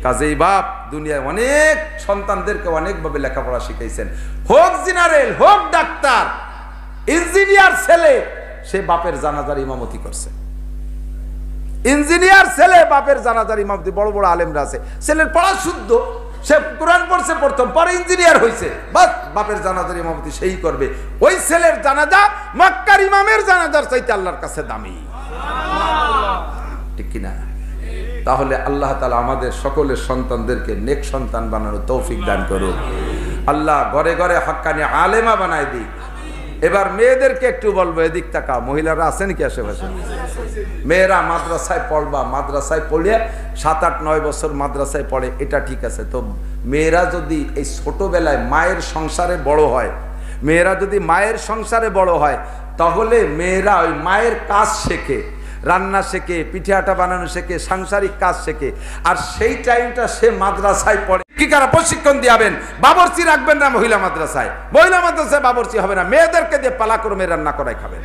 কাজেই বাপ দুনিয়ায় অনেক সন্তানদেরকে অনেকভাবে লেখাপড়া শিখাইছেন, হোক জেনারেল, হোক ডাক্তার, ইঞ্জিনিয়ার ছেলে সে বাপের জানাজার ইমামতি করছে। ইঞ্জিনিয়ার ছেলে বাপের জানাজার ইমামতি, বড় বড় আলেমরা আছে, ছেলের পড়া শুদ্ধ, সে কোরআন পড়ছে প্রথম, পরে ইঞ্জিনিয়ার হয়েছে, বাস বাপের জানাজার ইমামতি সেই করবে। ওই ছেলের জানাজা মক্কার ইমামের জানাজার চাইতে আল্লাহর কাছে দামি। ঠিক কিনা? তাহলে আল্লাহ তাআলা আমাদের সকলের সন্তানদেরকে নেক সন্তান বানানোর তৌফিক দান করুন। আল্লাহ ঘরে ঘরে হাক্কানি আলেমা বানায় দিক। এবার মেয়েদেরকে একটু বলবো, এদিক তাকা, মহিলারা আছেন কি আশেপাশে? মেয়েরা মাদ্রাসায় পড়বা, মাদ্রাসায় পড়ে 7, 8, 9 বছর মাদ্রাসায় পড়ে, এটা ঠিক আছে। তো মেয়েরা যদি এই ছোটবেলায় মায়ের সংসারে বড় হয়, মেয়েরা যদি মায়ের সংসারে বড় হয়, তাহলে মেয়েরা ওই মায়ের কাজ শেখে, রান্না শেখে, পিঠে আটা বানানো শেখে, সাংসারিক কাজ শেখে। আর সেই টাইমটা সে মাদ্রাসায় পড়ে কি কারা প্রশিক্ষণ দিয়াবেন, বাবরচি রাখবেন না মহিলা মাদ্রাসায়। মহিলা মাদ্রাসায় বাবরচি হবে না, মেয়েদেরকে দিয়ে পালাক্রমে রান্না করাই খাবেন।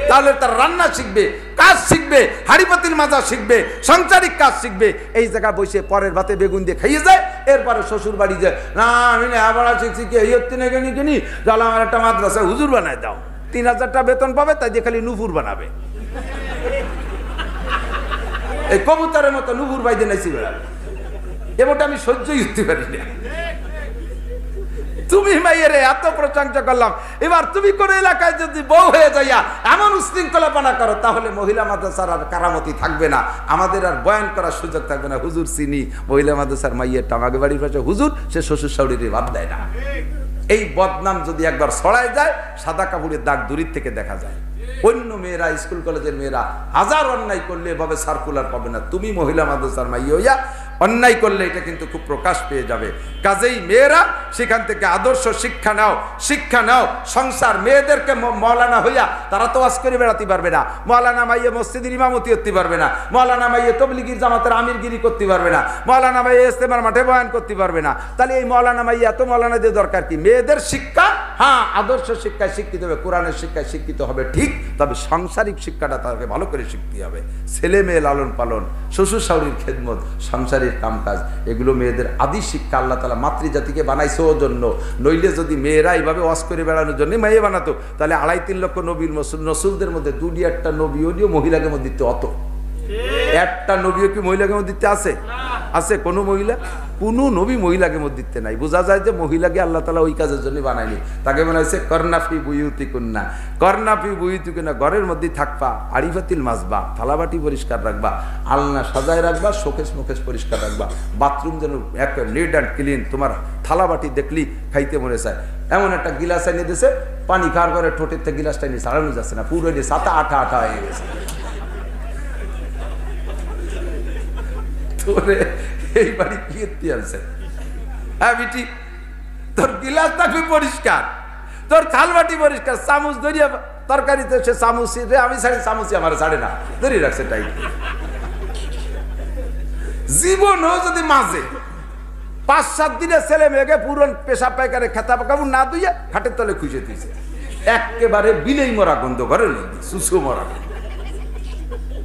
তাহলে তার রান্না শিখবে, কাজ শিখবে, হাড়ি পাতিল মাজা শিখবে, সাংসারিক কাজ শিখবে। এই জায়গা বসে পরের ভাতে বেগুন দিয়ে খাইয়ে যায়, এরপরে শ্বশুর বাড়ি যায়, না আমি আবার শিখছি কি এই হচ্ছে না কেনি কেনি, তাহলে আমার একটা মাদ্রাসায় হুজুর বানায় দাও, 3000 টাকা বেতন পাবে, তাই দিয়ে খালি নুপুর বানাবে, এই কবুতরের মতো নুপুর বাইদে নাইছি বেড়াবে। এবারটা আমি সহ্যই করতে পারি না। তুমি মাইয়ের এত প্রশংসা করলাম, এবার তুমি কোন এলাকায় যদি বউ হয়ে যাইয়া এমন উশৃঙ্খলাপনা করো, তাহলে মহিলা মাদ্রাসার আর কারামতি থাকবে না, আমাদের আর বয়ান করার সুযোগ থাকবে না। হুজুর চিনি, মহিলা মাদ্রাসার মাইয়ের টামাগে বাড়ির পাশে হুজুর, সে শ্বশুর শাশুড়ির বাদ দেয় না। এই বদনাম যদি একবার ছড়ায় যায়, সাদা কাপড়ের দাগ দূরের থেকে দেখা যায়। অন্য মেয়েরা, স্কুল কলেজের মেয়েরা হাজার অন্যায় করলে এভাবে সার্কুলার পাবে না। তুমি মহিলা মাদ্রাসার মাইয়া হইয়া অন্যায় করলে এটা কিন্তু খুব প্রকাশ পেয়ে যাবে। কাজেই মেয়েরা সেখান থেকে আদর্শ শিক্ষা নাও, শিক্ষা নাও। সংসার মেয়েদেরকে মৌলানা হইয়া তারা তো ওয়াজ করে বেড়াতে পারবে না, মৌলানা মাইয়ে মসজিদের ইমামতি করতে পারবে না, মৌলানা মাইয়ে তবলিগির জামাতের আমিরগিরি করতে পারবে না, মৌলানা মাইয়ে ইস্তেমার মাঠে বয়ান করতে পারবে না। তাহলে এই মৌলানা মাইয়া এত মৌলানাদের দরকার কি? মেয়েদের শিক্ষা, হ্যাঁ আদর্শ শিক্ষায় শিক্ষিত হবে, কোরআনের শিক্ষায় শিক্ষিত হবে ঠিক, তবে সাংসারিক শিক্ষাটা তাকে ভালো করে শিখতে হবে। ছেলে মেয়ে লালন পালন, শ্বশুর শাশুড়ির খেদমত, সংসারের কামকাজ, এগুলো মেয়েদের আদি শিক্ষা। আল্লাহ তাআলা মাতৃজাতিকে বানাইছে ও জন্য, নইলে যদি মেয়েরা এইভাবে ওয়াজ করে বেড়ানোর জন্য মেয়ে বানাতো, তাহলে 2.5-3 লক্ষ নবীর রসুলদের মধ্যে 2-1টা নবীও মহিলাকে মধ্যে দিতে, অত একটা নবীও কি মহিলাকে মধ্যে দিতে আছে? আছে কোনো মহিলা? কোনো নবী মহিলাকে মধ্যে দিতে নাই। বোঝা যায় যে মহিলাকে আল্লাহ তাআলা ওই কাজের জন্য বানায়নি। তাকে মনে হয়েছে করনাফি বুয়ুতিকুন্না, করনাফি বুয়ুতিকুন্না, ঘরের মধ্যে থাকবা, আড়িফাতিল মাজবা, থালাবাটি পরিষ্কার রাখবা, আলনা সাজায় রাখবা, শোকেস মুকেশ পরিষ্কার রাখবা, বাথরুম যেন এক নিট অ্যান্ড ক্লিন। তোমার থালাবাটি দেখলি খাইতে মনে চায়। এমন একটা গিলাস এনে দিয়েছে, পানি খাওয়ার পরে ঠোঁটের থেকে গিলাসটা নিয়ে ছাড়ানো যাচ্ছে না, পুরো সাতা আঠা আঠা হয়ে গেছে। তোরে এই বাড়ি কি আনছে? হ্যাঁ বিটি, তোর গিলাস থাকবে পরিষ্কার, তোর থালবাটি পরিষ্কার, চামচ ধরিয়া তরকারিতে সে চামচ রে আমি ছাড়ি, চামচি আমার ছাড়ে না, ধরিয়ে রাখছে তাই। জীবনও যদি মাঝে 5-7 দিনের ছেলে মেয়েকে পুরন পেশা পায়কারে খেতা কাপড় না ধুইয়া খাটের তলে খুঁজে দিয়েছে, একেবারে বিলেই মরা গন্ধ, ঘরের মধ্যে সুসু মরা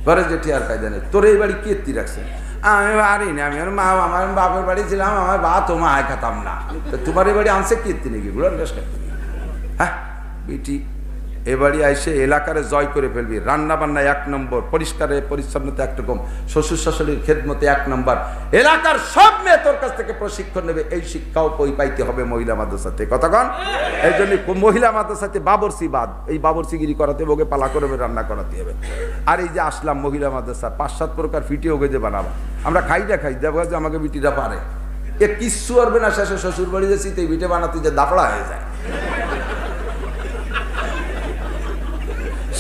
ঘরে যেটি আর কায়দা নেই। তোর এই বাড়ি কি রাখছে? আমি পারি না, আমি মা আমার বাপের বাড়ি ছিলাম, আমার বা তোমার আয় খাতাম না, তোমার এই বাড়ি আনছে কীর্তি নাকি? হ্যাঁ বিটি, এ বাড়ি আইসে এলাকারে জয় করে ফেলবি, রান্না বান্না 1 নম্বর, পরিষ্কারে পরিচ্ছন্নতা একরকম, শ্বশুর শাশুড়ির খেদমতে 1 নম্বর, এলাকার সব মেয়ে তোর কাছ থেকে প্রশিক্ষণ নেবে। এই শিক্ষাও পাইতে হবে মহিলা মাদ্রাসাতে, কতক্ষণ? এই জন্য মহিলা মাদ্রাসাতে বাবরসি বাদ, এই বাবরসিগিরি করাতে হবে, ওকে পালা করবে, রান্না করাতে হবে। আর এই যে আসলাম মহিলা মাদ্রাসা, 5-7 প্রকার ফিটে ওকে যে বানাবা, আমরা খাই দেখো যে আমাকে বিটিরা পারে, এ কিচ্ছু পারবে না, শেষে শ্বশুর বাড়ি যে শীতে বিটে বানাতে যে দাপড়া হয়ে যায়।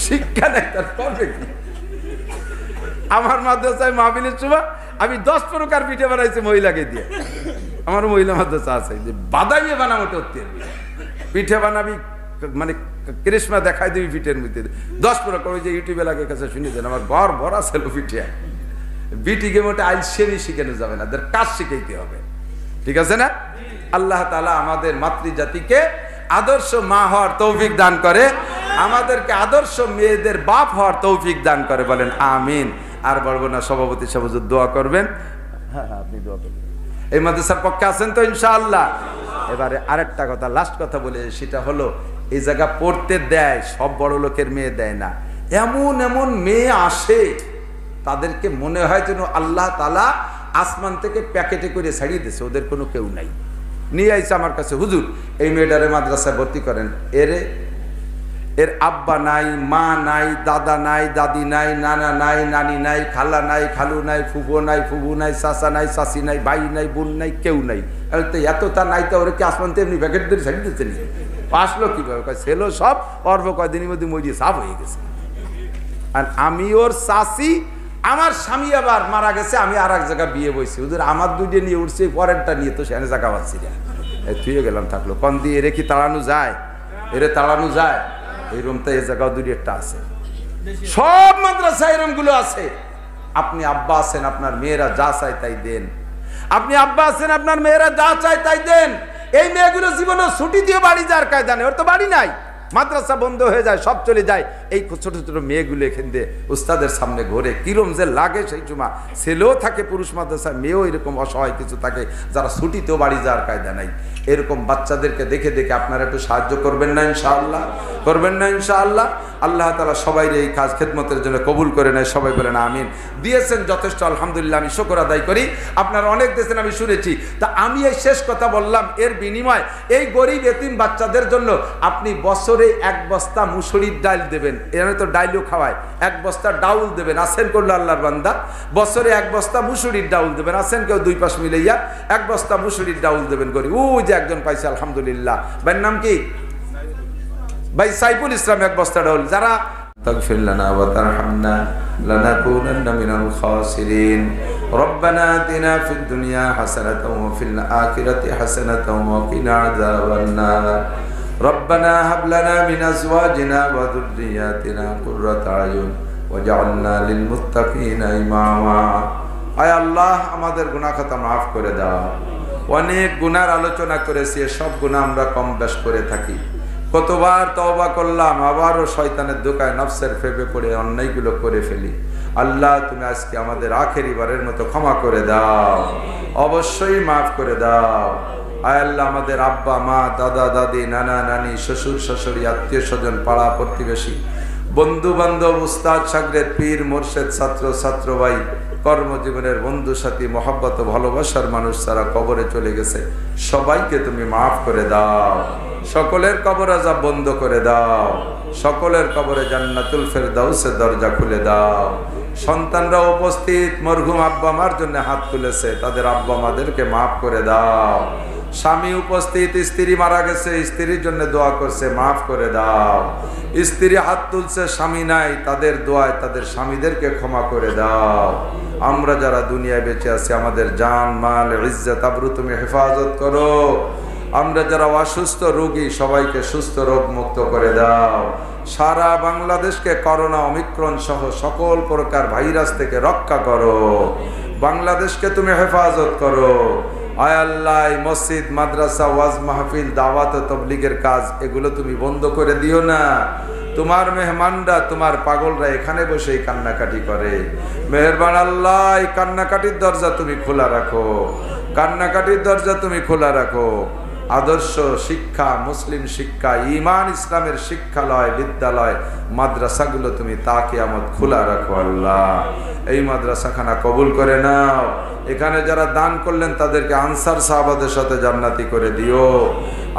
শিক্ষা নেই তার করবে কি? আমার মাদ্রাসায় মাহফিলের সময় আমি 10 প্রকার পিঠে বানাইছি মহিলাকে দিয়ে। আমার মহিলা মাদ্রাসা আছে, যে বাদাইয়ে বানাবো তোর পিঠে বানাবি, মানে কৃষ্ণা দেখাই দিবি পিঠের মধ্যে 10 প্রকার। ওই যে ইউটিউবে লাগে কাছে শুনেছেন, আমার ঘর ভরা ছিল পিঠে। বিটিকে মোটে আইল সেমি শিখানো যাবে না, তাদের কাজ শিখাইতে হবে, ঠিক আছে না? আল্লাহ তাআলা আমাদের মাতৃজাতিকে আদর্শ মা হওয়ার তৌফিক দান করে, আমাদেরকে আদর্শ মেয়েদের বাপ হওয়ার তৌফিক দান করে, বলেন আমিন। আর বলবো না, সভাপতি সাহেব দোয়া করবেন। হ্যাঁ আপনি দোয়া করবেন, এই মাদ্রাসার পক্ষে আছেন তো ইনশাআল্লাহ। এবারে আরেকটা কথা, লাস্ট কথা বলে, সেটা হলো এই জায়গা পড়তে দেয়, সব বড় লোকের মেয়ে দেয় না। এমন এমন মেয়ে আসে, তাদেরকে মনে হয় যেন আল্লাহ তাআলা আসমান থেকে প্যাকেটে করে ছাড়িয়ে দিয়েছে, ওদের কোনো কেউ নাই। নিয়ে আইসে আমার কাছে, হুজুর এই মেয়েটারে মাদ্রাসায় ভর্তি করেন। এর আব্বা নাই, মা নাই, দাদা নাই, দাদি নাই, নানা নাই, নানি নাই, খালা নাই, খালু নাই, ফুফু নাই, ফুফু নাই, চাচা নাই, চাচি নাই, ভাই নাই, বোন নাই, কেউ নাই। এত তা নাই, তো ওরা কি আসমান থেকে এমনি প্যাকেট ধরে ছাড়িয়ে দিচ্ছে নি? আসলো কিভাবে? ছেলে সব অল্প কয়দিনের মধ্যে মরিয়ে সাফ হয়ে গেছে। আর আমি ওর চাচি, আমার স্বামী আবার মারা গেছে, আমি আর এক জায়গায় বিয়ে বইছি, ওদের আমার 2টা নিয়ে উঠছে, পরেরটা নিয়ে তো সেখানে জায়গা পাচ্ছি না, থুয়ে গেলাম। থাকলো কন দিয়ে এরে কি তাড়ানো যায়? এরে তাড়ানো যায়? এই রুমটা এই জায়গাও 2-1টা আছে, সব মাদ্রাসায় এরম গুলো আছে। আপনি আব্বা আছেন, আপনার মেয়েরা যা চায় তাই দেন। আপনি আব্বা আছেন, আপনার মেয়েরা যা চায় তাই দেন। এই মেয়েগুলো জীবনে ছুটি দিয়ে বাড়ি যাওয়ার কায়দা নেই, ওর তো বাড়ি নাই, মাদ্রাসা বন্ধ হয়ে যায়, সব চলে যায়। এই ছোট ছোট মেয়েগুলো এখান দিয়ে উস্তাদের সামনে ঘোরে, কিরম যে লাগে সেই সময়। ছেলেও থাকে পুরুষ মাদ্রাসায়, মেয়েও এরকম অসহায় কিছু থাকে, যারা ছুটিতেও বাড়ি যাওয়ার কায়দা নাই। এরকম বাচ্চাদেরকে দেখে দেখে আপনারা একটু সাহায্য করবেন না ইনশাআল্লাহ? করবেন না ইনশাআল্লাহ? আল্লাহ তাআলা সবাই এই কাজ খেদমতের জন্য কবুল করে নেয়, সবাই বলেন আমিন। দিয়েছেন যথেষ্ট, আলহামদুলিল্লাহ, আমি শুকর আদায় করি। আপনারা অনেক দিয়েছেন, আমি শুনেছি। তা আমি এই শেষ কথা বললাম, এর বিনিময় এই গরিব এতিম বাচ্চাদের জন্য আপনি বছরে 1 বস্তা মুসুরির ডাল দেবেন। এখানে তো ডাইলও খাওয়ায়, 1 বস্তা ডাউল দেবেন। আসেন করলো আল্লাহর বান্দা, বছরে 1 বস্তা মুসুরির ডাউল দেবেন। আসেন কেউ 2 পাশ মিলাইয়া 1 বস্তা মুসুরির ডাউল দেবেন গরিব। ওই যে একজন পাইছে, আলহামদুলিল্লাহ। ভাইয়ের নাম কি? ভাই সাইফুল ইসলাম, 1 বস্তা ডাউল। যারা তাগফির লানা ওয়া তারহামনা লানাকুনান্না মিনাল খাসিরিন। রব্বানা আতিনা ফিদ দুনিয়া হাসানাতাও ওয়া ফিল আখিরাতি হাসানাতাও ওয়া কিনা আযাবান নার। রব্বানা হাব লানা মিন আজওয়াজিনা ওয়া যুররিয়াতিনা কুররাতা আয়ুন ওয়াজআলনা লিল মুত্তাকিনা ইমামা। আয় আল্লাহ, আমাদের গুনাহ খাতা মাফ করে দাও। অনেক গুনার আলোচনা করেছি, সব গুনাহ আমরা কম বেশ করে থাকি। কতবার তওবা করলাম, আবারও শয়তানের দোকায় নফসের ফেপে পড়ে অন্যায়গুলো করে ফেলি। আল্লাহ, তুমি আজকে আমাদের আখেরি বারের মতো ক্ষমা করে দাও, অবশ্যই মাফ করে দাও। আয় আল্লাহ, আমাদের আব্বা মা, দাদা দাদি, নানা নানি, শ্বশুর শাশুড়ি, আত্মীয় স্বজন, পাড়া প্রতিবেশী বন্ধু বান্ধব, উস্তাদ শাগরেদ, পীর মুর্শিদ, ছাত্র ছাত্র ভাই, কর্মজীবনের বন্ধু সাথী, মহব্বত ভালোবাসার মানুষ যারা কবরে চলে গেছে সবাইকে তুমি মাফ করে দাও। সকলের কবর আযাব বন্ধ করে দাও। সকলের কবরে জান্নাতুল ফেরদাউসের দরজা খুলে দাও। সন্তানরা উপস্থিত, মরহুম আব্বা মার জন্য হাত তুলেছে, তাদের আব্বা মাদেরকে মাফ করে দাও। স্বামী উপস্থিত, স্ত্রী মারা গেছে, স্ত্রীর জন্য দোয়া করছে, মাফ করে দাও। স্ত্রী হাত তুলছে, স্বামী নাই, তাদের দোয়ায় তাদের স্বামীদেরকে ক্ষমা করে দাও। আমরা যারা দুনিয়ায় বেঁচে আছি আমাদের জান মাল ইজ্জত আবরু তুমি হেফাজত করো। আমরা যারা অসুস্থ রোগী সবাইকে সুস্থ রোগ মুক্ত করে দাও। সারা বাংলাদেশকে করোনা, ওমিক্রন সহ সকল প্রকার ভাইরাস থেকে রক্ষা করো। বাংলাদেশকে তুমি হেফাজত করো। আয় আল্লাহ, মসজিদ, মাদ্রাসা, ওয়াজ মাহফিল, দাওয়াত, তাবলীগের কাজ এগুলো তুমি বন্ধ করে দিও না। তোমার মেহমানরা, তোমার পাগলরা এখানে বসে কান্নাকাটি করে। মেহেরবান আল্লাহ, এই কান্নাকাটির দরজা তুমি খোলা রাখো। কান্নাকাটির দরজা তুমি খোলা রাখো। আদর্শ শিক্ষা, মুসলিম শিক্ষা, ঈমান ইসলামের শিক্ষালয়, বিদ্যালয়, মাদ্রাসাগুলো তুমি তা কিয়ামত খোলা রাখো আল্লাহ। এই মাদ্রাসাখানা কবুল করে নাও। এখানে যারা দান করলেন তাদেরকে আনসার সাহাবাদের সাথে জান্নাতি করে দিও।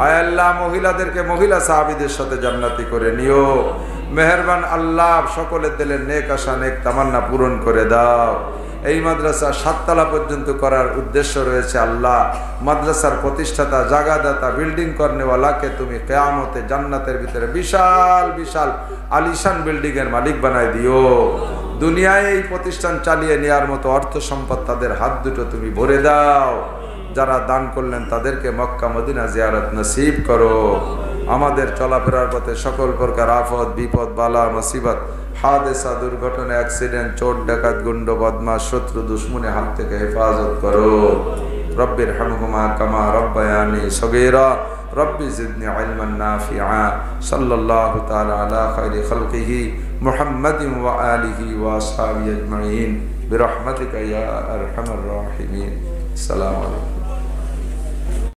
আয় আল্লাহ, মহিলাদেরকে মহিলা সাহাবীদের সাথে জান্নাতি করে নিও। মেহেরবান আল্লাহ, সকলের দিলের নেক আশা, নেক তামান্না পূরণ করে দাও। এই মাদ্রাসা 7 তলা পর্যন্ত করার উদ্দেশ্য রয়েছে আল্লাহ। মাদ্রাসার প্রতিষ্ঠাতা, জাগাদাতা, বিল্ডিং করনেওয়ালাকে তুমি কিয়ামতে জান্নাতের ভিতরে বিশাল বিশাল আলিশান বিল্ডিং এর মালিক বানায় দিও। দুনিয়ায় এই প্রতিষ্ঠান চালিয়ে নেওয়ার মতো অর্থ সম্পদ তাদের হাত দুটো তুমি ভরে দাও। যারা দান করলেন তাদেরকে মক্কা মদিনা জিয়ারত নসিব করো। আমাদের চলাফেরার পথে সকল প্রকার আফত, বিপদ, বালা, মুসিবত, হাদেসা, দুর্ঘটনা, অ্যাক্সিডেন্ট, চোর ডাকাত, গুন্ড, বদমাশ, শত্রু, দুশ্মনের হাত থেকে হেফাজত করো। রব্বির হামহুমা কামা রব্বায়ানি সগীরা। রব্বি জিদনি ইলমান নাফিআ। সাল্লাল্লাহু তাআলা আলা খায়রি খালকিহি মুহাম্মাদিন ওয়া আলিহি ওয়া আসহাবিহি আজমাইন বিরহমাতিকা ইয়া আরহামার রাহিমিন। আসসালামু আলাইকুম।